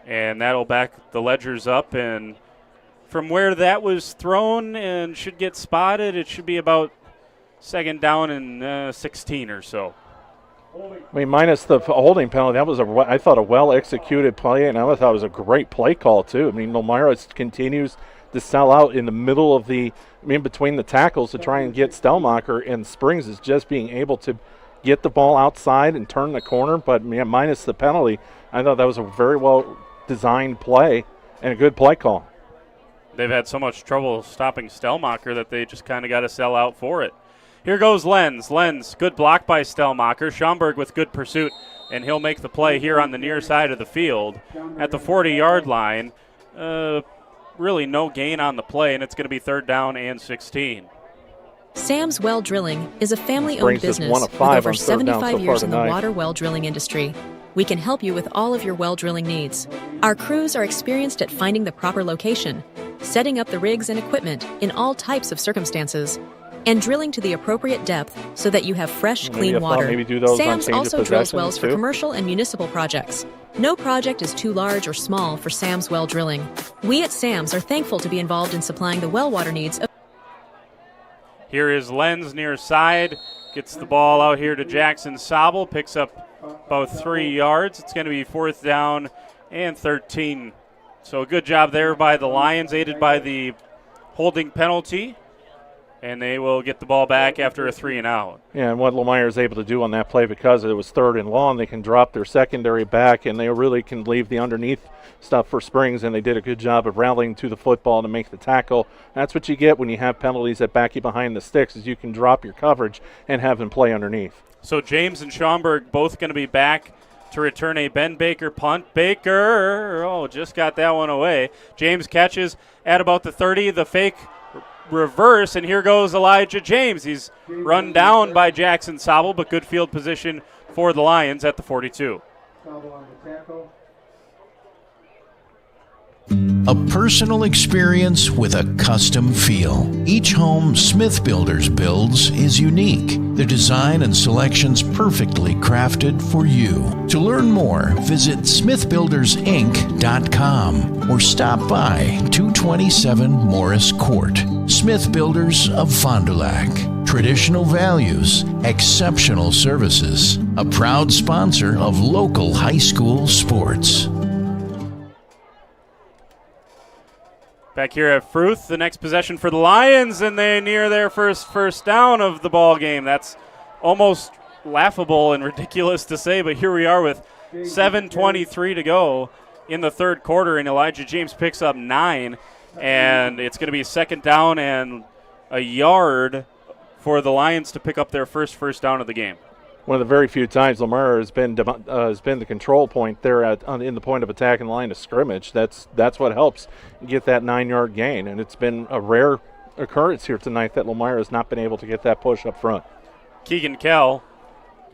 And that'll back the ledgers up. And from where that was thrown and should get spotted, it should be about second down and 16 or so. I mean, minus the holding penalty, that was, I thought, a well-executed play, and I thought it was a great play call, too. I mean, Lomira continues to sell out in the middle of in between the tackles to try and get Stellmacher, and Springs is just being able to get the ball outside and turn the corner, but minus the penalty, I thought that was a very well-designed play and a good play call. They've had so much trouble stopping Stellmacher that they just kind of got to sell out for it. Here goes Lenz. Lenz, good block by Stellmacher. Schomburg with good pursuit, and he'll make the play here on the near side of the field at the 40-yard line. Really no gain on the play, and it's going to be third down and 16. Sam's Well Drilling is a family-owned business with over 75 years in the water well drilling industry. We can help you with all of your well drilling needs. Our crews are experienced at finding the proper location, setting up the rigs and equipment in all types of circumstances, and drilling to the appropriate depth so that you have fresh, clean water. Sam's also drills wells for commercial and municipal projects. No project is too large or small for Sam's Well Drilling. We at Sam's are thankful to be involved in supplying the well water needs of. Here is Lenz near side, gets the ball out here to Jackson Sobel, picks up about 3 yards. It's going to be fourth down and 13. So a good job there by the Lions, aided by the holding penalty. And they will get the ball back after a 3-and-out. Yeah, and what Lomira is able to do on that play, because it was third and long, they can drop their secondary back, and they really can leave the underneath stuff for Springs, and they did a good job of rallying to the football to make the tackle. That's what you get when you have penalties that back you behind the sticks, is you can drop your coverage and have them play underneath. So James and Schomburg both going to be back to return a Ben Baker punt. Baker, just got that one away. James catches at about the 30, the fake reverse, and here goes Elijah James. He's run down by Jackson Sobel, but good field position for the Lions at the 42. A personal experience with a custom feel. Each home Smith Builders builds is unique. Their design and selections perfectly crafted for you. To learn more, visit smithbuildersinc.com or stop by 227 Morris Court. Smith Builders of Fond du Lac. Traditional values, exceptional services. A proud sponsor of local high school sports. Back here at Fruth, the next possession for the Lions, and they near their first down of the ball game. That's almost laughable and ridiculous to say, but here we are with 7:23 to go in the third quarter, and Elijah James picks up 9, and it's going to be second down and a yard for the Lions to pick up their first down of the game. One of the very few times Lomira has been the control point there in the point of attack and line of scrimmage. That's what helps get that 9-yard gain, and it's been a rare occurrence here tonight that Lomira has not been able to get that push up front. Keegan Kell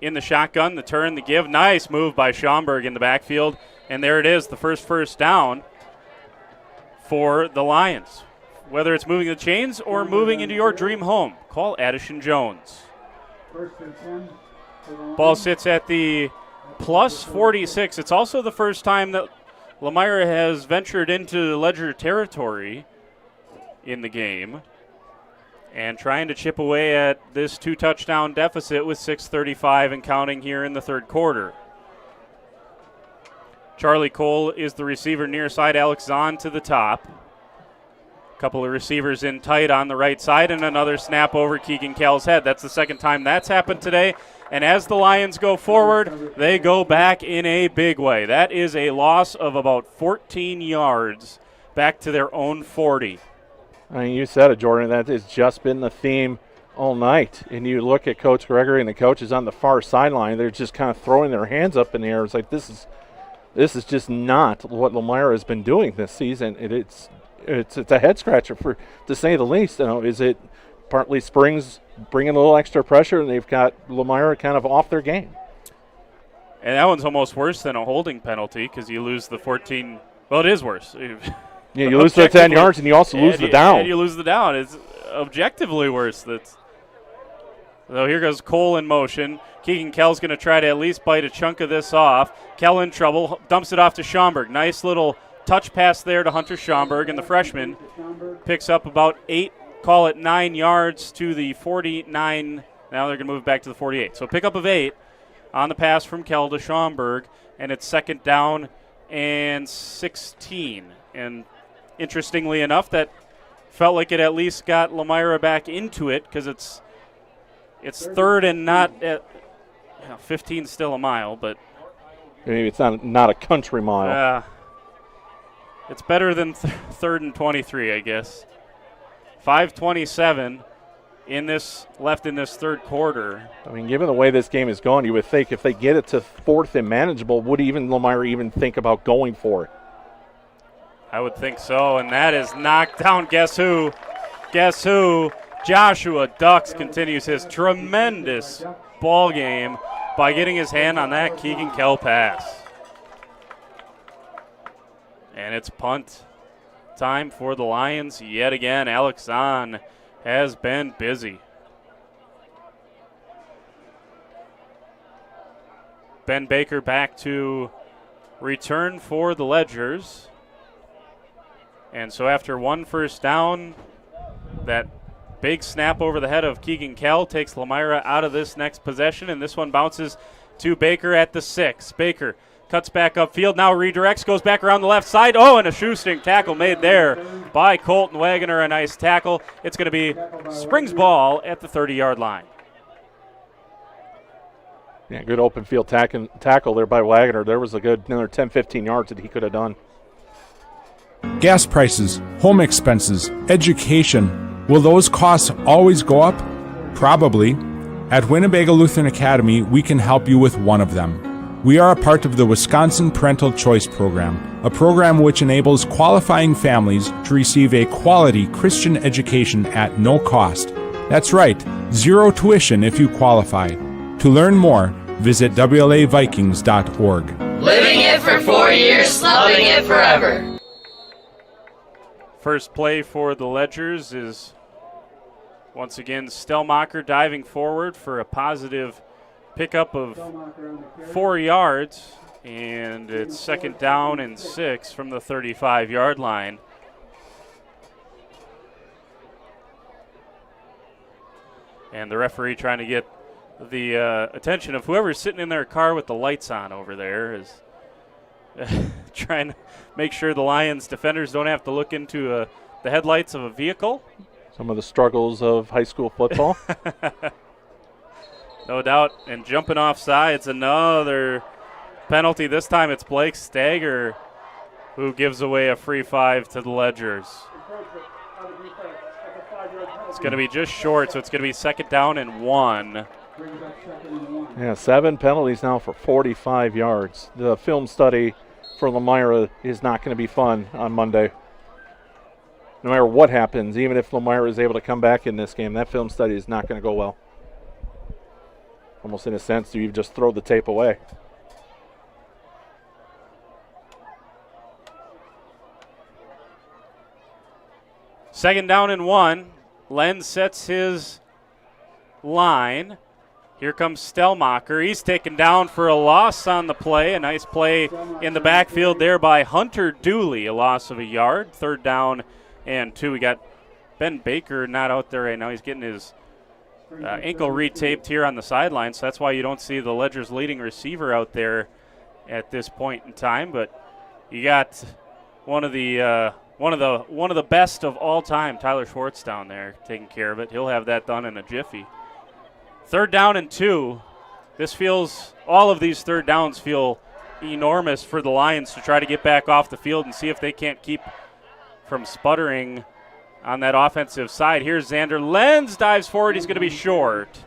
in the shotgun, the turn, the give. Nice move by Schomburg in the backfield, and there it is, the first down for the Lions. Whether it's moving the chains or moving into your dream home, call Addison Jones. First and 10. Ball sits at the plus 46. It's also the first time that Lomira has ventured into Ledger territory in the game, and trying to chip away at this 2-touchdown deficit with 6:35 and counting here in the third quarter. Charlie Cole is the receiver near side. Alex Zahn to the top. Couple of receivers in tight on the right side, and another snap over Keegan Kell's head. That's the second time that's happened today. And as the Lions go forward, they go back in a big way. That is a loss of about 14 yards back to their own 40. I mean, you said it, Jordan. That has just been the theme all night. And you look at Coach Gregory and the coaches on the far sideline, they're just kind of throwing their hands up in the air. It's like, this is just not what Lomira has been doing this season. It's a head scratcher, to say the least. Is it partly Springs bringing a little extra pressure, and they've got Lomira kind of off their game? And that one's almost worse than a holding penalty, because you lose the 14. Well, it is worse. Yeah, you lose the 10 yards, and you also lose the down. And you lose the down. It's objectively worse. So here goes Cole in motion. Keegan Kell's going to try to at least bite a chunk of this off. Kell in trouble, dumps it off to Schaumburg. Nice little touch pass there to Hunter Schaumburg, and the freshman picks up about 9 yards to the 49. Now they're going to move back to the 48. So pickup of 8 on the pass from Kell to Schaumburg, and it's second down and 16. And interestingly enough, that felt like it at least got Lomira back into it, because it's third and not at 15 still a mile, but maybe it's not a country mile. It's better than third and 23, I guess. 5:27 left in this third quarter. I mean, given the way this game is going, you would think if they get it to fourth and manageable, would Lomira even think about going for it? I would think so, and that is knocked down. Guess who? Joshua Ducks continues his tremendous ball game by getting his hand on that Keegan Kell pass. And it's punt time for the Lions yet again. Alex Zahn has been busy. Ben Baker back to return for the Ledgers. And so after one first down, that big snap over the head of Keegan Kell takes Lomira out of this next possession, and this one bounces to Baker at the 6. Baker cuts back upfield, now redirects, goes back around the left side. Oh, and a shoestring tackle made there by Colton Wagoner, a nice tackle. It's going to be Springs ball at the 30-yard line. Yeah, good open field tackle there by Wagoner. There was a good another 10, 15 yards that he could have done. Gas prices, home expenses, education. Will those costs always go up? Probably. At Winnebago Lutheran Academy, we can help you with one of them. We are a part of the Wisconsin Parental Choice Program, a program which enables qualifying families to receive a quality Christian education at no cost. That's right, 0 tuition if you qualify. To learn more, visit WLAVikings.org. Living it for 4 years, loving it forever. First play for the Ledgers is once again Stellmacher diving forward for a positive pickup of 4 yards, and it's second down and 6 from the 35-yard line. And the referee trying to get the attention of whoever's sitting in their car with the lights on over there is trying to make sure the Lions defenders don't have to look into the headlights of a vehicle. Some of the struggles of high school football. No doubt. And jumping off sides, another penalty. This time it's Blake Stager who gives away a free 5 to the Ledgers. It's going to be just short, so it's going to be second down and 1. Yeah, 7 penalties now for 45 yards. The film study for Lomira is not going to be fun on Monday. No matter what happens, even if Lomira is able to come back in this game, that film study is not going to go well. Almost in a sense, you just throw the tape away. Second down and 1. Len sets his line. Here comes Stellmacher. He's taken down for a loss on the play. A nice play in the backfield there by Hunter Dooley. A loss of a yard. Third down and 2. We got Ben Baker not out there right now. He's getting his ankle retaped here on the sideline, so that's why you don't see the Ledgers' leading receiver out there at this point in time. But you got one of the best of all time, Tyler Schwartz, down there taking care of it. He'll have that done in a jiffy. Third down and 2. All of these third downs feel enormous for the Lions to try to get back off the field and see if they can't keep from sputtering on that offensive side. Here's Xander Lenz, dives forward. He's going to be short.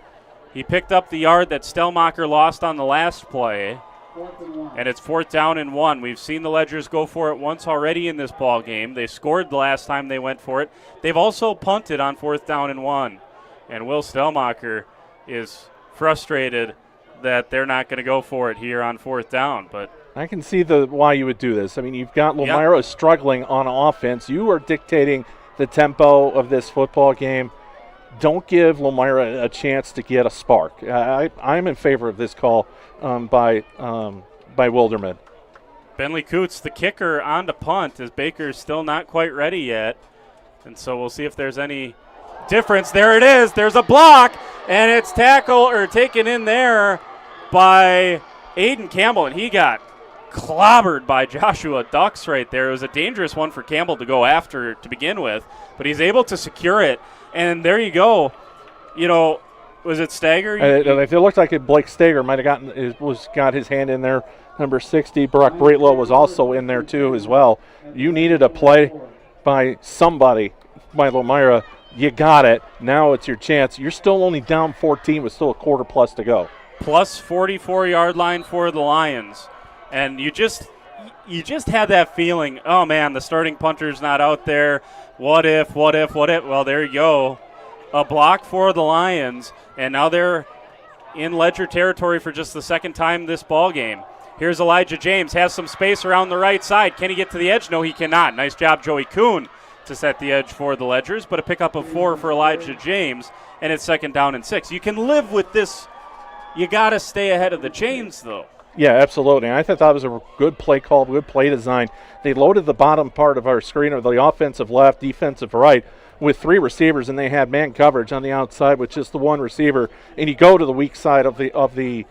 He picked up the yard that Stellmacher lost on the last play, and it's fourth down and 1. We've seen the Ledgers go for it once already in this ball game. They scored the last time they went for it. They've also punted on fourth down and 1, and Will Stellmacher is frustrated that they're not going to go for it here on fourth down. But I can see why you would do this. I mean, you've got Lomira struggling on offense. You are dictating the tempo of this football game. don't give Lomira a chance to get a spark. I'm in favor of this call by Wilderman. Bentley Coots, the kicker, on to punt, as Baker's still not quite ready yet. And so we'll see if there's any difference. There it is. There's a block, and it's taken in there by Aiden Campbell, and he got clobbered by Joshua Ducks right there. It was a dangerous one for Campbell to go after to begin with, but he's able to secure it. And there you go. Was it Stager? It looked like Blake Stager might have got his hand in there. Number 60, Brock Breitlow, was also in there too as well. You needed a play by somebody, by Lomira. You got it. Now it's your chance. You're still only down 14 with still a quarter plus to go. Plus 44-yard line for the Lions. And you just had that feeling, oh, man, the starting punter's not out there. What if? Well, there you go. A block for the Lions, and now they're in Ledger territory for just the second time this ball game. Here's Elijah James, has some space around the right side. Can he get to the edge? No, he cannot. Nice job, Joey Kuhn, to set the edge for the Ledgers, but a pickup of 4 for Elijah James, and it's 2nd down and 6. You can live with this. You got to stay ahead of the chains, though. Yeah, absolutely. I thought that was a good play call, good play design. They loaded the bottom part of our screen, or the offensive left, defensive right, with 3 receivers, and they had man coverage on the outside with just the 1 receiver. And you go to the weak side of the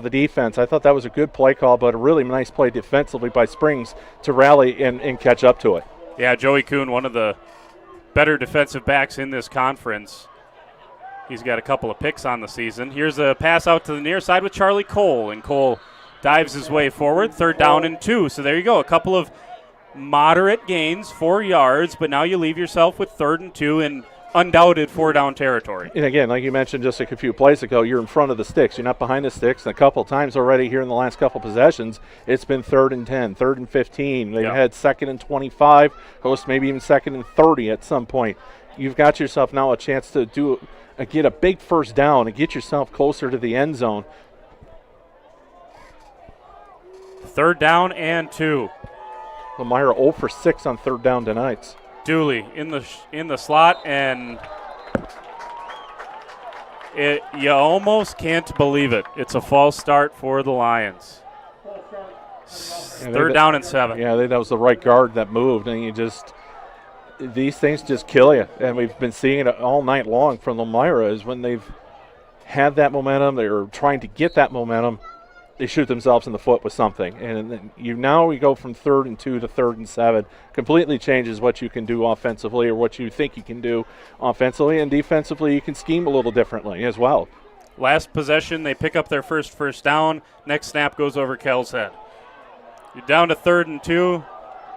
defense. I thought that was a good play call, but a really nice play defensively by Springs to rally and catch up to it. Yeah, Joey Kuhn, one of the better defensive backs in this conference. He's got a couple of picks on the season. Here's a pass out to the near side with Charlie Cole, and Cole dives his way forward, 3rd down and 2. So there you go, a couple of moderate gains, 4 yards, but now you leave yourself with 3rd and 2 in undoubted 4-down territory. And again, like you mentioned just a few plays ago, you're in front of the sticks. You're not behind the sticks. And a couple times already here in the last couple possessions, it's been 3rd and 10, 3rd and 15. They've had 2nd and 25, host maybe even 2nd and 30 at some point. You've got yourself now a chance to get a big 1st down and get yourself closer to the end zone. 3rd down and 2. Lomira 0 for 6 on 3rd down tonight. Dooley in the slot, and you almost can't believe it. It's a false start for the Lions. 3rd down and 7. Yeah, that was the right guard that moved, and these things just kill you. And we've been seeing it all night long from Lomira, is when they've had that momentum, they're trying to get that momentum, they shoot themselves in the foot with something. And now we go from 3rd and 2 to 3rd and 7. Completely changes what you can do offensively, or what you think you can do offensively. And defensively, you can scheme a little differently as well. Last possession, they pick up their first down. Next snap goes over Kell's head. You're down to 3rd and 2.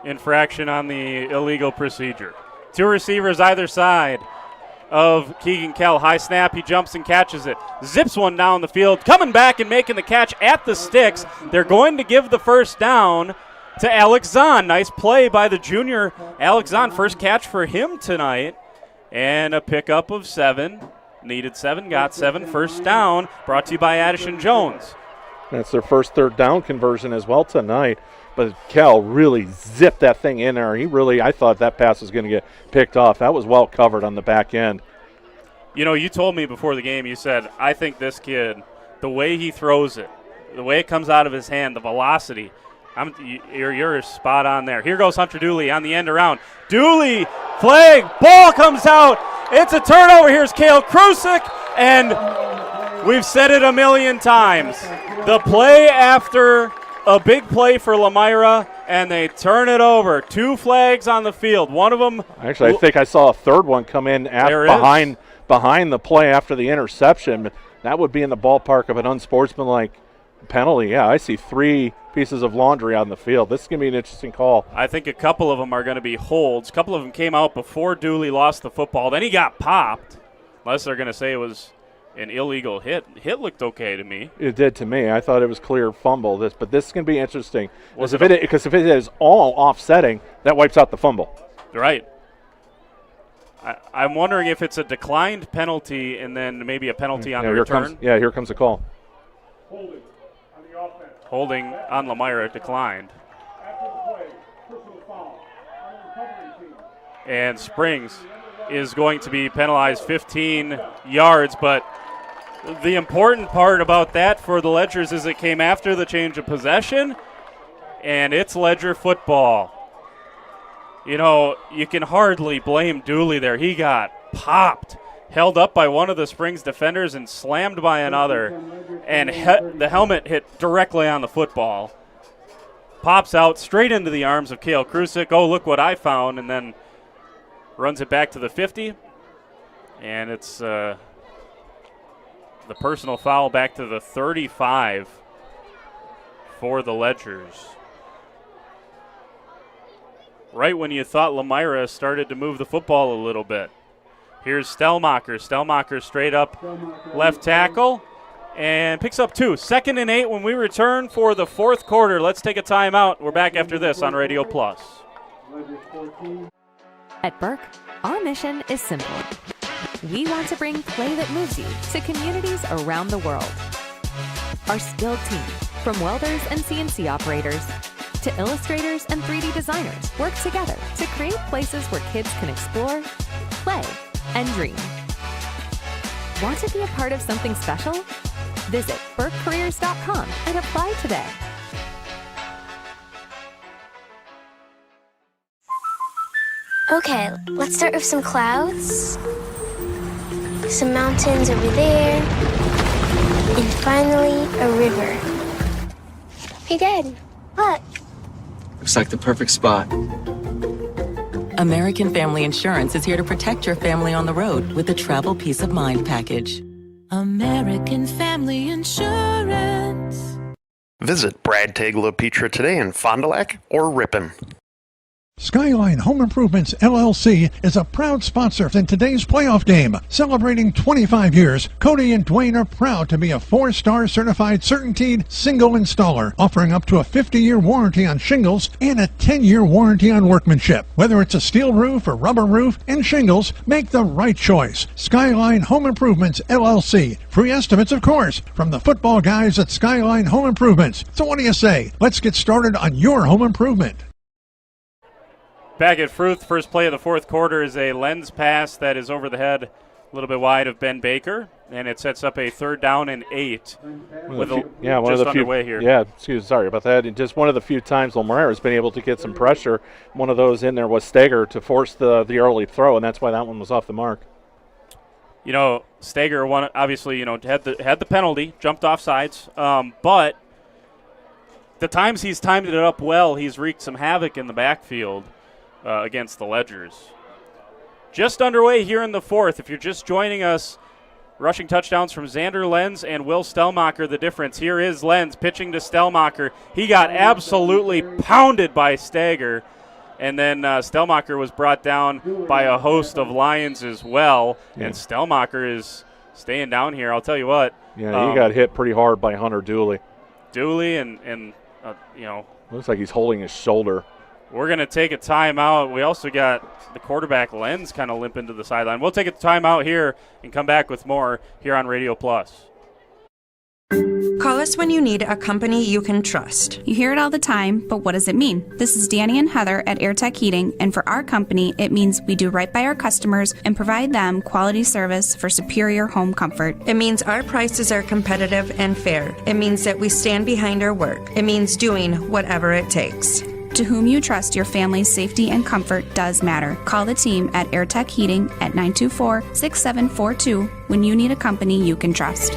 Infraction on the illegal procedure. 2 receivers either side of Keegan Kell. High snap, he jumps and catches it. Zips one down the field, coming back and making the catch at the sticks. They're going to give the 1st down to Alex Zahn. Nice play by the junior Alex Zahn. First catch for him tonight. And a pickup of 7. Needed 7, got 7. 1st down, brought to you by Addison Jones. That's their first 3rd down conversion as well tonight. But Kell really zipped that thing in there. I thought that pass was going to get picked off. That was well covered on the back end. You told me before the game, you said, I think this kid, the way he throws it, the way it comes out of his hand, the velocity, you're spot on there. Here goes Hunter Dooley on the end around. Dooley, flag, ball comes out. It's a turnover. Here's Cale Krusik, and we've said it a million times. The play after a big play for Lomira, and they turn it over. 2 flags on the field. One of them. Actually, I think I saw a 3rd one come in behind the play after the interception. That would be in the ballpark of an unsportsmanlike penalty. Yeah, I see 3 pieces of laundry on the field. This is going to be an interesting call. I think a couple of them are going to be holds. A couple of them came out before Dooley lost the football. Then he got popped, unless they're going to say it was an illegal hit. Hit looked okay to me. It did to me. I thought it was clear fumble. But this is going to be interesting. Because if it is all offsetting, that wipes out the fumble. Right. I'm wondering if it's a declined penalty and then maybe a penalty on the return. Here comes the call. Holding on Lomira declined. And Springs is going to be penalized 15 yards. But the important part about that for the Ledgers is it came after the change of possession, and it's Ledger football. You know, you can hardly blame Dooley there. He got popped, held up by one of the Springs defenders and slammed by another, and the helmet hit directly on the football. Pops out straight into the arms of Kale Krusik. Oh, look what I found, and then runs it back to the 50. And it's the personal foul back to the 35 for the Ledgers. Right when you thought Lomira started to move the football a little bit. Here's Stellmacher. Stellmacher straight up left tackle and picks up 2. 2nd and 8 when we return for the fourth quarter. Let's take a timeout. We're back after this on Radio Plus. At Burke, our mission is simple. We want to bring play that moves you to communities around the world. Our skilled team, from welders and CNC operators to illustrators and 3D designers, work together to create places where kids can explore, play, and dream. Want to be a part of something special? Visit burkecareers.com and apply today. Okay, let's start with some clouds, some mountains over there, and finally a river. Hey, Dad, look. Looks like the perfect spot. American Family Insurance is here to protect your family on the road with the Travel Peace of Mind package. American Family Insurance. Visit Brad Tagle Petra today in Fond du Lac or Ripon. Skyline Home Improvements, LLC is a proud sponsor in today's playoff game. Celebrating 25 years, Cody and Dwayne are proud to be a 4-star certified CertainTeed single installer, offering up to a 50-year warranty on shingles and a 10-year warranty on workmanship. Whether it's a steel roof or rubber roof and shingles, make the right choice. Skyline Home Improvements, LLC. Free estimates, of course, from the football guys at Skyline Home Improvements. So what do you say? Let's get started on your home improvement. Back at Fruth, first play of the fourth quarter is a lens pass that is over the head, a little bit wide of Ben Baker, and it sets up a 3rd down and 8. One of the few. Here. Yeah, sorry about that. And just one of the few times Lomira has been able to get some pressure. One of those in there was Steger to force the early throw, and that's why that one was off the mark. You know, Steger obviously had the penalty, jumped off sides, but the times he's timed it up well, he's wreaked some havoc in the backfield. Against the Ledgers. Just underway here in the fourth. If you're just joining us, rushing touchdowns from Xander Lenz and Will Stellmacher, the difference. Here is Lenz pitching to Stellmacher. He got absolutely pounded by Steger, and then Stellmacher was brought down by a host of Lions as well, and Stellmacher is staying down here. I'll tell you what. Yeah, he got hit pretty hard by Hunter Dooley. Looks like he's holding his shoulder. We're going to take a timeout. We also got the quarterback Lenz kind of limping to the sideline. We'll take a timeout here and come back with more here on Radio Plus. Call us when you need a company you can trust. You hear it all the time, but what does it mean? This is Danny and Heather at AirTech Heating, and for our company, it means we do right by our customers and provide them quality service for superior home comfort. It means our prices are competitive and fair. It means that we stand behind our work. It means doing whatever it takes. To whom you trust, your family's safety and comfort does matter. Call the team at AirTech Heating at 924-6742 when you need a company you can trust.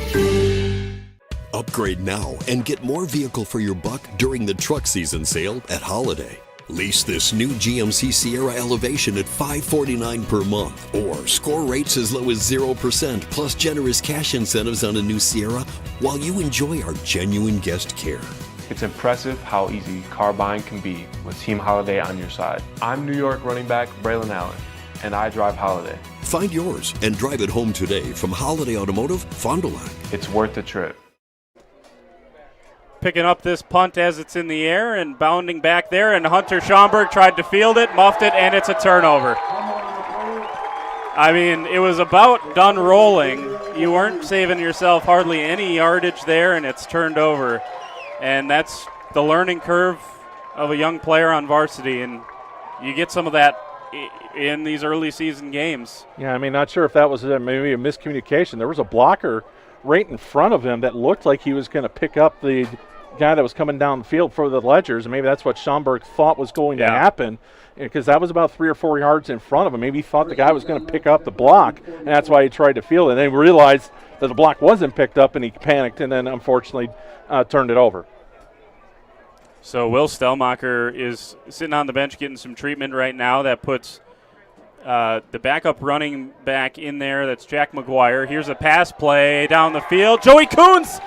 Upgrade now and get more vehicle for your buck during the truck season sale at Holiday. Lease this new GMC Sierra Elevation at $549 per month, or score rates as low as 0% plus generous cash incentives on a new Sierra while you enjoy our genuine guest care. It's impressive how easy car buying can be with Team Holiday on your side. I'm New York running back Braylon Allen, and I drive Holiday. Find yours and drive it home today from Holiday Automotive, Fond du Lac. It's worth the trip. Picking up this punt as it's in the air and bounding back there, and Hunter Schomburg tried to field it, muffed it, and it's a turnover. I mean, it was about done rolling. You weren't saving yourself hardly any yardage there, and it's turned over. And that's the learning curve of a young player on varsity, and you get some of that in these early season games. Yeah, I mean, not sure if that was maybe a miscommunication. There was a blocker right in front of him that looked like he was going to pick up the guy that was coming down the field for the Ledgers, and maybe that's what Schomburg thought was going to happen, because that was about 3 or 4 yards in front of him. Maybe he thought the guy was going to pick up the block, and that's why he tried to field it. And then realized that the block wasn't picked up, and he panicked, and then unfortunately turned it over. So Will Stellmacher is sitting on the bench getting some treatment right now. That puts the backup running back in there. That's Jack McGuire. Here's a pass play down the field. Joey Coons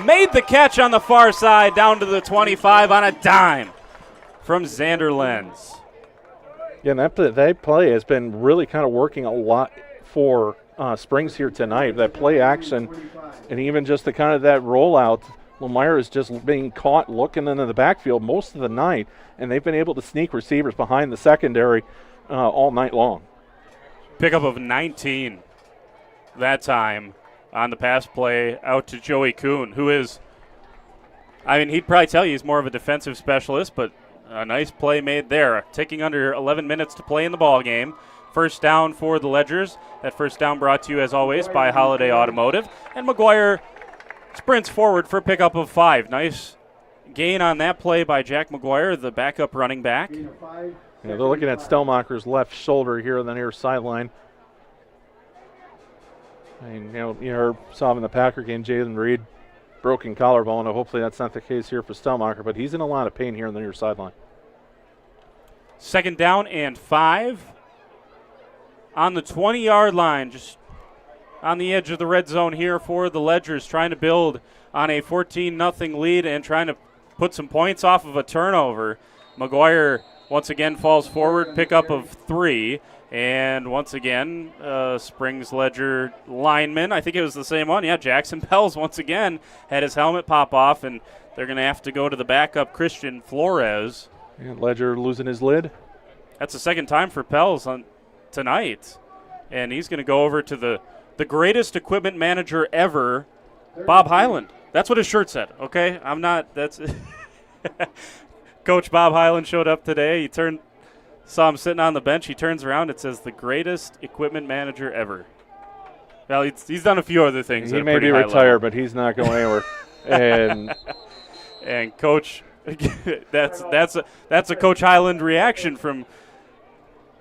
made the catch on the far side down to the 25 on a dime from Xander Lenz. Yeah, and that play has been really kind of working a lot for Springs here tonight. That play action and even just the kind of that rollout. Lomira is just being caught looking into the backfield most of the night, and they've been able to sneak receivers behind the secondary all night long. Pickup of 19 that time on the pass play out to Joey Kuhn, who is, I mean, he'd probably tell you he's more of a defensive specialist, but a nice play made there. Taking under 11 minutes to play in the ball game. First down for the Ledgers. That first down brought to you, as always, by Holiday Automotive. And McGuire sprints forward for a pickup of 5. Nice gain on that play by Jack McGuire, the backup running back. Yeah, they're looking at Stellmacher's left shoulder here on the near sideline. And, you saw him in the Packer game, Jalen Reed, broken collarbone. Hopefully that's not the case here for Stellmacher, but he's in a lot of pain here on the near sideline. Second down and 5 on the 20-yard line, just on the edge of the red zone here for the Ledgers, trying to build on a 14-0 lead and trying to put some points off of a turnover. McGuire once again falls forward, pickup of 3. And once again, Springs Ledger lineman, I think it was the same one. Yeah, Jackson Pells once again had his helmet pop off, and they're going to have to go to the backup, Christian Flores. And Ledger losing his lid. That's the second time for Pells tonight. And he's going to go over to the greatest equipment manager ever, Bob Hyland. That's what his shirt said, okay? I'm not, that's Coach Bob Hyland showed up today. Saw him sitting on the bench. He turns around. It says the greatest equipment manager ever. Well, he's done a few other things. He may be retired, but he's not going anywhere. And Coach, that's a Coach Hyland reaction from.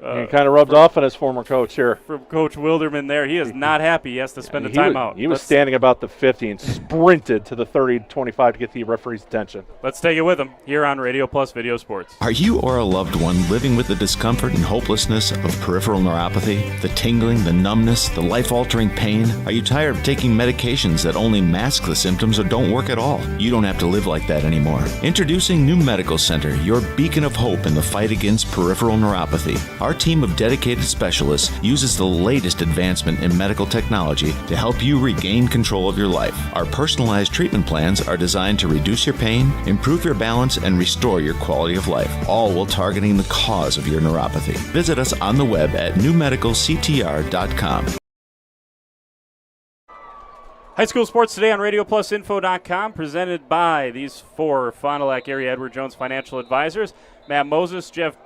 He kind of rubbed off on his former coach here. From Coach Wilderman there. He is not happy. He has to spend a timeout. He was standing about the 50 and sprinted to the 30-25 to get the referee's attention. Let's take it with him here on Radio Plus Video Sports. Are you or a loved one living with the discomfort and hopelessness of peripheral neuropathy? The tingling, the numbness, the life-altering pain? Are you tired of taking medications that only mask the symptoms or don't work at all? You don't have to live like that anymore. Introducing New Medical Center, your beacon of hope in the fight against peripheral neuropathy. Our team of dedicated specialists uses the latest advancement in medical technology to help you regain control of your life. Our personalized treatment plans are designed to reduce your pain, improve your balance, and restore your quality of life, all while targeting the cause of your neuropathy. Visit us on the web at newmedicalctr.com. High school sports today on RadioPlusInfo.com, presented by these 4 Fond du Lac area Edward Jones financial advisors: Matt Moses, Jeff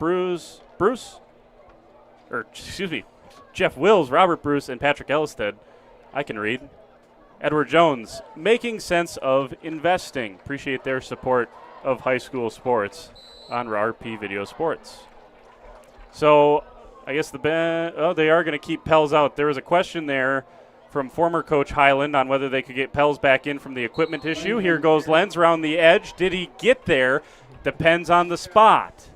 Wills, Robert Bruce, and Patrick Ellisted. I can read. Edward Jones, making sense of investing. Appreciate their support of high school sports on RP Video Sports. So I guess they are going to keep Pells out. There was a question there from former Coach Hyland on whether they could get Pells back in from the equipment issue. Here goes Lenz around the edge. Did he get there? Depends on the spot.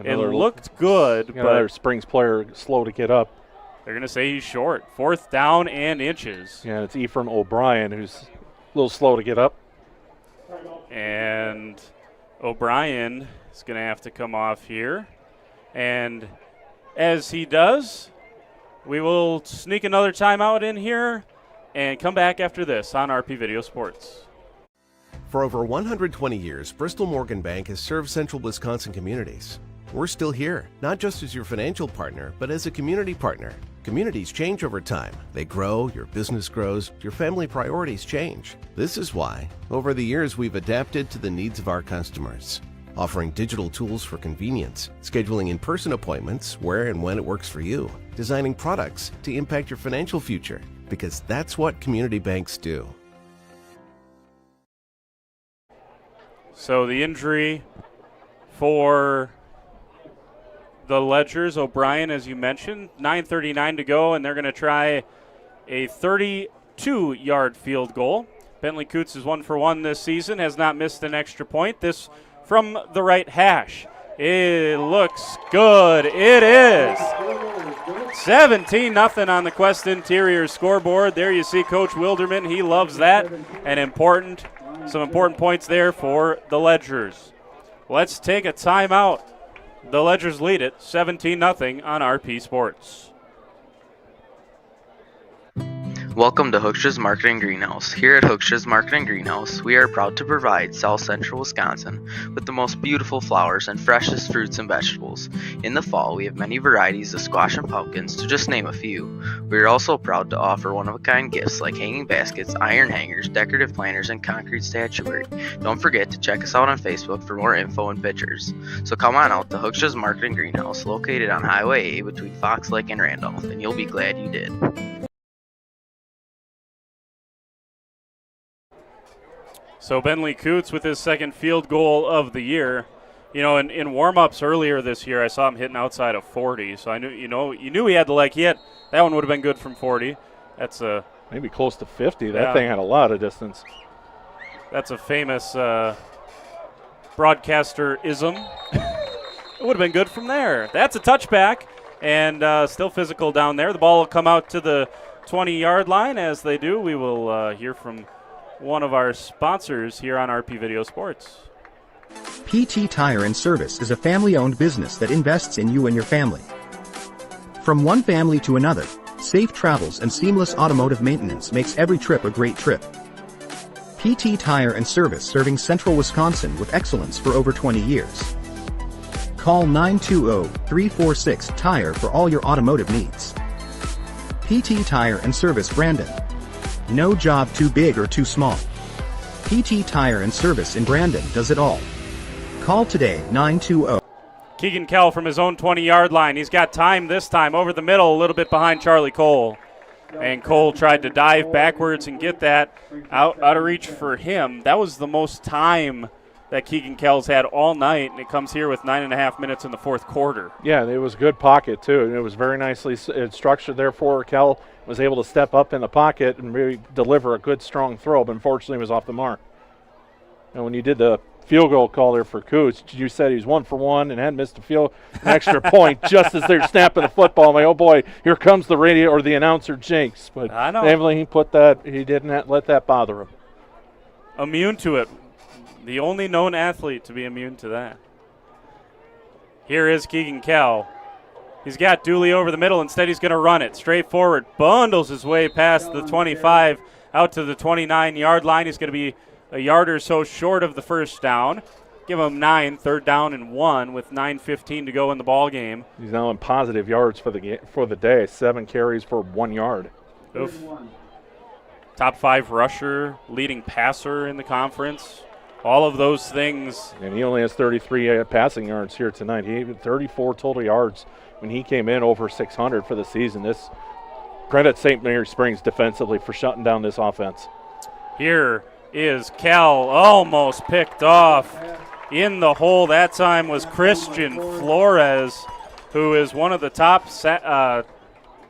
It looked good, but another Springs player slow to get up. They're going to say he's short. 4th down and inches. Yeah, it's Ephraim O'Brien who's a little slow to get up. And O'Brien is going to have to come off here. And as he does, we will sneak another timeout in here and come back after this on RP Video Sports. For over 120 years, Bristol Morgan Bank has served central Wisconsin communities. We're still here, not just as your financial partner, but as a community partner. Communities change over time. They grow, your business grows, your family priorities change. This is why, over the years, we've adapted to the needs of our customers. offering digital tools for convenience, scheduling in-person appointments where and when it works for you, designing products to impact your financial future, because that's what community banks do. So the injury for the Ledgers, O'Brien, as you mentioned, 9:39 to go, and they're going to try a 32-yard field goal. Bentley Coots is 1 for 1 this season, has not missed an extra point. This from the right hash. It looks good. It is. 17-0 on the Quest Interior scoreboard. There you see Coach Wilderman. He loves that. And some important points there for the Ledgers. Let's take a timeout. The Ledgers lead it 17-0 on RP Sports. Welcome to Hooksha's Marketing Greenhouse. Here at Hooksha's Marketing Greenhouse, we are proud to provide South Central Wisconsin with the most beautiful flowers and freshest fruits and vegetables. In the fall, we have many varieties of squash and pumpkins, to just name a few. We are also proud to offer one-of-a-kind gifts like hanging baskets, iron hangers, decorative planters, and concrete statuary. Don't forget to check us out on Facebook for more info and pictures. So come on out to Hooksha's Marketing Greenhouse, located on Highway A between Fox Lake and Randolph, and you'll be glad you did. So Bentley Coots with his second field goal of the year. You know, in warm-ups earlier this year, I saw him hitting outside of 40. So I knew, you knew he had the leg. That one would have been good from 40. That's maybe close to 50. That thing had a lot of distance. That's a famous broadcaster-ism. It would have been good from there. That's a touchback, and still physical down there. The ball will come out to the 20-yard line. As they do, we will hear from one of our sponsors here on RP Video Sports. PT Tire and Service is a family-owned business that invests in you and your family. From one family to another, safe travels and seamless automotive maintenance makes every trip a great trip. PT Tire and Service, serving Central Wisconsin with excellence for over 20 years. Call 920-346-TIRE for all your automotive needs. PT Tire and Service, Brandon. No job too big or too small. PT Tire and Service in Brandon does it all. Call today, 920. Keegan Kell from his own 20-yard line. He's got time this time over the middle, a little bit behind Charlie Cole. And Cole tried to dive backwards and get that out of reach for him. That was the most time that Keegan Kell's had all night, and it comes here with 9.5 minutes in the fourth quarter. Yeah, it was good pocket, too. And it was very nicely structured there for Kell. Was able to step up in the pocket and really deliver a good, strong throw, but unfortunately was off the mark. And when you did the field goal call there for Coots, you said he was 1 for 1 and had missed an extra point just as they're snapping the football. I'm like, oh boy, here comes the radio or the announcer jinx. But I know. Thankfully he didn't let that bother him. Immune to it. The only known athlete to be immune to that. Here is Keegan Kell. He's got Dooley over the middle. Instead, he's going to run it straight forward. Bundles his way past the 25 out to the 29-yard line. He's going to be a yard or so short of the first down. Give him 9, 3rd down and 1 with 9:15 to go in the ball game. He's now in positive yards for the day. 7 carries for 1 yard. Oof. Top 5 rusher, leading passer in the conference. All of those things. And he only has 33 passing yards here tonight. He had 34 total yards when he came in, over 600 for the season. This credit St. Mary Springs defensively for shutting down this offense. Here is Kell, almost picked off. In the hole that time was Christian Flores, who is one of the top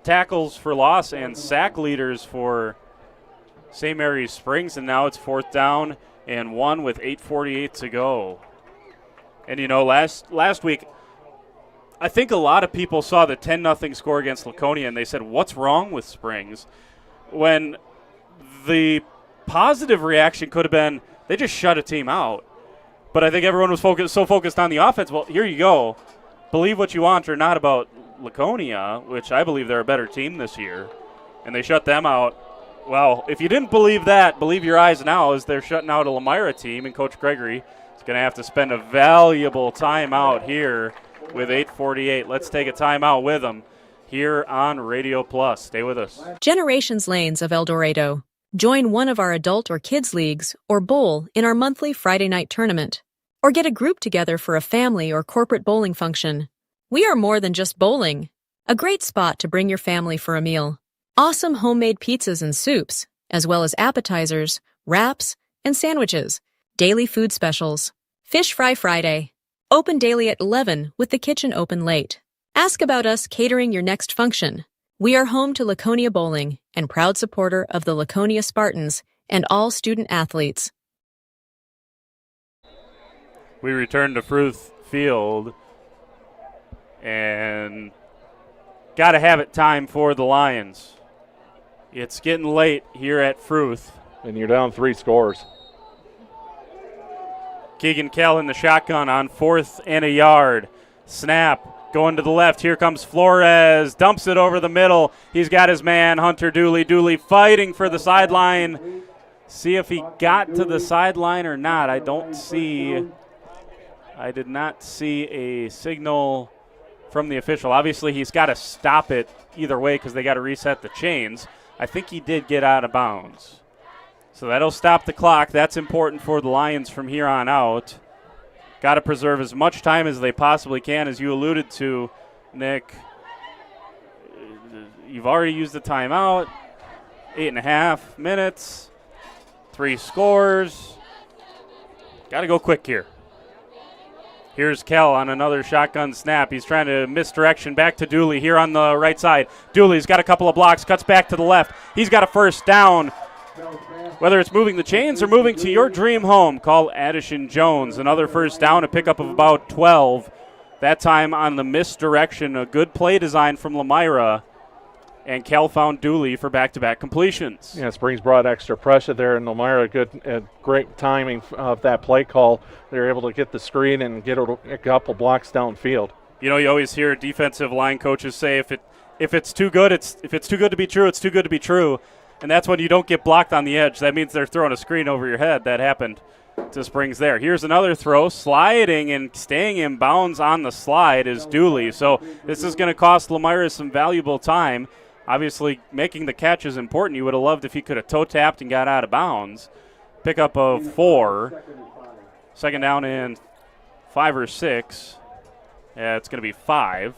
tackles for loss and sack leaders for St. Mary's Springs. And now it's 4th down and 1 with 8:48 to go. And, you know, last week, I think a lot of people saw the 10-0 score against Laconia, and they said, what's wrong with Springs? When the positive reaction could have been they just shut a team out. But I think everyone was so focused on the offense. Well, here you go. Believe what you want or not about Laconia, which I believe they're a better team this year, and they shut them out. Well, if you didn't believe that, believe your eyes now as they're shutting out a Lomira team, and Coach Gregory is going to have to spend a valuable timeout here with 8:48. Let's take a timeout with them here on Radio Plus. Stay with us. Generations Lanes of El Dorado. Join one of our adult or kids leagues or bowl in our monthly Friday night tournament. or get a group together for a family or corporate bowling function. We are more than just bowling. A great spot to bring your family for a meal. Awesome homemade pizzas and soups, as well as appetizers, wraps, and sandwiches. Daily food specials. Fish Fry Friday. Open daily at 11 with the kitchen open late. Ask about us catering your next function. We are home to Laconia Bowling and proud supporter of the Laconia Spartans and all student athletes. We return to Fruth Field and got to have it time for the Lions. It's getting late here at Fruth. And you're down 3 scores. Keegan Kell in the shotgun on 4th and a yard. Snap going to the left. Here comes Flores. Dumps it over the middle. He's got his man, Hunter Dooley. Dooley fighting for the sideline. See if he got to the sideline or not. I did not see a signal from the official. Obviously, he's got to stop it either way because they got to reset the chains. I think he did get out of bounds. So that'll stop the clock. That's important for the Lions from here on out. Got to preserve as much time as they possibly can, as you alluded to, Nick. You've already used the timeout. 8.5 minutes. 3 scores. Got to go quick here. Here's Kell on another shotgun snap. He's trying to misdirection back to Dooley here on the right side. Dooley's got a couple of blocks, cuts back to the left. He's got a first down. Whether it's moving the chains or moving to your dream home, call Addison Jones. Another first down, a pickup of about 12. That time on the misdirection, a good play design from Lomira. And Kell found Dooley for back-to-back completions. Yeah, Springs brought extra pressure there, and Lomira, great timing of that play call. They were able to get the screen and get a couple blocks downfield. You know, you always hear defensive line coaches say, if it's too good, if it's too good to be true, it's too good to be true. And that's when you don't get blocked on the edge. That means they're throwing a screen over your head. That happened to Springs there. Here's another throw. Sliding and staying in bounds on the slide is Dooley. So this is going to cost Lomira some valuable time. Obviously, making the catch is important. You would have loved if he could have toe-tapped and got out of bounds. Pickup of 4. Second down and 5 or 6. Yeah, it's going to be 5.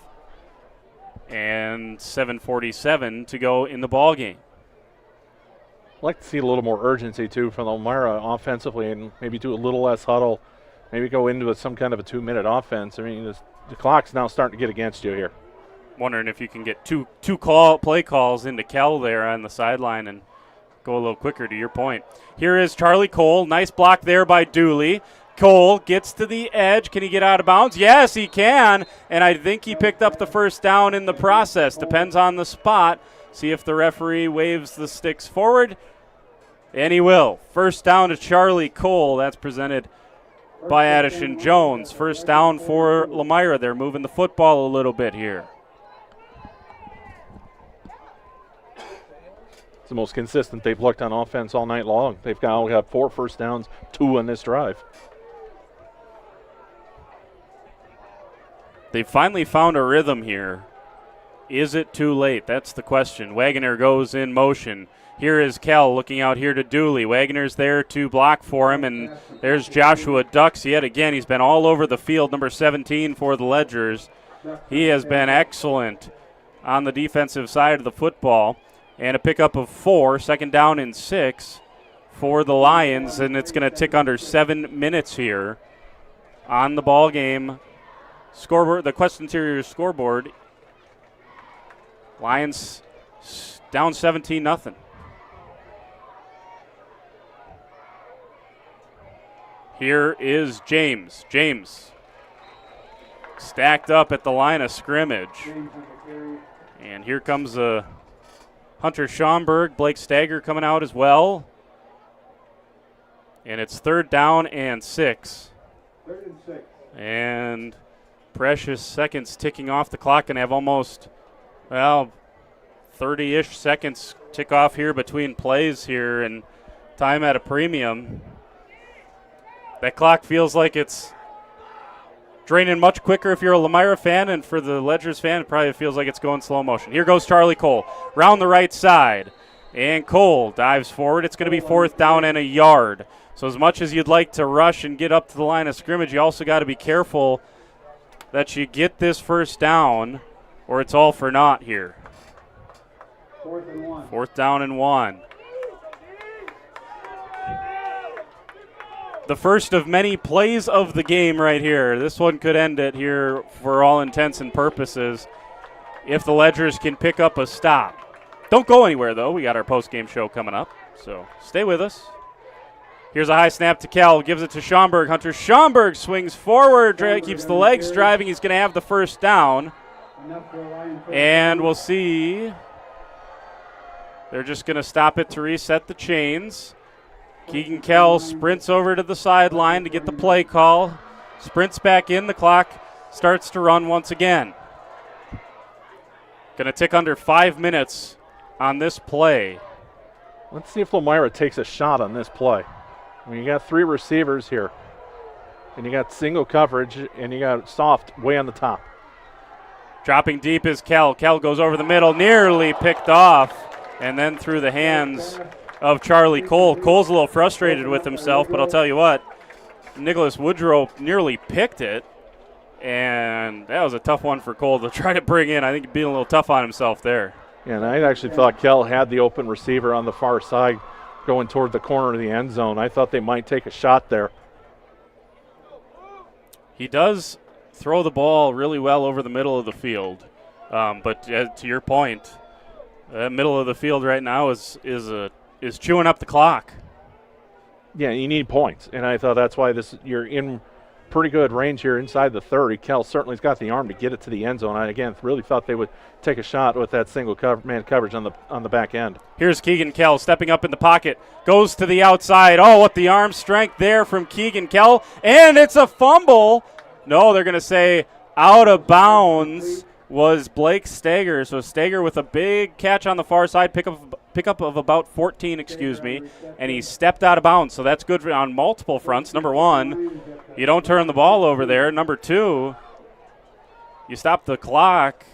And 7:47 to go in the ball game. I'd like to see a little more urgency, too, from Lomira offensively and maybe do a little less huddle. Maybe go into some kind of a 2-minute offense. I mean, the clock's now starting to get against you here. Wondering if you can get two play calls into Kell there on the sideline and go a little quicker, to your point. Here is Charlie Cole. Nice block there by Dooley. Cole gets to the edge. Can he get out of bounds? Yes, he can. And I think he picked up the first down in the process. Depends on the spot. See if the referee waves the sticks forward. And he will. First down to Charlie Cole. That's presented by Addison Jones. First down for Lomira. They're moving the football a little bit here. It's the most consistent they've looked on offense all night long. They've now got 4 first downs, 2 on this drive. They finally found a rhythm here. Is it too late? That's the question. Wagoner goes in motion. Here is Kell looking out here to Dooley. Wagoner's there to block for him, and there's Joshua Ducks yet again. He's been all over the field, number 17 for the Ledgers. He has been excellent on the defensive side of the football. And a pickup of 4, second down and 6 for the Lions, and it's going to tick under 7 minutes here on the ball game scoreboard, the Quest Interior scoreboard. Lions down 17-0. Here is James. James stacked up at the line of scrimmage, and here comes a Hunter Schomburg, Blake Stagger coming out as well. And it's third down and 6. And precious seconds ticking off the clock, and have almost, 30-ish seconds tick off here between plays here, and time at a premium. That clock feels like it's draining much quicker if you're a Lomira fan, and for the Ledgers fan, it probably feels like it's going slow motion. Here goes Charlie Cole, round the right side, and Cole dives forward. It's going to be 4th down and a yard. So as much as you'd like to rush and get up to the line of scrimmage, you also got to be careful that you get this first down or it's all for naught here. 4th and 1. 4th down and 1. The first of many plays of the game right here. This one could end it here for all intents and purposes if the Ledgers can pick up a stop. Don't go anywhere, though. We got our post-game show coming up, so stay with us. Here's a high snap to Kell, gives it to Schaumburg. Hunter Schaumburg swings forward, keeps the legs driving. He's going to have the first down. And we'll see. They're just going to stop it to reset the chains. Keegan Kell sprints over to the sideline to get the play call. Sprints back in. The clock starts to run once again. Going to tick under 5 minutes on this play. Let's see if Lomira takes a shot on this play. I mean, you got 3 receivers here, and you got single coverage, and you got soft way on the top. Dropping deep is Kell. Kell goes over the middle, nearly picked off, and then through the hands of Charlie Cole. Cole's a little frustrated with himself, but I'll tell you what, Nicholas Woodrow nearly picked it, and that was a tough one for Cole to try to bring in. I think he's being a little tough on himself there. Yeah, and I actually thought Kell had the open receiver on the far side going toward the corner of the end zone. I thought they might take a shot there. He does throw the ball really well over the middle of the field, but to your point, that middle of the field right now is chewing up the clock. Yeah, you need points, and I thought that's why you're in pretty good range here inside the 30. Kell certainly's got the arm to get it to the end zone. I, again, really thought they would take a shot with that single man coverage on the back end. Here's Keegan Kell stepping up in the pocket, goes to the outside. Oh, what the arm strength there from Keegan Kell, and it's a fumble. No, they're going to say out of bounds was Blake Stager. So Stager with a big catch on the far side, pickup of about 14, and he stepped out of bounds. So that's good on multiple fronts. Number one, you don't turn the ball over there. Number two, you stop the clock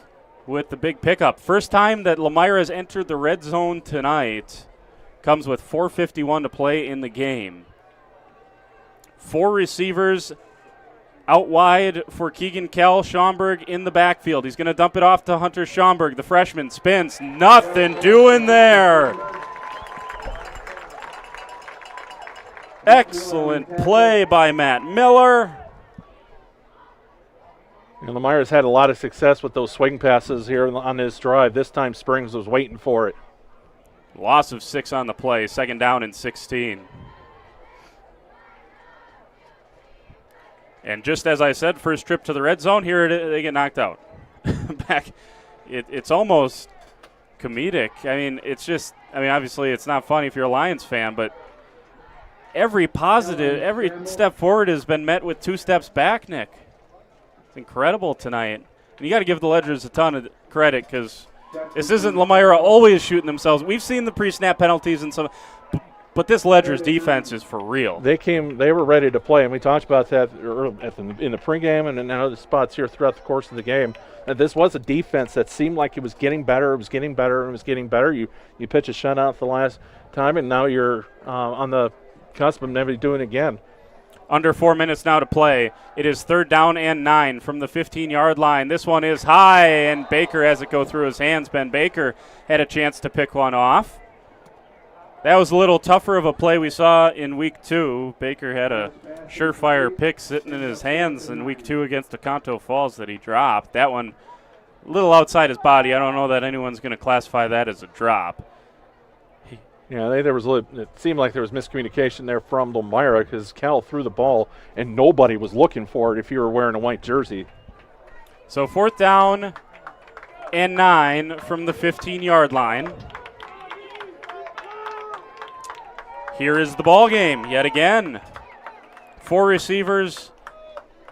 with the big pickup. First time that Lomira has entered the red zone tonight. Comes with 4:51 to play in the game. 4 receivers out wide for Keegan Kell. Schaumburg in the backfield. He's going to dump it off to Hunter Schaumburg. The freshman spins. Nothing doing there. Excellent play by Matt Miller. And Lomira's had a lot of success with those swing passes here on this drive. This time Springs was waiting for it. Loss of 6 on the play. 2nd down and 16. And just as I said, first trip to the red zone, here they get knocked out. It's almost comedic. I mean, obviously it's not funny if you're a Lions fan, but every step forward has been met with 2 steps back, Nick. It's incredible tonight. And you got to give the Ledgers a ton of credit because this isn't Lomira always shooting themselves. We've seen the pre-snap penalties and some, but this Ledgers defense is for real. They were ready to play, and we talked about that in the pregame and in other spots here throughout the course of the game. And this was a defense that seemed like it was getting better. It was getting better. It was getting better. You pitch a shutout the last time, and now you're on the cusp of never doing it again. Under 4 minutes now to play. It is 3rd down and 9 from the 15-yard line. This one is high, and Baker has it go through his hands. Ben Baker had a chance to pick one off. That was a little tougher of a play we saw in Week 2. Baker had a surefire pick sitting in his hands in Week 2 against Oconto Falls that he dropped. That one a little outside his body. I don't know that anyone's going to classify that as a drop. Yeah, it seemed like there was miscommunication there from Lomira because Kell threw the ball and nobody was looking for it if you were wearing a white jersey. So 4th down and 9 from the 15-yard line. Here is the ball game yet again. 4 receivers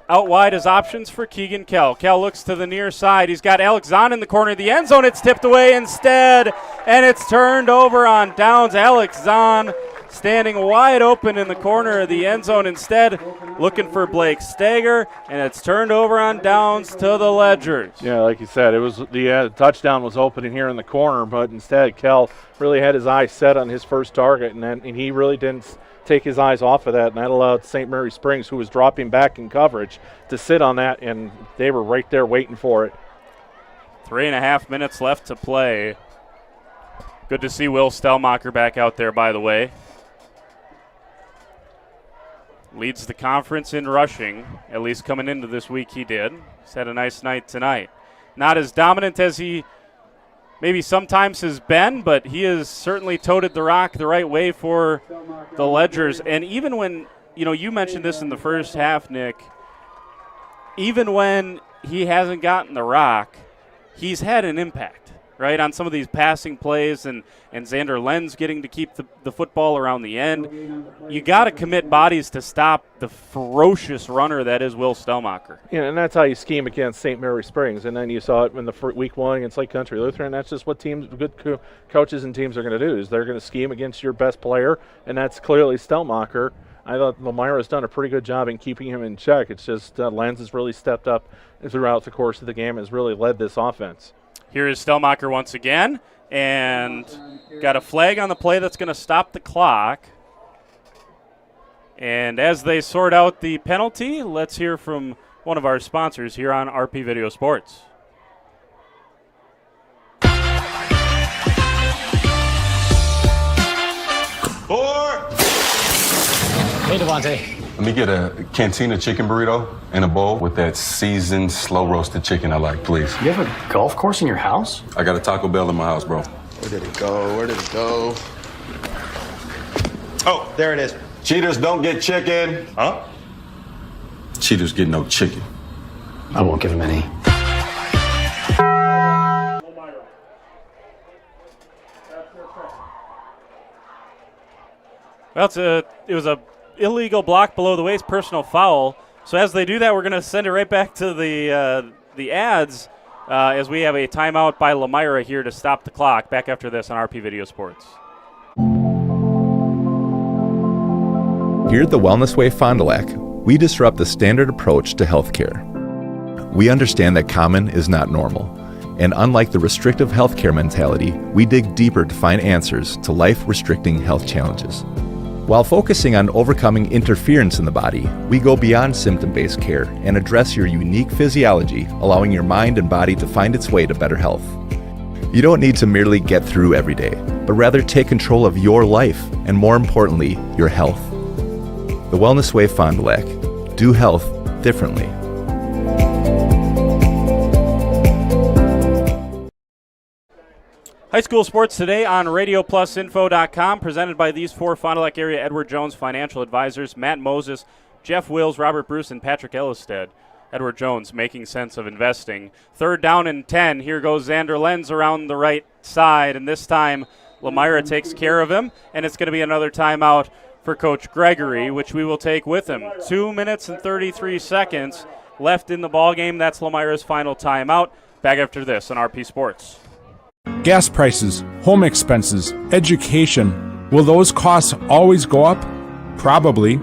out wide as options for Keegan Kell. Kell looks to the near side. He's got Alex Zahn in the corner of the end zone. It's tipped away instead, and it's turned over on downs. Alex Zahn standing wide open in the corner of the end zone instead, looking for Blake Stager, and it's turned over on downs to the Ledgers. Yeah, like you said, it was the touchdown was opening here in the corner, but instead Kell really had his eyes set on his first target, and he really didn't take his eyes off of that, and that allowed St. Mary Springs, who was dropping back in coverage, to sit on that, and they were right there waiting for it. 3.5 minutes left to play. Good to see Will Stellmacher back out there, by the way. Leads the conference in rushing, at least coming into this week he did. He's had a nice night tonight. Not as dominant as he maybe sometimes has been, but he has certainly toted the rock the right way for the Ledgers. And even when, you mentioned this in the first half, Nick, even when he hasn't gotten the rock, he's had an impact, right, on some of these passing plays, and Xander Lenz getting to keep the football around the end. You got to commit bodies to stop the ferocious runner that is Will Stellmacher. Yeah, and that's how you scheme against St. Mary Springs. And then you saw it in the week 1 against Lake Country Lutheran. That's just what good coaches and teams are going to do, is they're going to scheme against your best player, and that's clearly Stellmacher. I thought Lomira's done a pretty good job in keeping him in check. It's just Lenz has really stepped up throughout the course of the game, has really led this offense. Here is Stellmacher once again, and got a flag on the play that's going to stop the clock. And as they sort out the penalty, let's hear from one of our sponsors here on RP Video Sports. Hey, Devontae. Let me get a Cantina chicken burrito and a bowl with that seasoned, slow-roasted chicken I like, please. You have a golf course in your house? I got a Taco Bell in my house, bro. Where did it go? Where did it go? Oh, there it is. Cheaters don't get chicken. Huh? Cheaters get no chicken. I won't give him any. Well, it was a illegal block below the waist, personal foul. So as they do that, we're going to send it right back to the ads as we have a timeout by Lomira here to stop the clock. Back after this on RP Video Sports. Here at the Wellness Way Fond du Lac, we disrupt the standard approach to healthcare. We understand that common is not normal, and unlike the restrictive healthcare mentality, we dig deeper to find answers to life-restricting health challenges. While focusing on overcoming interference in the body, we go beyond symptom-based care and address your unique physiology, allowing your mind and body to find its way to better health. You don't need to merely get through every day, but rather take control of your life and, more importantly, your health. The Wellness Way Fond du Lac. Do health differently. High school sports today on RadioPlusInfo.com, presented by these four Fond du Lac area Edward Jones financial advisors, Matt Moses, Jeff Wills, Robert Bruce, and Patrick Ellisted. Edward Jones making sense of investing. 3rd down and 10. Here goes Xander Lenz around the right side, and this time Lomira takes care of him, and it's going to be another timeout for Coach Gregory, which we will take with him. 2 minutes and 33 seconds left in the ballgame. That's Lomira's final timeout. Back after this on RP Sports. Gas prices, home expenses, education. Will those costs always go up? Probably.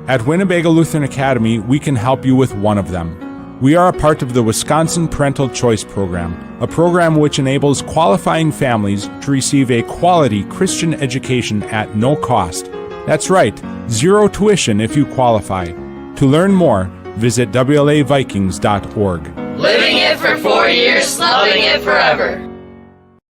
At Winnebago Lutheran Academy, we can help you with one of them. We are a part of the Wisconsin Parental Choice Program, a program which enables qualifying families to receive a quality Christian education at no cost. That's right, 0 tuition if you qualify. To learn more, visit WLAVikings.org. Living it for 4 years, loving it forever.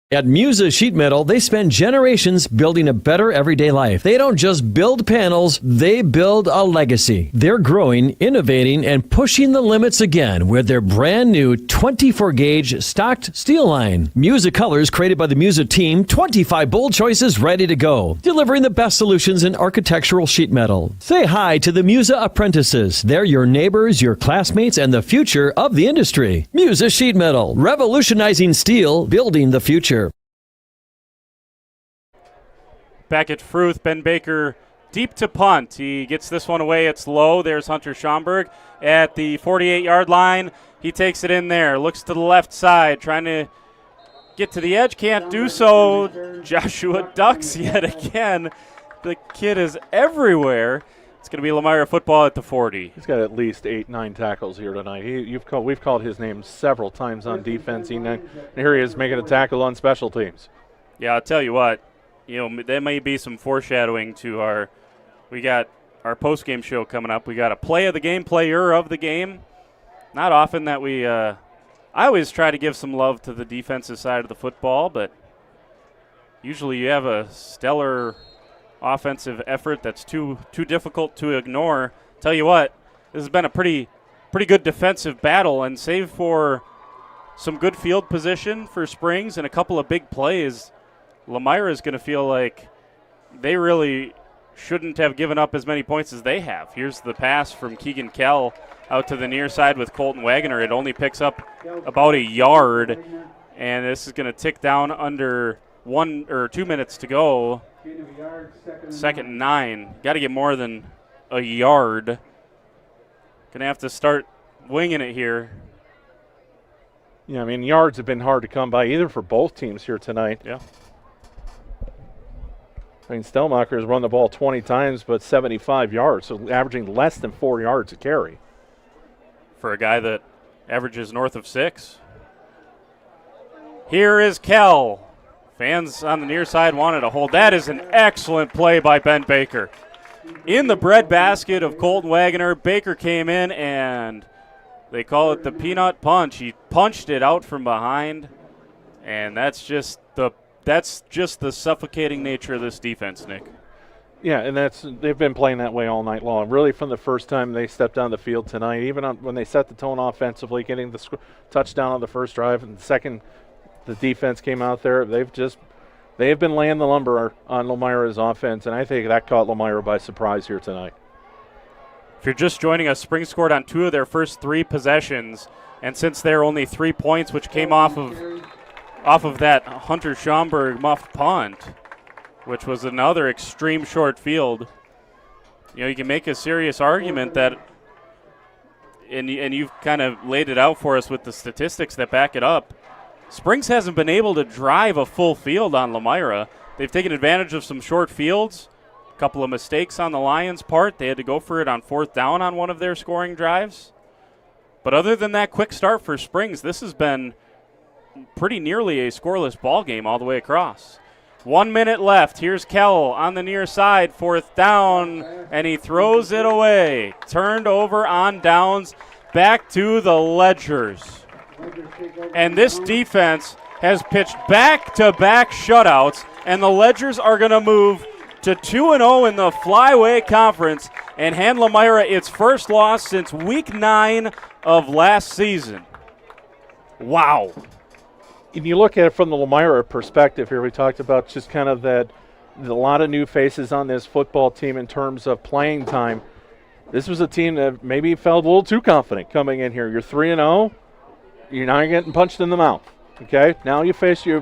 At Musa Sheet Metal, they spend generations building a better everyday life. They don't just build panels, they build a legacy. They're growing, innovating, and pushing the limits again with their brand new 24-gauge stocked steel line. Musa colors created by the Musa team, 25 bold choices ready to go, delivering the best solutions in architectural sheet metal. Say hi to the Musa apprentices. They're your neighbors, your classmates, and the future of the industry. Musa Sheet Metal, revolutionizing steel, building the future. Back at Fruth, Ben Baker deep to punt. He gets this one away. It's low. There's Hunter Schomburg at the 48-yard line. He takes it in there. Looks to the left side, trying to get to the edge. Can't do so. Joshua ducks yet again. The kid is everywhere. It's going to be Lomira football at the 40. He's got at least 8-9 tackles here tonight. We've called his name several times on defense. And here he is making a tackle on special teams. Yeah, I'll tell you what. There may be some foreshadowing to we got our post-game show coming up. We got a play of the game, player of the game. Not often that I always try to give some love to the defensive side of the football, but usually you have a stellar offensive effort that's too difficult to ignore. Tell you what, this has been a pretty good defensive battle, and save for some good field position for Springs and a couple of big plays, Lomira is going to feel like they really shouldn't have given up as many points as they have. Here's the pass from Keegan Kell out to the near side with Colton Wagner. It only picks up about a yard, and this is going to tick down under 1 or 2 minutes to go. Second and 9. Got to get more than a yard. Going to have to start winging it here. Yeah, I mean, yards have been hard to come by either for both teams here tonight. Yeah. I mean, Stelmacher has run the ball 20 times, but 75 yards, so averaging less than 4 yards a carry. For a guy that averages north of 6. Here is Kell. Fans on the near side wanted a hold. That is an excellent play by Ben Baker. In the breadbasket of Colton Wagner, Baker came in and they call it the peanut punch. He punched it out from behind, and that's just the suffocating nature of this defense, Nick. Yeah, and they've been playing that way all night long. Really, from the first time they stepped on the field tonight, even when they set the tone offensively, getting the touchdown on the first drive, and the second, the defense came out there. They have been laying the lumber on Lomira's offense, and I think that caught Lomira by surprise here tonight. If you're just joining us, Springs scored on 2 of their first 3 possessions, and since they're only 3 points, which came off of that Hunter Schomburg muffed punt, which was another extreme short field. You can make a serious argument that, and you've kind of laid it out for us with the statistics that back it up, Springs hasn't been able to drive a full field on Lomira. They've taken advantage of some short fields, a couple of mistakes on the Lions' part. They had to go for it on 4th down on one of their scoring drives. But other than that quick start for Springs, this has been pretty nearly a scoreless ball game all the way across. 1 minute left. Here's Kell on the near side, 4th down, and he throws it away. Turned over on downs, back to the Ledgers. And this defense has pitched back-to-back shutouts, and the Ledgers are going to move to 2-0 in the Flyway Conference and hand Lomira its first loss since Week 9 of last season. Wow. If you look at it from the Lomira perspective here, we talked about just kind of a lot of new faces on this football team in terms of playing time. This was a team that maybe felt a little too confident coming in here. You're 3-0. You're not getting punched in the mouth, okay? Now you've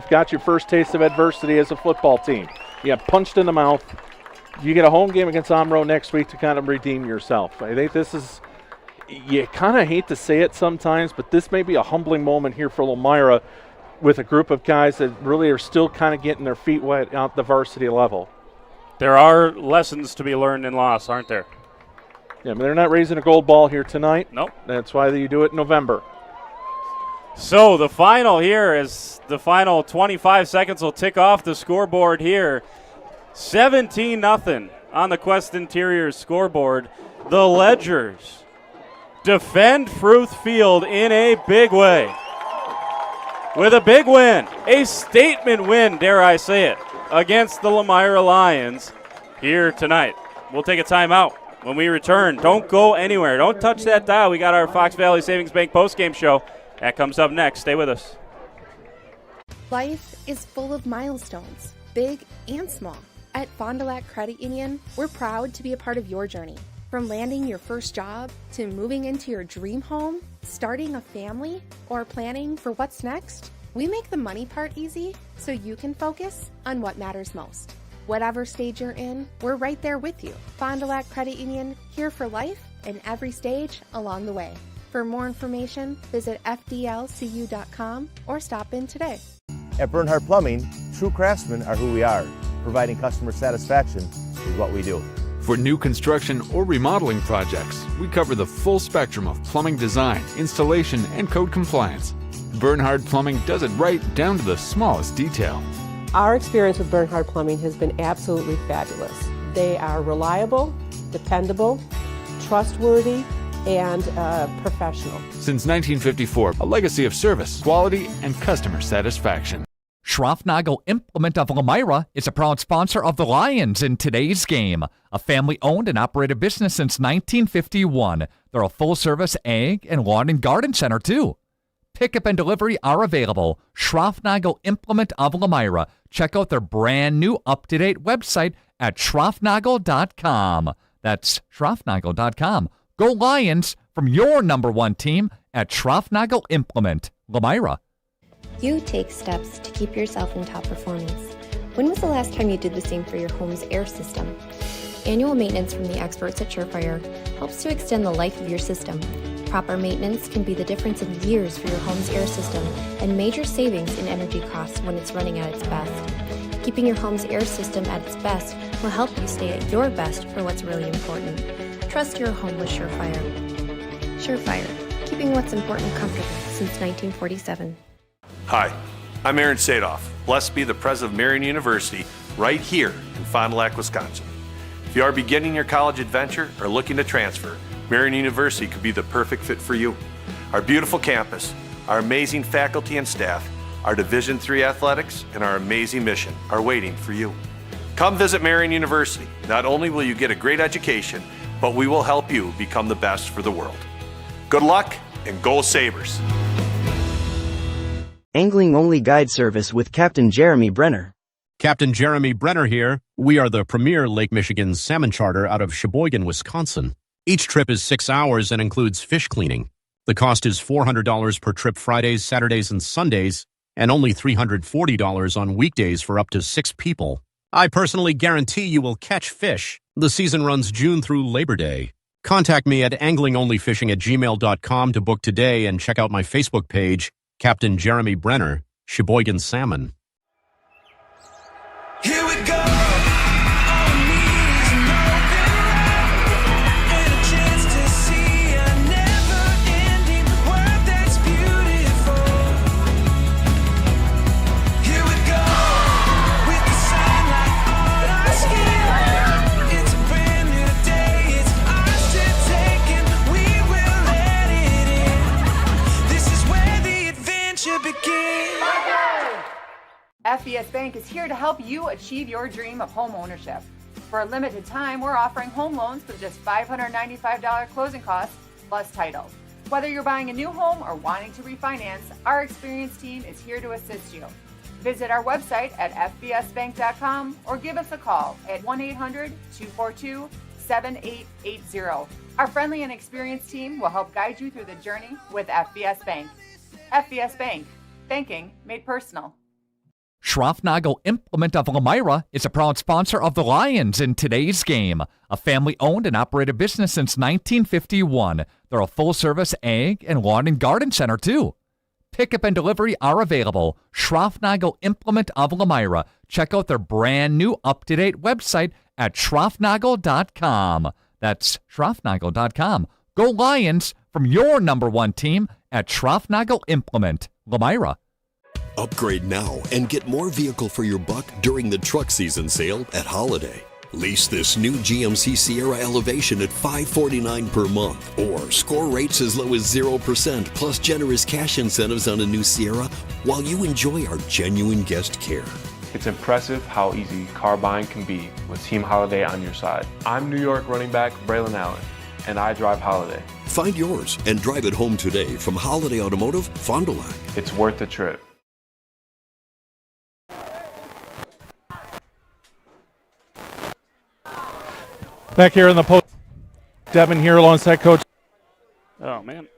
got your first taste of adversity as a football team. You get punched in the mouth. You get a home game against Omro next week to kind of redeem yourself. I think this is, you kind of hate to say it sometimes, but this may be a humbling moment here for Lomira with a group of guys that really are still kind of getting their feet wet at the varsity level. There are lessons to be learned in loss, aren't there? Yeah, but they're not raising a gold ball here tonight. Nope. That's why you do it in November. So the final here is the final 25 seconds will tick off the scoreboard here. 17-0 on the Quest Interiors scoreboard. The Ledgers defend Fruth Field in a big way. With a big win, a statement win, dare I say it, against the Lomira Lions here tonight. We'll take a timeout. When we return, don't go anywhere. Don't touch that dial. We got our Fox Valley Savings Bank postgame show. That comes up next. Stay with us. Life is full of milestones, big and small. At Fond du Lac Credit Union, we're proud to be a part of your journey. From landing your first job to moving into your dream home, starting a family, or planning for what's next, we make the money part easy so you can focus on what matters most. Whatever stage you're in, we're right there with you. Fond du Lac Credit Union, here for life and every stage along the way. For more information, visit fdlcu.com or stop in today. At Bernhardt Plumbing, true craftsmen are who we are, providing customer satisfaction is what we do. For new construction or remodeling projects, we cover the full spectrum of plumbing design, installation, and code compliance. Bernhard Plumbing does it right down to the smallest detail. Our experience with Bernhard Plumbing has been absolutely fabulous. They are reliable, dependable, trustworthy, and professional. Since 1954, a legacy of service, quality, and customer satisfaction. Schroffnagel Implement of Lomira is a proud sponsor of the Lions in today's game. A family-owned and operated business since 1951. They're a full-service ag and lawn and garden center, too. Pickup and delivery are available. Schroffnagel Implement of Lomira. Check out their brand-new, up-to-date website at schroffnagel.com. That's schroffnagel.com. Go Lions from your number one team at Schroffnagel Implement, Lomira. You take steps to keep yourself in top performance. When was the last time you did the same for your home's air system? Annual maintenance from the experts at Surefire helps to extend the life of your system. Proper maintenance can be the difference in years for your home's air system and major savings in energy costs when it's running at its best. Keeping your home's air system at its best will help you stay at your best for what's really important. Trust your home with Surefire. Surefire, keeping what's important comfortable since 1947. Hi, I'm Aaron Sadoff, blessed to be the president of Marian University right here in Fond du Lac, Wisconsin. If you are beginning your college adventure or looking to transfer, Marian University could be the perfect fit for you. Our beautiful campus, our amazing faculty and staff, our Division III athletics, and our amazing mission are waiting for you. Come visit Marian University. Not only will you get a great education, but we will help you become the best for the world. Good luck and go Sabres! Angling-only guide service with Captain Jeremy Brenner. Captain Jeremy Brenner here. We are the premier Lake Michigan salmon charter out of Sheboygan, Wisconsin. Each trip is 6 hours and includes fish cleaning. The cost is $400 per trip Fridays, Saturdays, and Sundays, and only $340 on weekdays for up to 6 people. I personally guarantee you will catch fish. The season runs June through Labor Day. Contact me at anglingonlyfishing@gmail.com to book today and check out my Facebook page, Captain Jeremy Brenner, Sheboygan Salmon. Here we go. FBS Bank is here to help you achieve your dream of home ownership. For a limited time, we're offering home loans with just $595 closing costs plus title. Whether you're buying a new home or wanting to refinance, our experienced team is here to assist you. Visit our website at fbsbank.com or give us a call at 1-800-242-7880. Our friendly and experienced team will help guide you through the journey with FBS Bank. FBS Bank, banking made personal. Schroffnagel Implement of Lomira is a proud sponsor of the Lions in today's game. A family-owned and operated business since 1951. They're a full-service ag and lawn and garden center, too. Pickup and delivery are available. Schroffnagel Implement of Lomira. Check out their brand-new, up-to-date website at schroffnagel.com. That's schroffnagel.com. Go Lions from your number one team at Schroffnagel Implement, Lomira. Upgrade now and get more vehicle for your buck during the truck season sale at Holiday. Lease this new GMC Sierra Elevation at $549 per month, or score rates as low as 0% plus generous cash incentives on a new Sierra while you enjoy our genuine guest care. It's impressive how easy car buying can be with Team Holiday on your side. I'm New York running back Braylon Allen, and I drive Holiday. Find yours and drive it home today from Holiday Automotive, Fond du Lac. It's worth the trip. Back here in the post, Devin here alongside Coach. Oh, man.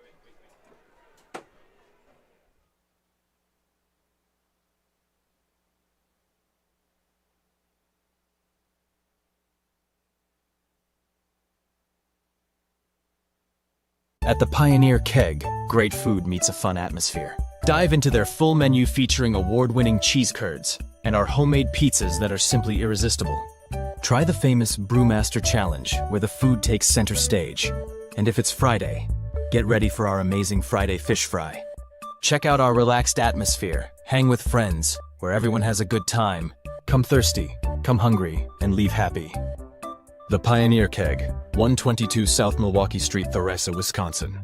At the Pioneer Keg, great food meets a fun atmosphere. Dive into their full menu featuring award-winning cheese curds and our homemade pizzas that are simply irresistible. Try the famous Brewmaster Challenge, where the food takes center stage. And if it's Friday, get ready for our amazing Friday fish fry. Check out our relaxed atmosphere, hang with friends, where everyone has a good time. Come thirsty, come hungry, and leave happy. The Pioneer Keg, 122 South Milwaukee Street, Theresa, Wisconsin.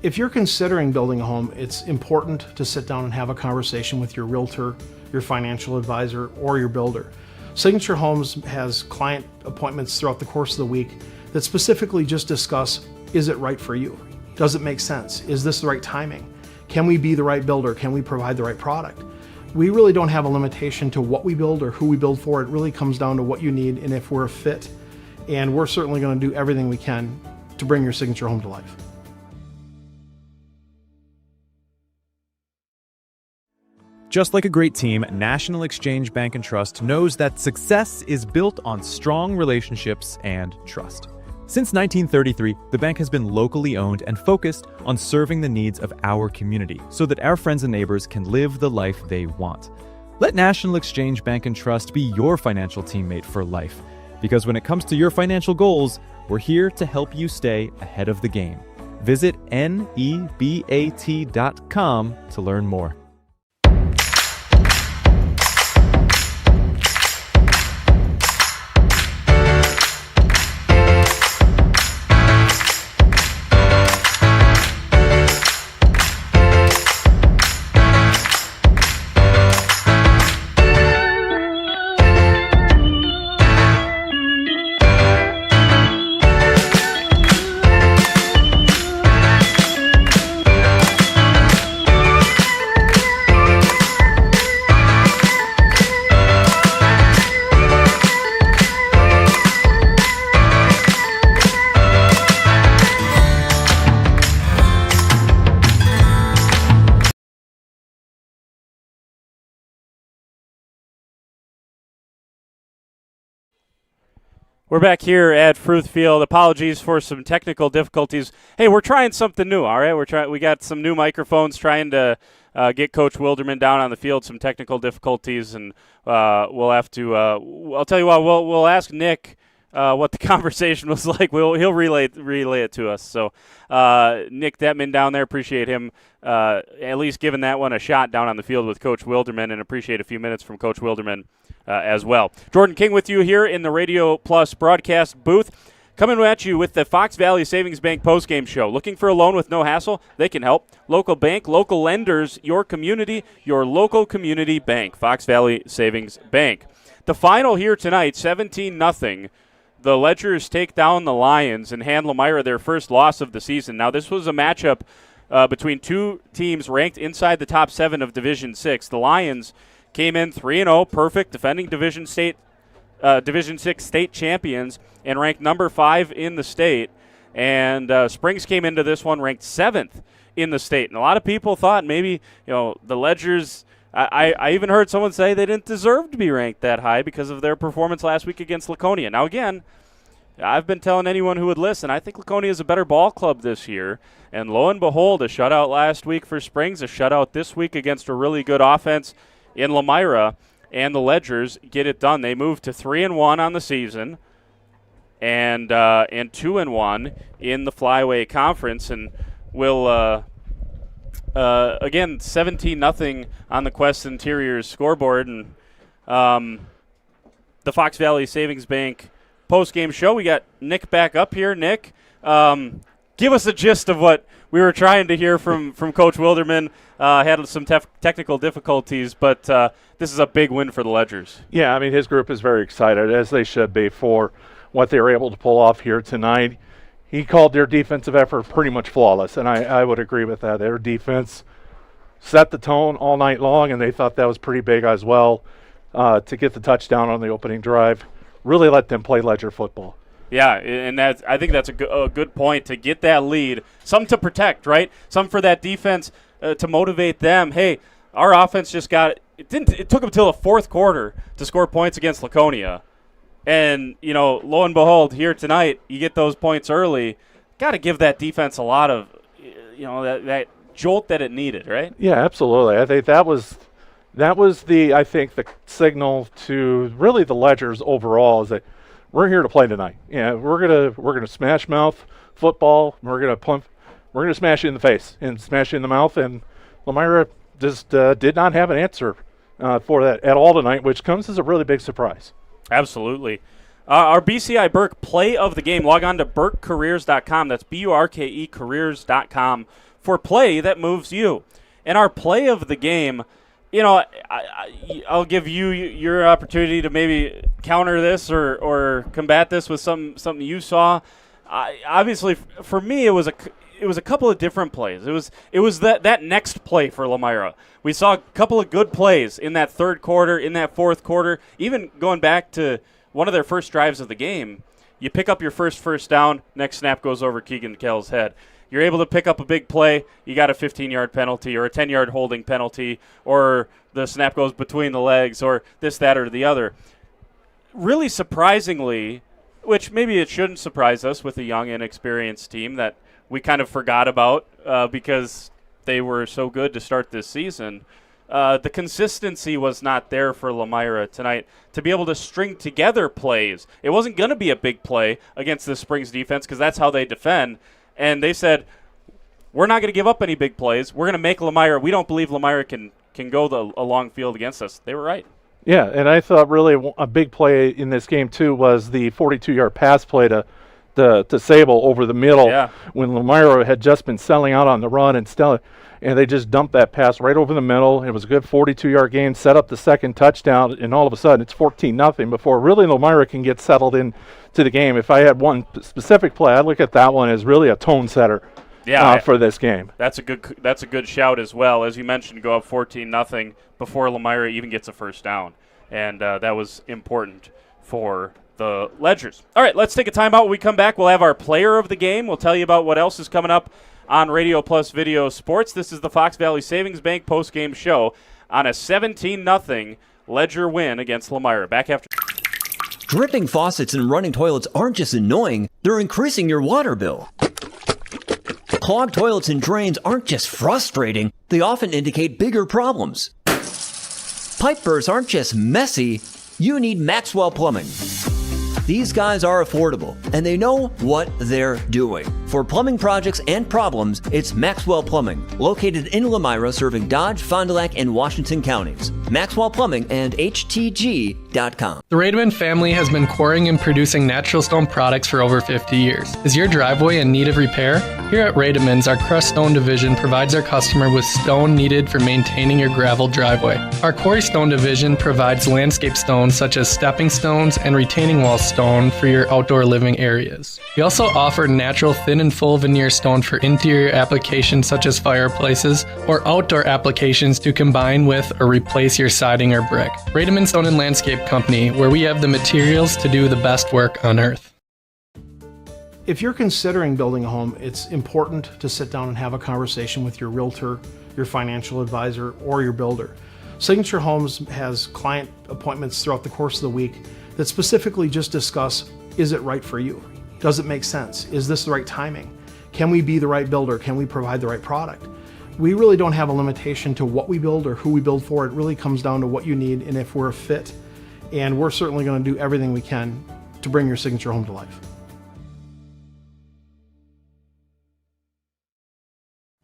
If you're considering building a home, it's important to sit down and have a conversation with your realtor, your financial advisor, or your builder. Signature Homes has client appointments throughout the course of the week that specifically just discuss, is it right for you? Does it make sense? Is this the right timing? Can we be the right builder? Can we provide the right product? We really don't have a limitation to what we build or who we build for. It really comes down to what you need and if we're a fit. And we're certainly going to do everything we can to bring your signature home to life. Just like a great team, National Exchange Bank and Trust knows that success is built on strong relationships and trust. Since 1933, the bank has been locally owned and focused on serving the needs of our community so that our friends and neighbors can live the life they want. Let National Exchange Bank and Trust be your financial teammate for life, because when it comes to your financial goals, we're here to help you stay ahead of the game. Visit nebat.com to learn more. We're back here at Fruth Field. Apologies for some technical difficulties. Hey, we're trying something new, all right? We got some new microphones trying to get Coach Wilderman down on the field, some technical difficulties, and we'll have to I'll tell you what, we'll ask Nick what the conversation was like. He'll relay it to us. So Nick Detman down there, appreciate him at least giving that one a shot down on the field with Coach Wilderman, and appreciate a few minutes from Coach Wilderman as well. Jordan King with you here in the Radio Plus broadcast booth, coming at you with the Fox Valley Savings Bank postgame show. Looking for a loan with no hassle? They can help. Local bank, local lenders, your community, your local community bank. Fox Valley Savings Bank. The final here tonight, 17-0. The Ledgers take down the Lions and hand Lomira their first loss of the season. Now, this was a matchup between two teams ranked inside the top 7 of Division 6. The Lions came in 3-0, perfect, defending Division 6 state champions and ranked number 5 in the state. And Springs came into this one ranked 7th in the state. And a lot of people thought maybe, the Ledgers, I even heard someone say they didn't deserve to be ranked that high because of their performance last week against Laconia. Now, again, I've been telling anyone who would listen, I think Laconia is a better ball club this year. And lo and behold, a shutout last week for Springs, a shutout this week against a really good offense in Lomira, and the Ledgers get it done. They move to 3-1 on the season, and 2-1 in the Flyway Conference, and will again 17-0 on the Quest Interiors scoreboard, and the Fox Valley Savings Bank post-game show. We got Nick back up here. Nick, give us a gist of what we were trying to hear from Coach Wilderman. Had some technical difficulties, but this is a big win for the Ledgers. Yeah, I mean, his group is very excited, as they should be, for what they were able to pull off here tonight. He called their defensive effort pretty much flawless, and I would agree with that. Their defense set the tone all night long, and they thought that was pretty big as well to get the touchdown on the opening drive. Really let them play Ledger football. Yeah, and I think that's a good point, to get that lead. Some to protect, right? Some for that defense to motivate them. Hey, our offense just got – it took them until the fourth quarter to score points against Laconia. And, lo and behold, here tonight, you get those points early. Got to give that defense a lot of, that jolt that it needed, right? Yeah, absolutely. I think that was That was I think the signal to really the Ledgers overall is that we're here to play tonight. Yeah, we're gonna smash mouth football. We're gonna smash you in the face and smash you in the mouth. And Lomira just did not have an answer for that at all tonight, which comes as a really big surprise. Absolutely. Our BCI Burke play of the game. Log on to burkecareers.com. That's BURKE careers.com for play that moves you. And our play of the game, you know, I'll give you your opportunity to maybe counter this or combat this with something you saw. Obviously, for me, it was a couple of different plays. It was that next play for Lomira. We saw a couple of good plays in that third quarter, in that fourth quarter, even going back to one of their first drives of the game. You pick up your first down, next snap goes over Keegan Kell's head. You're able to pick up a big play, you got a 15-yard penalty or a 10-yard holding penalty, or the snap goes between the legs, or this, that, or the other. Really surprisingly, which maybe it shouldn't surprise us with a young, inexperienced team that we kind of forgot about because they were so good to start this season, the consistency was not there for Lomira tonight to be able to string together plays. It wasn't going to be a big play against the Springs defense because that's how they defend. And they said, we're not going to give up any big plays. We're going to make Lomira. We don't believe Lomira can go a long field against us. They were right. Yeah, and I thought really a big play in this game, too, was the 42-yard pass play to Sable over the middle when Lomira had just been selling out on the run and they just dumped that pass right over the middle. It was a good 42-yard gain, set up the second touchdown, and all of a sudden it's 14-0 before really Lomira can get settled in to the game. If I had one specific play, I'd look at that one as really a tone setter for this game. That's a good shout as well. As you mentioned, go up 14-0 before Lomira even gets a first down, and that was important for the Ledgers. All right, let's take a timeout. When we come back, we'll have our player of the game. We'll tell you about what else is coming up on Radio Plus Video Sports. This is the Fox Valley Savings Bank postgame show on a 17-0 Ledger win against Lomira. Back after. Dripping faucets and running toilets aren't just annoying, they're increasing your water bill. Clogged toilets and drains aren't just frustrating, they often indicate bigger problems. Pipe bursts aren't just messy, you need Maxwell Plumbing. These guys are affordable, and they know what they're doing. For plumbing projects and problems, it's Maxwell Plumbing, located in Lomira, serving Dodge, Fond du Lac, and Washington counties. Maxwell Plumbing and HTG.com. The Rademan family has been quarrying and producing natural stone products for over 50 years. Is your driveway in need of repair? Here at Rademan's, our crushed stone division provides our customer with stone needed for maintaining your gravel driveway. Our quarry stone division provides landscape stones such as stepping stones and retaining wall stone for your outdoor living areas. We also offer natural thin and full veneer stone for interior applications such as fireplaces or outdoor applications to combine with or replace your siding or brick. Rademan Stone and Landscape Company, where we have the materials to do the best work on earth. If you're considering building a home, it's important to sit down and have a conversation with your realtor, your financial advisor, or your builder. Signature Homes has client appointments throughout the course of the week that specifically just discuss, is it right for you? Does it make sense? Is this the right timing? Can we be the right builder? Can we provide the right product? We really don't have a limitation to what we build or who we build for. It really comes down to what you need and if we're a fit. And we're certainly going to do everything we can to bring your signature home to life.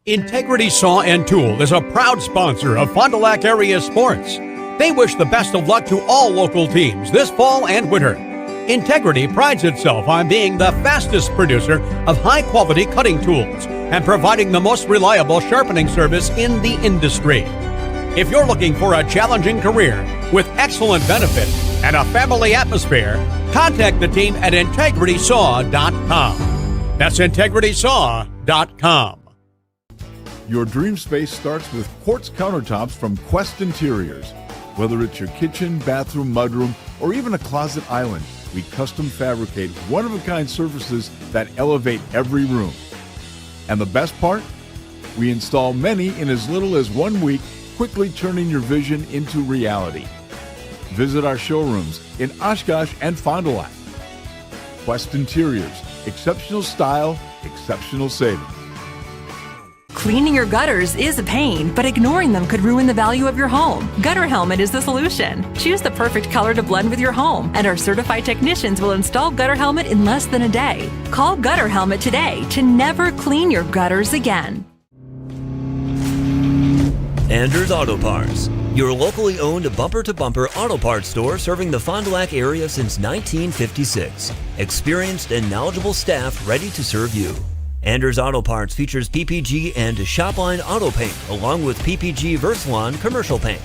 Integrity Saw and Tool is a proud sponsor of Fond du Lac area sports. They wish the best of luck to all local teams this fall and winter. Integrity prides itself on being the fastest producer of high-quality cutting tools and providing the most reliable sharpening service in the industry. If you're looking for a challenging career with excellent benefits and a family atmosphere, contact the team at integritysaw.com. That's integritysaw.com. Your dream space starts with quartz countertops from Quest Interiors. Whether it's your kitchen, bathroom, mudroom, or even a closet island, we custom fabricate one-of-a-kind surfaces that elevate every room. And the best part? We install many in as little as 1 week, quickly turning your vision into reality. Visit our showrooms in Oshkosh and Fond du Lac. Quest Interiors, exceptional style, exceptional savings. Cleaning your gutters is a pain, but ignoring them could ruin the value of your home. Gutter Helmet is the solution. Choose the perfect color to blend with your home, and our certified technicians will install Gutter Helmet in less than a day. Call Gutter Helmet today to never clean your gutters again. Anders Auto Parts, your locally owned bumper-to-bumper auto parts store serving the Fond du Lac area since 1956. Experienced and knowledgeable staff ready to serve you. Anders Auto Parts features PPG and Shopline auto paint along with PPG Versalon commercial paint.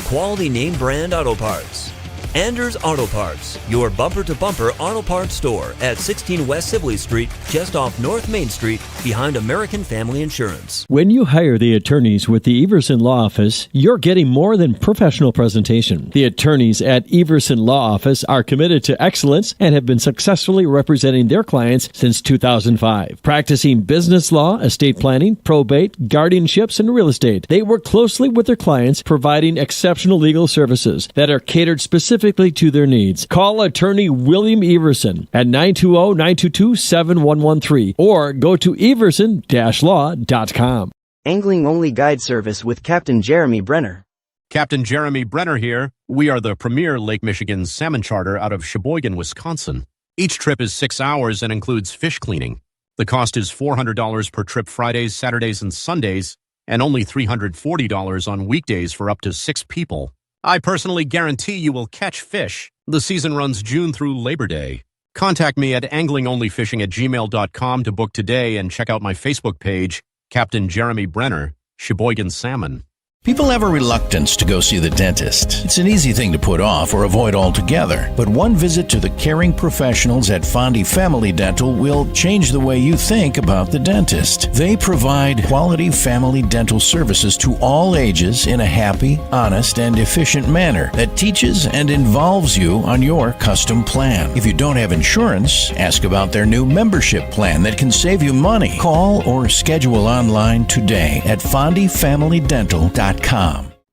Quality name brand auto parts. Anders Auto Parts, your bumper-to-bumper auto parts store at 16 West Sibley Street, just off North Main Street, behind American Family Insurance. When you hire the attorneys with the Everson Law Office, you're getting more than professional presentation. The attorneys at Everson Law Office are committed to excellence and have been successfully representing their clients since 2005. Practicing business law, estate planning, probate, guardianships, and real estate, they work closely with their clients, providing exceptional legal services that are catered specifically to their needs. Call attorney William Everson at 920-922-7113 or go to everson-law.com. Angling-only guide service with Captain Jeremy Brenner. Captain Jeremy Brenner here. We are the premier Lake Michigan salmon charter out of Sheboygan, Wisconsin. Each trip is 6 hours and includes fish cleaning. The cost is $400 per trip Fridays, Saturdays, and Sundays, and only $340 on weekdays for up to 6 people. I personally guarantee you will catch fish. The season runs June through Labor Day. Contact me at anglingonlyfishing@gmail.com to book today and check out my Facebook page, Captain Jeremy Brenner, Sheboygan Salmon. People have a reluctance to go see the dentist. It's an easy thing to put off or avoid altogether. But one visit to the caring professionals at Fondi Family Dental will change the way you think about the dentist. They provide quality family dental services to all ages in a happy, honest, and efficient manner that teaches and involves you on your custom plan. If you don't have insurance, ask about their new membership plan that can save you money. Call or schedule online today at FondiFamilyDental.com.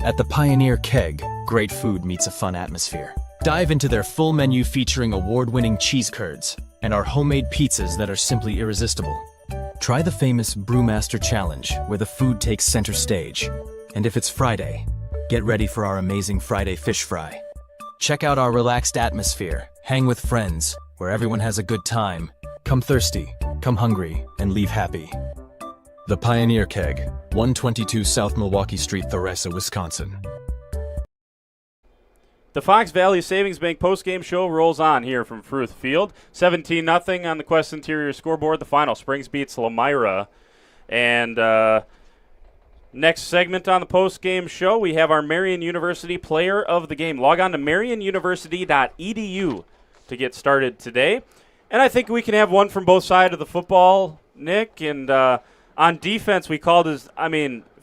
At the Pioneer Keg, great food meets a fun atmosphere. Dive into their full menu featuring award-winning cheese curds and our homemade pizzas that are simply irresistible. Try the famous Brewmaster Challenge, where the food takes center stage. And if it's Friday, get ready for our amazing Friday fish fry. Check out our relaxed atmosphere, hang with friends, where everyone has a good time. Come thirsty, come hungry, and leave happy. The Pioneer Keg, 122 South Milwaukee Street, Theresa, Wisconsin. The Fox Valley Savings Bank postgame show rolls on here from Fruth Field. 17-0 on the Quest Interior scoreboard. The final, Springs beats Lomira. And next segment on the postgame show, we have our Marian University Player of the Game. Log on to marianuniversity.edu to get started today. And I think we can have one from both sides of the football, Nick. And on defense, we called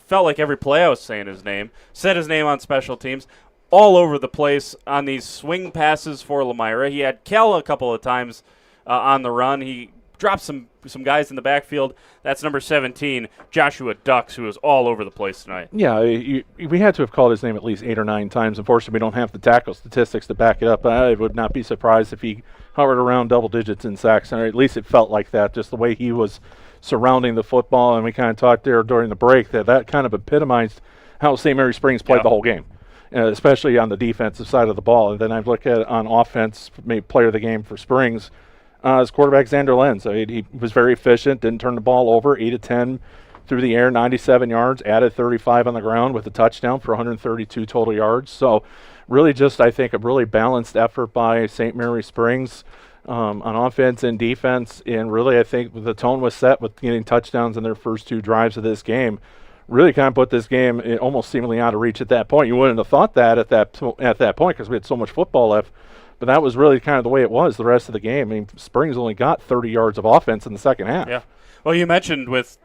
felt like every play I was saying his name. Said his name on special teams. All over the place on these swing passes for Lomira. He had Kell a couple of times on the run. He dropped some guys in the backfield. That's number 17, Joshua Ducks, who was all over the place tonight. Yeah, we had to have called his name at least 8 or 9 times. Unfortunately, we don't have the tackle statistics to back it up. I would not be surprised if he hovered around double digits in sacks, or at least it felt like that, just the way he was surrounding the football. And we kind of talked there during the break that kind of epitomized how St. Mary Springs played the whole game. Especially on the defensive side of the ball. And then I look at on offense, maybe player of the game for Springs, his quarterback Xander Lenz. He was very efficient, didn't turn the ball over, 8 of 10 through the air, 97 yards, added 35 on the ground with a touchdown for 132 total yards. So really just, I think, a really balanced effort by St. Mary Springs on offense and defense. And really, I think the tone was set with getting touchdowns in their first 2 drives of this game. Really kind of put this game almost seemingly out of reach at that point. You wouldn't have thought that at that point because we had so much football left, but that was really kind of the way it was the rest of the game. I mean, Springs only got 30 yards of offense in the second half. Yeah. Well, you mentioned with,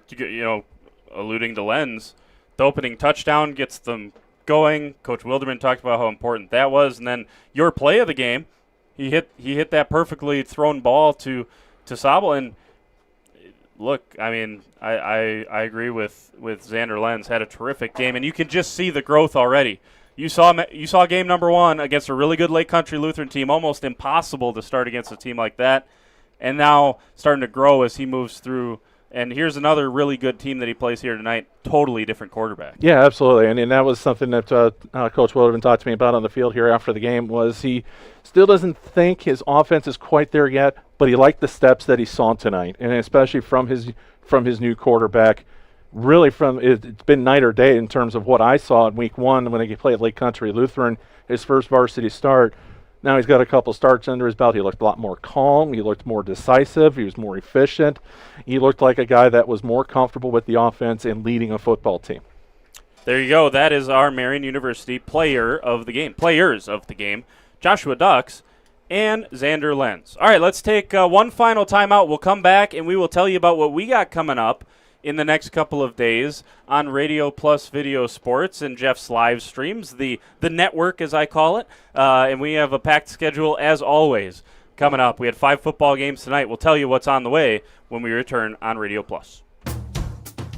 alluding to Lenz, the opening touchdown gets them going. Coach Wilderman talked about how important that was, and then your play of the game, he hit that perfectly thrown ball to Sabel, and look, I mean, I agree with Xander Lenz. Had a terrific game, and you can just see the growth already. You saw game number 1 against a really good Lake Country Lutheran team, almost impossible to start against a team like that, and now starting to grow as he moves through And here's another really good team that he plays here tonight. Totally different quarterback. Yeah, absolutely. And that was something that Coach Wilderman talked to me about on the field here after the game, was he still doesn't think his offense is quite there yet, but he liked the steps that he saw tonight, and especially from his new quarterback. Really, it's been night or day in terms of what I saw in week 1 when he played Lake Country Lutheran, his first varsity start. Now he's got a couple starts under his belt. He looked a lot more calm. He looked more decisive. He was more efficient. He looked like a guy that was more comfortable with the offense and leading a football team. There you go. That is our Marion University players of the game, Joshua Ducks and Xander Lenz. All right, let's take one final timeout. We'll come back, and we will tell you about what we got coming up in the next couple of days on Radio Plus Video Sports and Jeff's live streams, the network as I call it. And we have a packed schedule as always coming up. We had 5 football games tonight. We'll tell you what's on the way when we return on Radio Plus.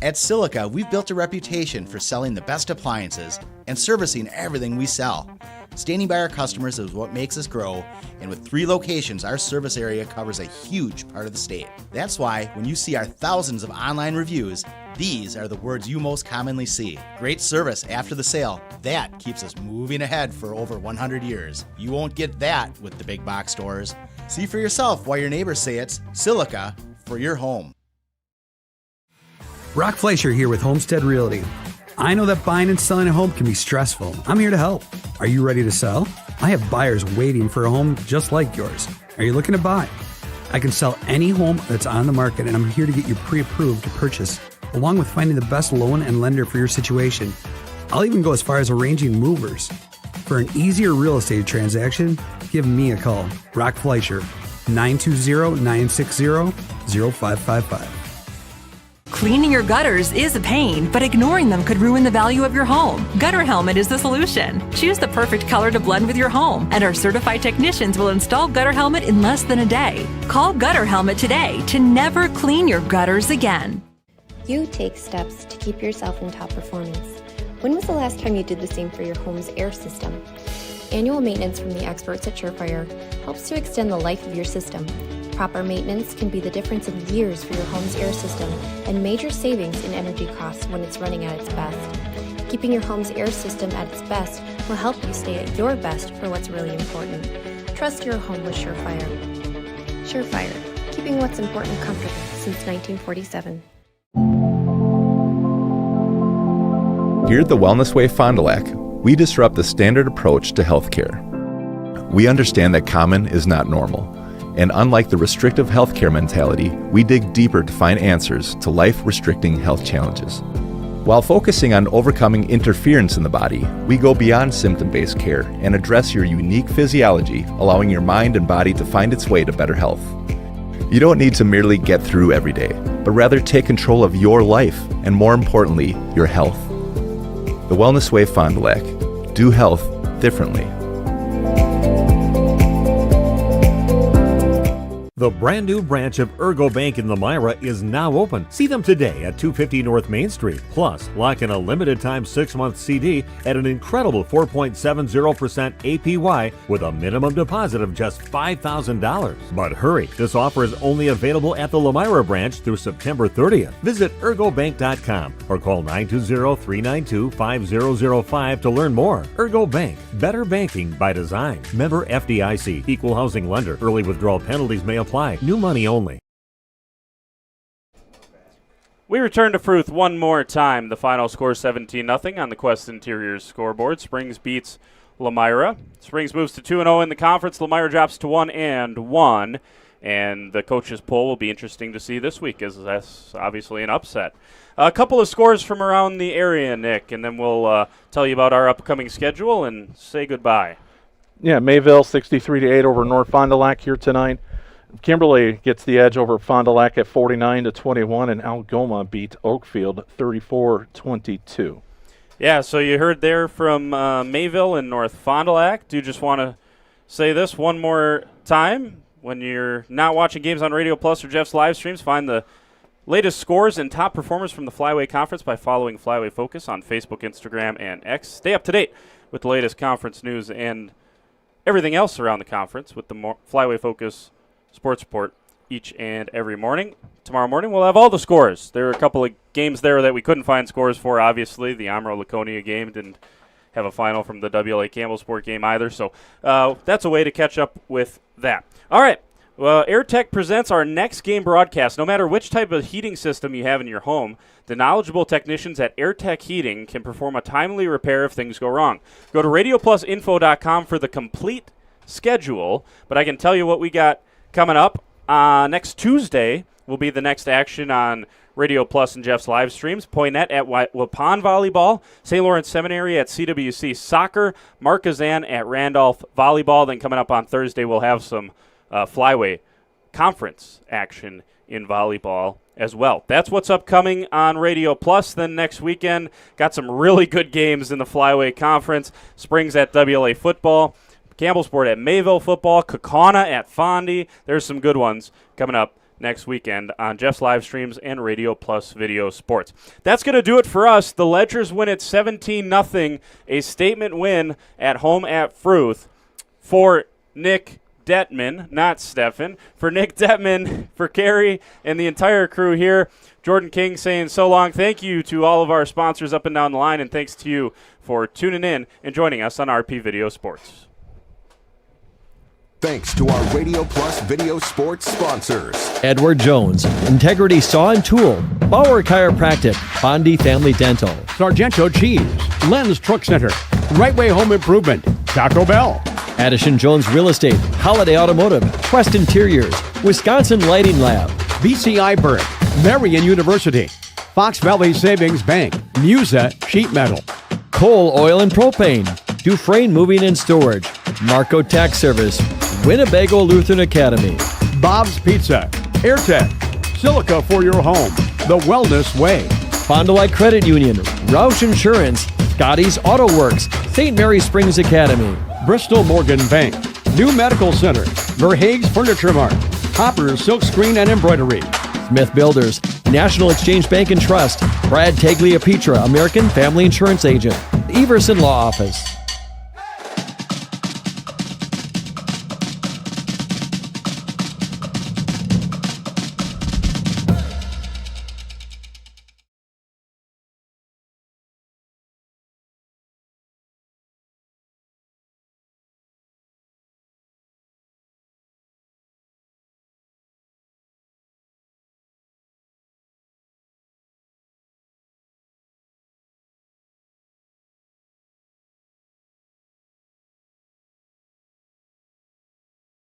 At Silica, we've built a reputation for selling the best appliances and servicing everything we sell. Standing by our customers is what makes us grow, and with 3 locations, our service area covers a huge part of the state. That's why when you see our thousands of online reviews, these are the words you most commonly see. Great service after the sale. That keeps us moving ahead for over 100 years. You won't get that with the big box stores. See for yourself why your neighbors say it's Silica for your home. Brock Fleischer here with Homestead Realty. I know that buying and selling a home can be stressful. I'm here to help. Are you ready to sell? I have buyers waiting for a home just like yours. Are you looking to buy? I can sell any home that's on the market, and I'm here to get you pre-approved to purchase, along with finding the best loan and lender for your situation. I'll even go as far as arranging movers. For an easier real estate transaction, give me a call. Brock Fleischer, 920-960-0555. Cleaning your gutters is a pain, but ignoring them could ruin the value of your home. Gutter Helmet is the solution. Choose the perfect color to blend with your home, and our certified technicians will install Gutter Helmet in less than a day. Call Gutter Helmet today to never clean your gutters again. You take steps to keep yourself in top performance. When was the last time you did the same for your home's air system? Annual maintenance from the experts at Surefire helps to extend the life of your system. Proper maintenance can be the difference in years for your home's air system and major savings in energy costs when it's running at its best. Keeping your home's air system at its best will help you stay at your best for what's really important. Trust your home with Surefire. Surefire, keeping what's important comfortable since 1947. Here at the Wellness Way Fond du Lac, we disrupt the standard approach to healthcare. We understand that common is not normal. And unlike the restrictive healthcare mentality, we dig deeper to find answers to life-restricting health challenges. While focusing on overcoming interference in the body, we go beyond symptom-based care and address your unique physiology, allowing your mind and body to find its way to better health. You don't need to merely get through every day, but rather take control of your life and, more importantly, your health. The Wellness Way Fond du Lac. Do health differently. The brand new branch of Ergo Bank in Lomira is now open. See them today at 250 North Main Street. Plus, lock in a limited time 6-month CD at an incredible 4.70% APY with a minimum deposit of just $5,000. But hurry, this offer is only available at the Lomira branch through September 30th. Visit ergobank.com or call 920-392-5005 to learn more. Ergo Bank, better banking by design. Member FDIC, equal housing lender. Early withdrawal penalties may apply. New money only. We return to Fruth one more time. The final score 17-0 on the Quest Interiors scoreboard. Springs beats Lomira. Springs moves to 2-0 in the conference. Lomira drops to 1-1. And the coaches' poll will be interesting to see this week, as that's obviously an upset. A couple of scores from around the area, Nick, and then we'll tell you about our upcoming schedule and say goodbye. Yeah, Mayville 63-8 over North Fond du Lac here tonight. Kimberly gets the edge over Fond du Lac at 49-21, and Algoma beat Oakfield 34-22. Yeah, so you heard there from Mayville and North Fond du Lac. Do you just want to say this one more time? When you're not watching games on Radio Plus or Jeff's live streams, find the latest scores and top performers from the Flyway Conference by following Flyway Focus on Facebook, Instagram, and X. Stay up to date with the latest conference news and everything else around the conference with the Flyway Focus Sports Report each and every morning. Tomorrow morning, we'll have all the scores. There are a couple of games there that we couldn't find scores for, obviously. The Amro-Laconia game didn't have a final from the WLA Campbellsport game either, so that's a way to catch up with that. All right, well, AirTech presents our next game broadcast. No matter which type of heating system you have in your home, the knowledgeable technicians at AirTech Heating can perform a timely repair if things go wrong. Go to radioplusinfo.com for the complete schedule, but I can tell you what we got coming up. Next Tuesday will be the next action on Radio Plus and Jeff's live streams. Poinet at Waupun Volleyball, St. Lawrence Seminary at CWC Soccer, Mark Kazan at Randolph Volleyball. Then coming up on Thursday, we'll have some Flyway Conference action in volleyball as well. That's what's upcoming on Radio Plus. Then next weekend, got some really good games in the Flyway Conference. Springs at WLA Football, Campbellsport at Mayville Football, Kaukauna at Fondy. There's some good ones coming up next weekend on Jeff's live streams and Radio Plus Video Sports. That's going to do it for us. The Ledgers win at 17-0, a statement win at home at Fruth. For Nick Detman, not Stefan, for Nick Detman, for Carrie, and the entire crew here, Jordan King saying so long. Thank you to all of our sponsors up and down the line, and thanks to you for tuning in and joining us on RP Video Sports. Thanks to our Radio Plus Video Sports sponsors. Edward Jones, Integrity Saw and Tool, Bauer Chiropractic, Bondi Family Dental, Sargento Cheese, Lens Truck Center, Right Way Home Improvement, Taco Bell, Addison Jones Real Estate, Holiday Automotive, Quest Interiors, Wisconsin Lighting Lab, BCI Burke, Marion University, Fox Valley Savings Bank, Musa Sheet Metal, Cole Oil and Propane, Dufresne Moving and Storage, Marco Tax Service, Winnebago Lutheran Academy, Bob's Pizza, AirTech, Silica for your home, The Wellness Way, Fond du Lac Credit Union, Roush Insurance, Scotty's Auto Works, St. Mary Springs Academy, Bristol Morgan Bank, New Medical Center, Verhaeg's Furniture Mart, Hopper's Silk Screen and Embroidery, Smith Builders, National Exchange Bank and Trust, Brad Tagliapietra, American Family Insurance Agent, Everson Law Office.